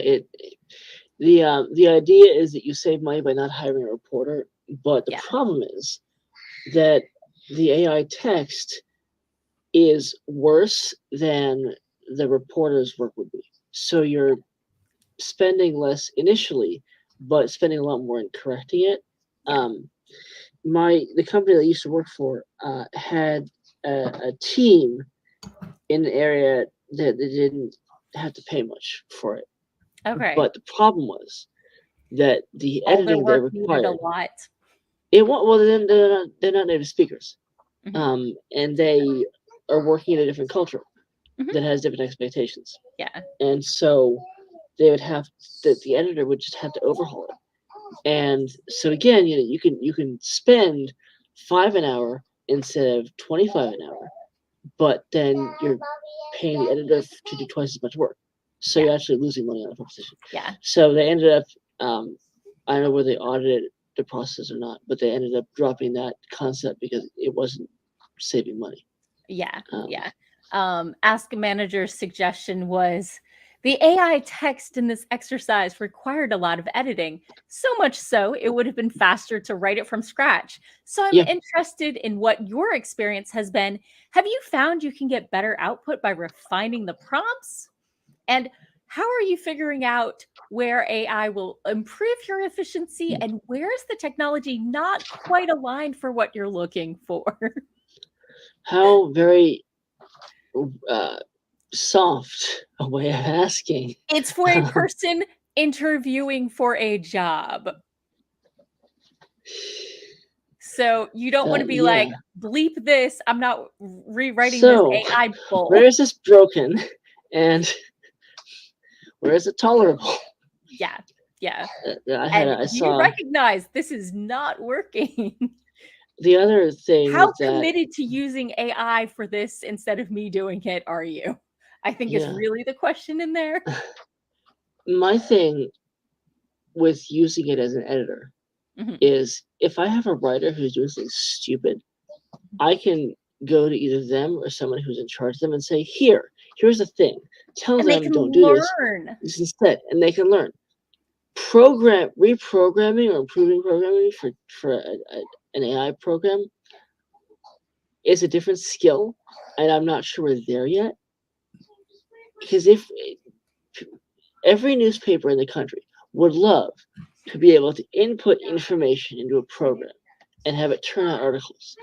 the idea is that you save money by not hiring a reporter, but the problem is that the AI text is worse than the reporter's work would be. So you're spending less initially, but spending a lot more in correcting it. The company that I used to work for had a team in the area that they didn't have to pay much for it. Okay. But the problem was that the editing they required a lot. They're not native speakers, and they are working in a different culture that has different expectations. Yeah. And so they would have the editor would just have to overhaul it. And so again, you can spend 5 an hour instead of 25 an hour, but then you're paying the editor to do twice as much work. So you're actually losing money on the proposition. Yeah. So they ended up, I don't know whether they audited the process or not, but they ended up dropping that concept because it wasn't saving money. Yeah. Ask a Manager's suggestion was, the AI text in this exercise required a lot of editing, so much so it would have been faster to write it from scratch. So I'm interested in what your experience has been. Have you found you can get better output by refining the prompts? And how are you figuring out where AI will improve your efficiency and where is the technology not quite aligned for what you're looking for? How very soft a way of asking. It's for a person interviewing for a job. So you don't want to be like, bleep this. I'm not rewriting this AI bull. Where is this broken? And where is it tolerable? Yeah. I saw. You recognize this is not working. The other thing. How committed to using AI for this instead of me doing it are you? I think is really the question in there. My thing with using it as an editor is if I have a writer who's doing something stupid, I can go to either them or someone who's in charge of them and say, here's the thing. Tell them don't do this instead, and they can learn. Reprogramming or improving programming for an AI program is a different skill, and I'm not sure we're there yet. Because if every newspaper in the country would love to be able to input information into a program and have it turn out articles,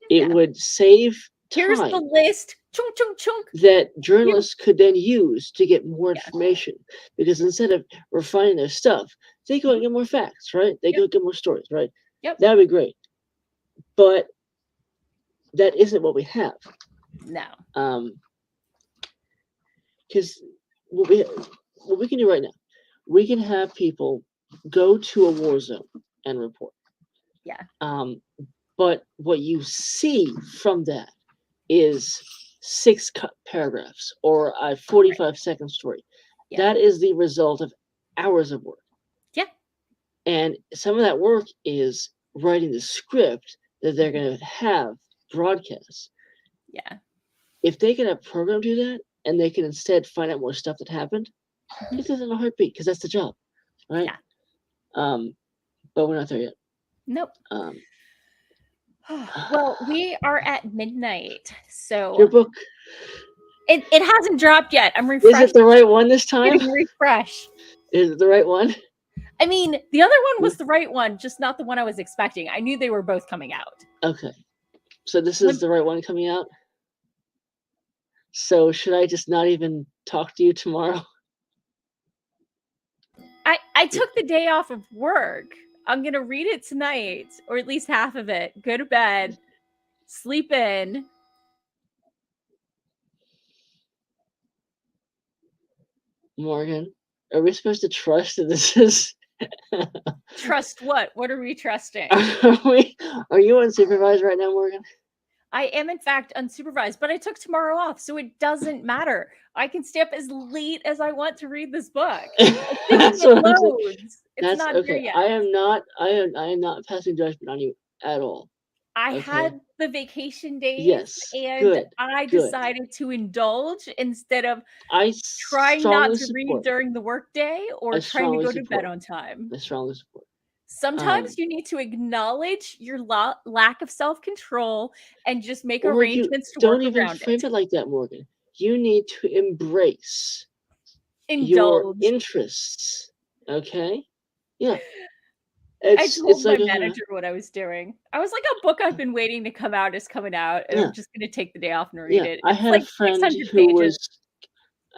it would save time. Here's the list. Chunk, chunk, chunk. That journalists could then use to get more information. Because instead of refining their stuff, they go and get more facts, right? They go get more stories, right? Yep. That would be great. But that isn't what we have. No. Because what we can do right now, we can have people go to a war zone and report. Yeah. But what you see from that is 6 paragraphs or a 45-second story. Yeah. That is the result of hours of work. Yeah. And some of that work is writing the script that they're going to have broadcast. Yeah. If they can have a program do that, and they can instead find out more stuff that happened, it isn't a heartbeat because that's the job, right? Yeah. But we're not there yet. Nope. Well, we are at midnight, so your book. It hasn't dropped yet. I'm refreshing. Is it the right one this time? Refresh. Is it the right one? I mean, the other one was the right one, just not the one I was expecting. I knew they were both coming out. Okay. So this is the right one coming out? So should I just not even talk to you tomorrow? I took the day off of work. I'm going to read it tonight, or at least half of it. Go to bed, sleep in. Morgan, are we supposed to trust that this is... Trust what? What are we trusting? Are you unsupervised right now, Morgan? I am, in fact, unsupervised, but I took tomorrow off, so it doesn't matter. I can stay up as late as I want to read this book. That's what loads. It's not okay. there yet. I am not passing judgment on you at all. I had the vacation days, and I decided to indulge instead of trying not to read during the workday or trying to go to bed on time. I strongly support. Sometimes you need to acknowledge your lack of self-control and just make arrangements to work around it. Don't even frame it like that, Morgan. You need to embrace your interests. Okay? Yeah. I told my manager what I was doing. I was like, a book I've been waiting to come out is coming out, and I'm just going to take the day off and read it. I had a friend who was,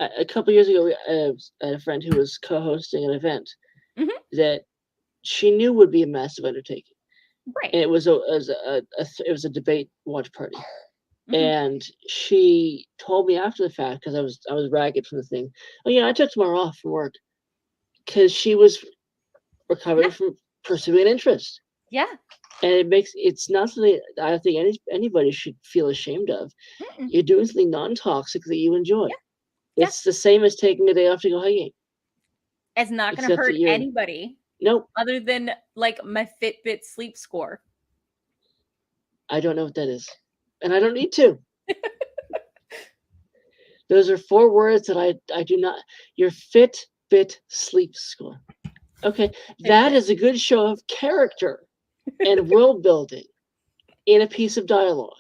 a couple years ago, I had a friend who was co-hosting an event that she knew would be a massive undertaking. Right. And it was a debate watch party. And she told me after the fact, because I was ragged from the thing. Oh yeah, I took tomorrow off from work because she was recovering from pursuing an interest. Yeah. And it's not something I don't think anybody should feel ashamed of. You're doing something non-toxic that you enjoy. Yeah. It's the same as taking a day off to go hiking. It's not going to hurt anybody. Nope. Other than like my Fitbit sleep score. I don't know what that is. And I don't need to. Those are 4 words that I do not. Your Fitbit sleep score. Okay. That is a good show of character and world building in a piece of dialogue.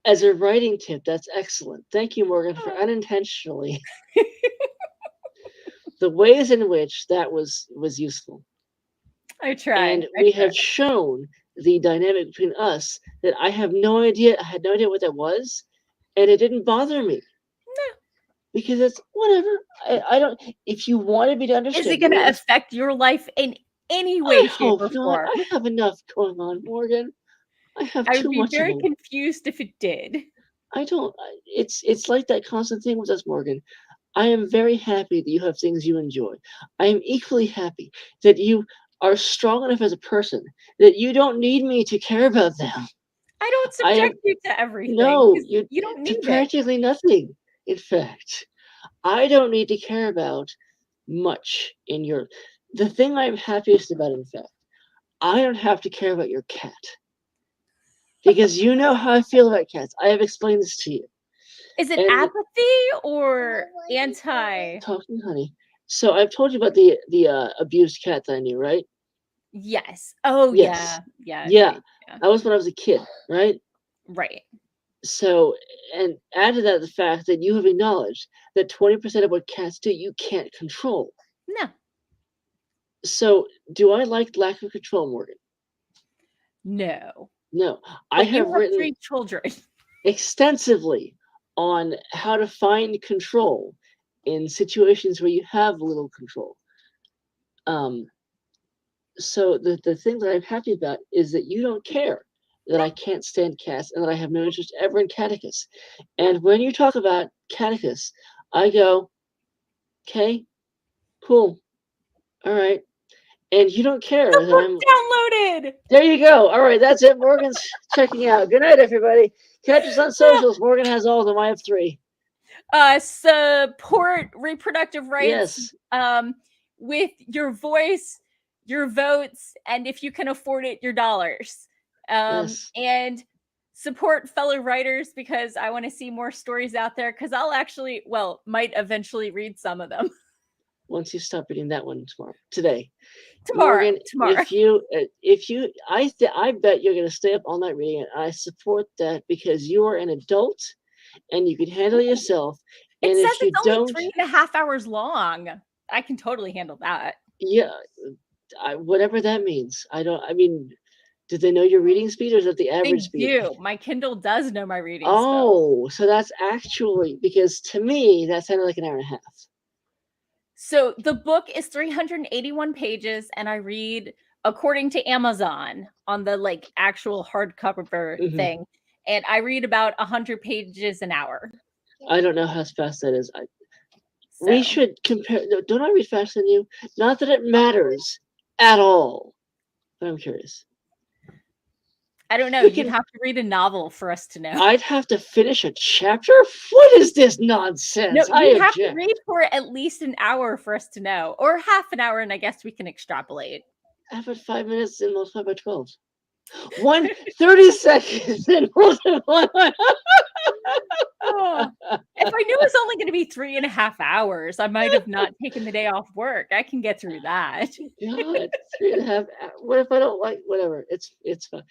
As a writing tip, that's excellent. Thank you, Morgan, for unintentionally the ways in which that was useful. I tried. And we have shown the dynamic between us that I had no idea what that was, and it didn't bother me. No. Because it's whatever. I don't. If you wanted me to understand, is it going to affect your life in any way, shape, hope or not. form. I have enough going on, Morgan. I have I too would be much of very them. confused if it did. I don't. It's like that constant thing with us, Morgan. I am very happy that you have things you enjoy. I am equally happy that you are strong enough as a person that you don't need me to care about them. I don't I am subject you to everything. no, 'Cause you don't to need it. practically nothing. In fact, I don't need to care about much in your. The thing I'm happiest about, in fact, I don't have to care about your cat because you know how I feel about cats. I have explained this to you. Is it And apathy or anti? talking, honey. So I've told you about the abused cat that I knew, right? Yes. Oh, Yes. yeah. Yeah. Yeah. That was when I was a kid, right? Right. So, and add to that the fact that you have acknowledged that 20% of what cats do you can't control. No. So, do I like lack of control, Morgan? No. No. I But you have have written 3 children. extensively on how to find control in situations where you have little control. So the thing that I'm happy about is that you don't care that I can't stand cats and that I have no interest ever in catechus. And when you talk about catechus, I go, okay, cool, all right. And you don't care The that book I'm. downloaded. There you go. All right, that's it. Morgan's checking out. Good night, everybody. Catch us on socials. Morgan has all of them. I have 3. Support reproductive rights Yes. with your voice, your votes, and if you can afford it, your dollars. Yes. And support fellow writers because I want to see more stories out there because I'll might eventually read some of them. Once you stop reading that one today. tomorrow. Morgan, if you, I bet you're going to stay up all night reading it. I support that because you are an adult and you can handle yourself. It And says if you it's only don't, 3.5 hours long. I can totally handle that. yeah, whatever that means. I mean, did they know your reading speed or is that the They average speed? do. My Kindle does know my reading spell. Oh, so that's actually, because to me, that sounded like an hour and a half. So the book is 381 pages, and I read according to Amazon on the actual hardcover thing, and I read about 100 pages an hour. I don't know how fast that is. So. We should compare. Don't I read faster than you? Not that it matters at all, but I'm curious. I don't know. You'd have to read a novel for us to know. I'd have to finish a chapter? What is this nonsense? No, you'd have to read for at least an hour for us to know, or half an hour, and I guess we can extrapolate. I've had 5 minutes and multiply by 12. 30 seconds and multiply by. Oh, if I knew it was only going to be 3.5 hours, I might have not taken the day off work. I can get through that. God, 3.5. What if I don't like whatever? It's fine.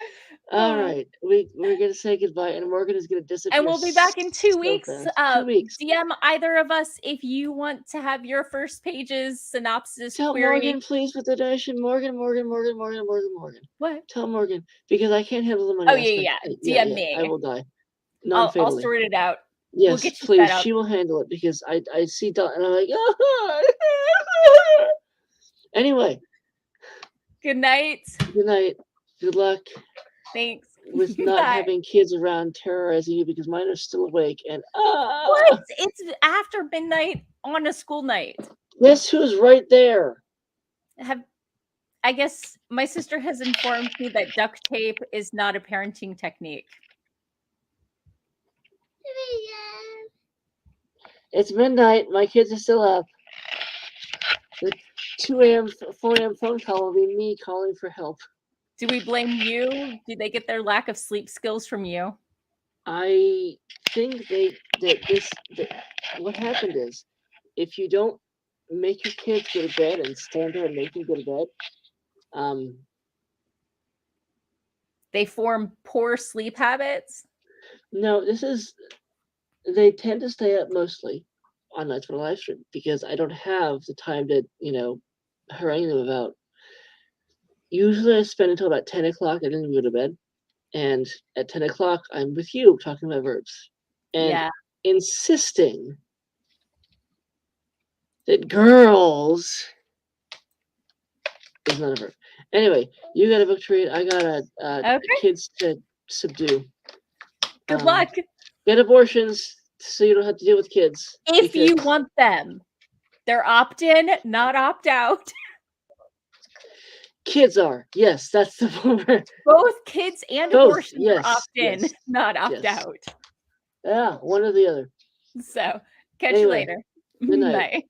All right, we're gonna say goodbye, and Morgan is gonna disappear. And we'll be back in 2 weeks. 2 weeks. DM either of us if you want to have your first page's synopsis Tell query. Morgan, please, with the donation. Morgan. What? Tell Morgan because I can't handle the money. Oh yeah. DM me. I will die. I'll sort it out. Yes, we'll get you please. set up. She will handle it because I see Don and I'm like, Anyway. Good night. Good night. Good luck. Thanks. With not having kids around terrorizing you because mine are still awake and What? It's after midnight on a school night. Guess who's right there? I guess my sister has informed me that duct tape is not a parenting technique. It's midnight. My kids are still up. The 2 a.m., 4 a.m. phone call will be me calling for help. Do we blame you? Do they get their lack of sleep skills from you? I think what happened is, if you don't make your kids go to bed and stand there and make them go to bed, they form poor sleep habits. No, they tend to stay up mostly on nights when I live stream because I don't have the time to, harangue them about. Usually I spend until about 10 o'clock. I didn't go to bed. And at 10 o'clock, I'm with you talking about verbs. And insisting that girls is not a verb. Anyway, you got a book to read. I got Okay. kids to subdue. Good luck. Get abortions so you don't have to deal with kids. If you want them. They're opt-in, not opt-out. Kids are. Yes, that's the word. Both kids and abortions are opt-in, not opt-out. Yeah, one or the other. So, catch you later. Good night. Bye.